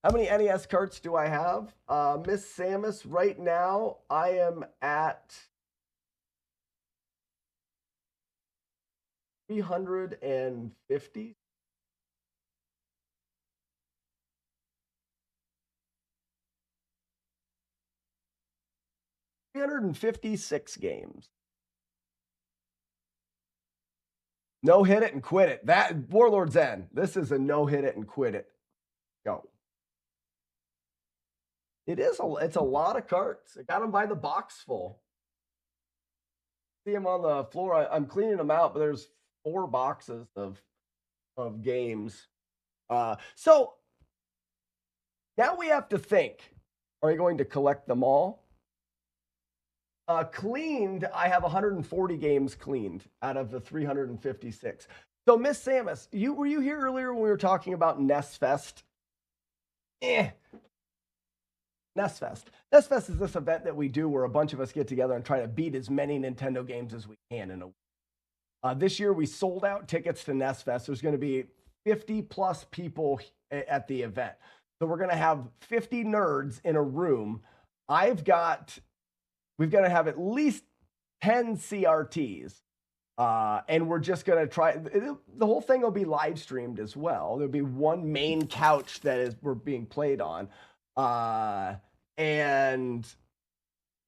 How many NES carts do I have? Miss Samus, right now I am at 350. 356 games. No hit it and quit it. That Warlord's End. This is a no hit it and quit it. Go. It's a lot of carts. I got them by the box full. See them on the floor. I'm cleaning them out, but there's 4 boxes of games. So now we have to think. Are you going to collect them all? Cleaned, I have 140 games cleaned out of the 356. So, Miss Samus, were you here earlier when we were talking about NES Fest? NES Fest. NES Fest is this event that we do where a bunch of us get together and try to beat as many Nintendo games as we can in a week. This year, we sold out tickets to NES Fest. There's going to be 50 plus people at the event. So we're going to have 50 nerds in a room. We've got to have at least 10 CRTs. And we're just going to try, the whole thing will be live streamed as well. There'll be one main couch we're being played on. And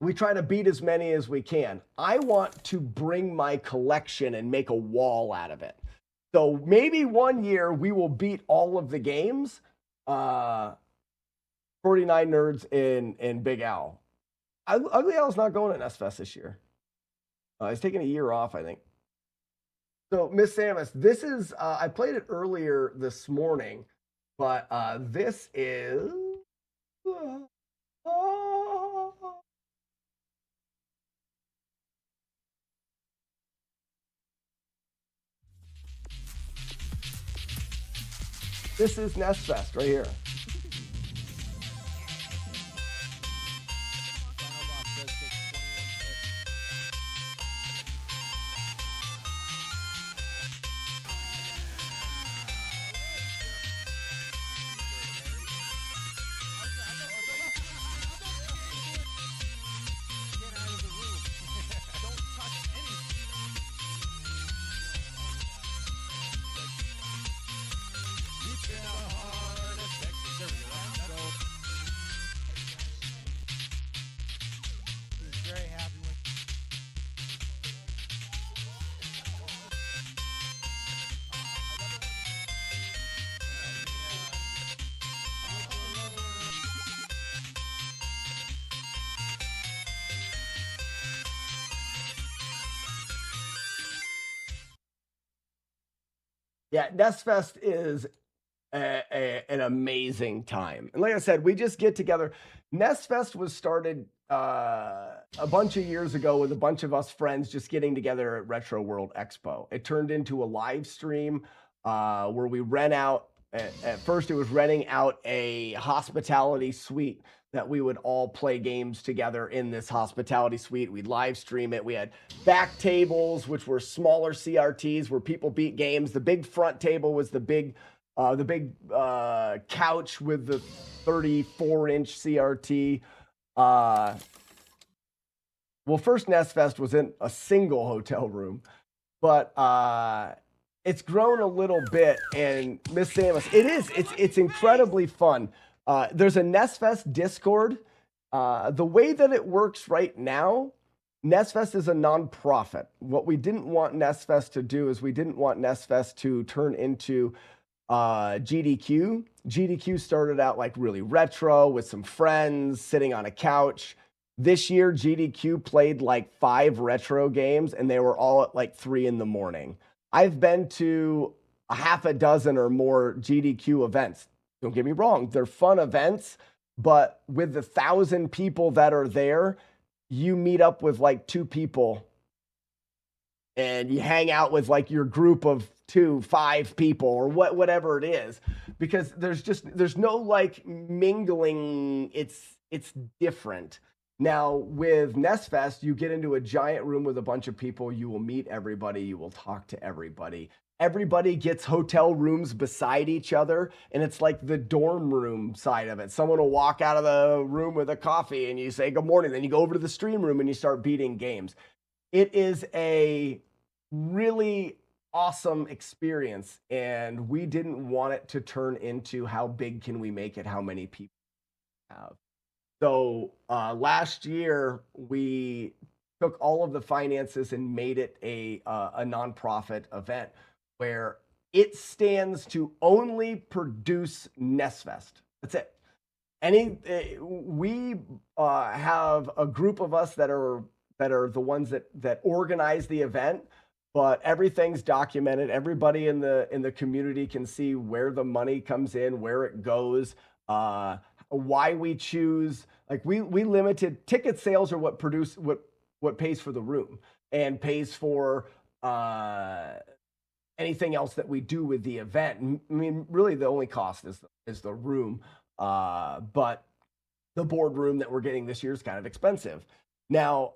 we try to beat as many as we can. I want to bring my collection and make a wall out of it. So maybe one year we will beat all of the games. 49 Nerds in Big Al. Ugly Al's not going to NES Fest this year. He's taking a year off, I think. So, Miss Samus, this is, I played it earlier this morning, but this is... This is NES Fest right here. Yeah, NES Fest is an amazing time. And like I said, we just get together. NES Fest was started a bunch of years ago with a bunch of us friends just getting together at Retro World Expo. It turned into a live stream where we rent out, at first it was renting out a hospitality suite that we would all play games together in this hospitality suite. We'd live stream it. We had back tables, which were smaller CRTs where people beat games. The big front table was the big couch with the 34-inch CRT. Well, first NES Fest was in a single hotel room, but it's grown a little bit. And Miss Samus, it's incredibly fun. There's a NES Fest Discord. The way that it works right now, NES Fest is a nonprofit. What we didn't want NES Fest to do is we didn't want NES Fest to turn into GDQ. GDQ started out like really retro with some friends sitting on a couch. This year, GDQ played like 5 retro games and they were all at like 3 a.m. I've been to a half a dozen or more GDQ events. Don't get me wrong, they're fun events, but with the 1,000 people that are there, you meet up with like 2 people and you hang out with like your group of 2, 5 people or whatever it is, because there's no like mingling. It's different. Now with NES Fest, you get into a giant room with a bunch of people. You will meet everybody. You will talk to everybody. Everybody gets hotel rooms beside each other, and it's like the dorm room side of it. Someone will walk out of the room with a coffee, and you say good morning. Then you go over to the stream room, and you start beating games. It is a really awesome experience, and we didn't want it to turn into how big can we make it, how many people have. So last year, we took all of the finances and made it a nonprofit event, where it stands to only produce NES Fest. That's it. We have a group of us that are the ones that organize the event, but everything's documented. Everybody in the community can see where the money comes in, where it goes, why we choose. Like we limited ticket sales are what what pays for the room and pays for anything else that we do with the event. I mean, really, the only cost is the room, but the boardroom that we're getting this year is kind of expensive. Now,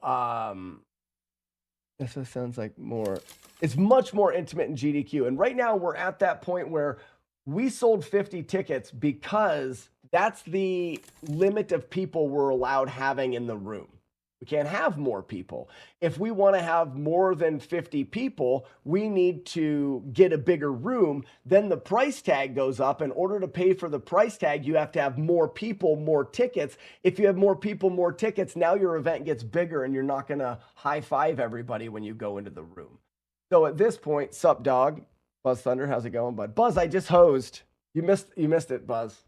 this sounds like more. It's much more intimate in GDQ, and right now we're at that point where we sold 50 tickets because that's the limit of people we're allowed having in the room. We can't have more people. If we want to have more than 50 people, we need to get a bigger room. Then the price tag goes up. In order to pay for the price tag, you have to have more people, more tickets. If you have more people, more tickets, now your event gets bigger and you're not going to high five everybody when you go into the room. So at this point, sup dog, Buzz Thunder, how's it going, bud? Buzz, I just hosed. You missed it, Buzz.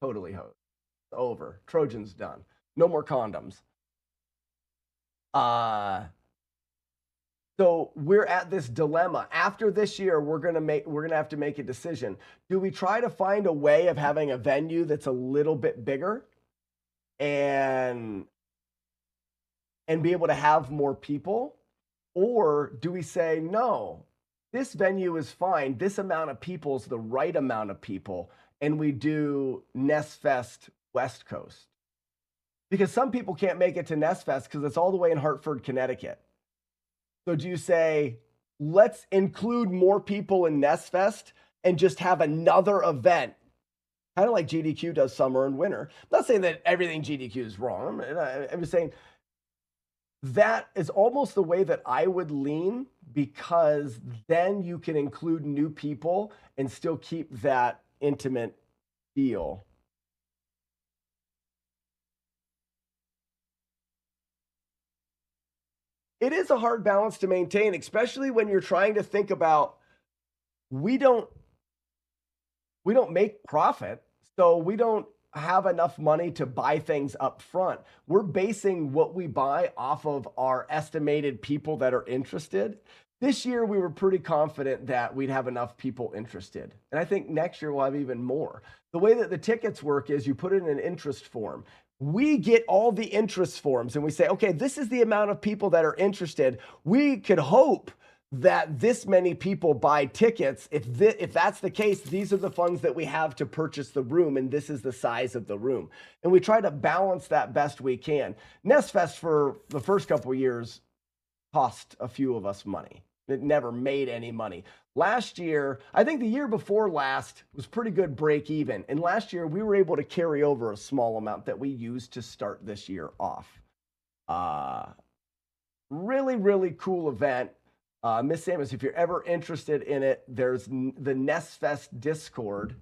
Totally hosed. Over. Trojan's done. No more condoms. So we're at this dilemma. After this year, we're gonna have to make a decision. Do we try to find a way of having a venue that's a little bit bigger and be able to have more people? Or do we say, no, this venue is fine. This amount of people is the right amount of people, and we do NES Fest West Coast? Because some people can't make it to NES Fest because it's all the way in Hartford, Connecticut. So do you say, let's include more people in NES Fest and just have another event, kind of like GDQ does summer and winter? I'm not saying that everything GDQ is wrong. I'm just saying that is almost the way that I would lean, because then you can include new people and still keep that intimate feel. It is a hard balance to maintain, especially when you're trying to think about, we don't make profit, so we don't have enough money to buy things up front. We're basing what we buy off of our estimated people that are interested. This year, we were pretty confident that we'd have enough people interested. And I think next year we'll have even more. The way that the tickets work is you put in an interest form. We get all the interest forms and we say, okay, this is the amount of people that are interested. We could hope that this many people buy tickets. If that's the case, these are the funds that we have to purchase the room, and this is the size of the room. And we try to balance that best we can. NES Fest for the first couple of years cost a few of us money. It never made any money. Last year, I think the year before last was pretty good break even. And last year we were able to carry over a small amount that we used to start this year off. Really, really cool event. Miss Samus, if you're ever interested in it, there's the NES Fest Discord.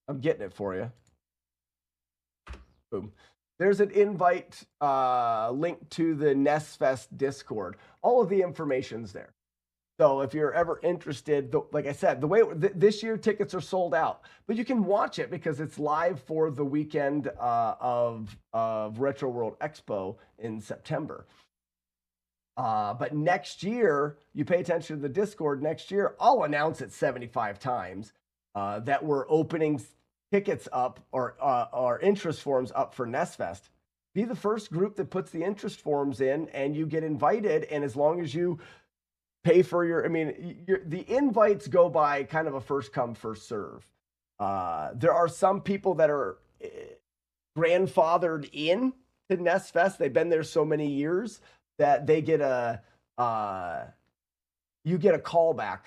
I'm getting it for you. Boom. There's an invite link to the NES Fest Discord. All of the information's there. So if you're ever interested, like I said, the way this year tickets are sold out, but you can watch it because it's live for the weekend of Retro World Expo in September. But next year, you pay attention to the Discord. Next year, I'll announce it 75 times that we're opening tickets up or interest forms up for NES Fest. Be the first group that puts the interest forms in, and you get invited. And as long as you pay for the invites go by kind of a first come, first serve. There are some people that are grandfathered in to NES Fest. They've been there so many years that they get you get a callback,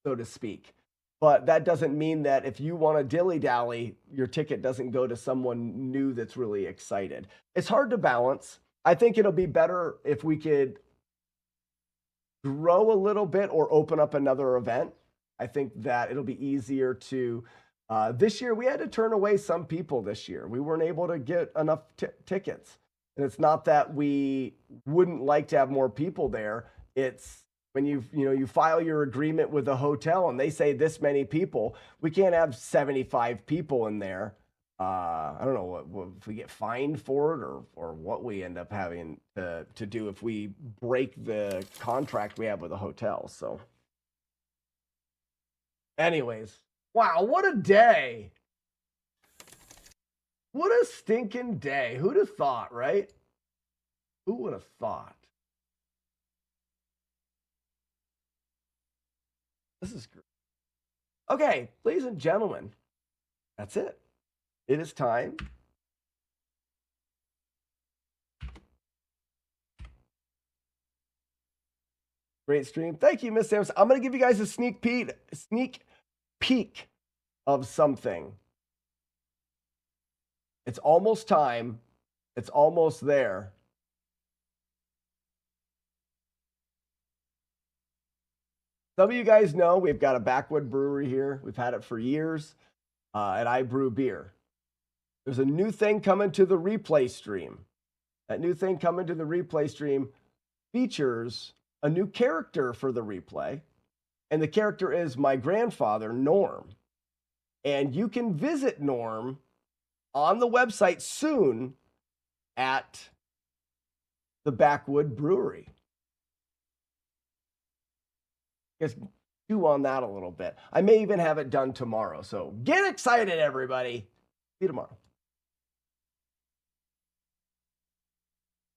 so to speak. But that doesn't mean that if you want to dilly-dally, your ticket doesn't go to someone new that's really excited. It's hard to balance. I think it'll be better if we could grow a little bit or open up another event. I think that it'll be easier to, this year we had to turn away some people this year. We weren't able to get enough tickets. And it's not that we wouldn't like to have more people there. It's when you file your agreement with a hotel and they say this many people, we can't have 75 people in there. I don't know what if we get fined for it or what we end up having to do if we break the contract we have with the hotel. So Anyways, wow, what a day. What a stinking day. Who'd have thought, right? Who would have thought? This is great. Okay, ladies and gentlemen, that's it. It is time. Great stream. Thank you, Miss Samson. I'm going to give you guys a sneak peek of something. It's almost time. It's almost there. Some of you guys know we've got a BWID brewery here. We've had it for years, and I brew beer. There's a new thing coming to the replay stream. That new thing coming to the replay stream features a new character for the replay, and the character is my grandfather, Norm. And you can visit Norm on the website soon at the BWID brewery. Just chew on that a little bit. I may even have it done tomorrow. So get excited, everybody. See you tomorrow.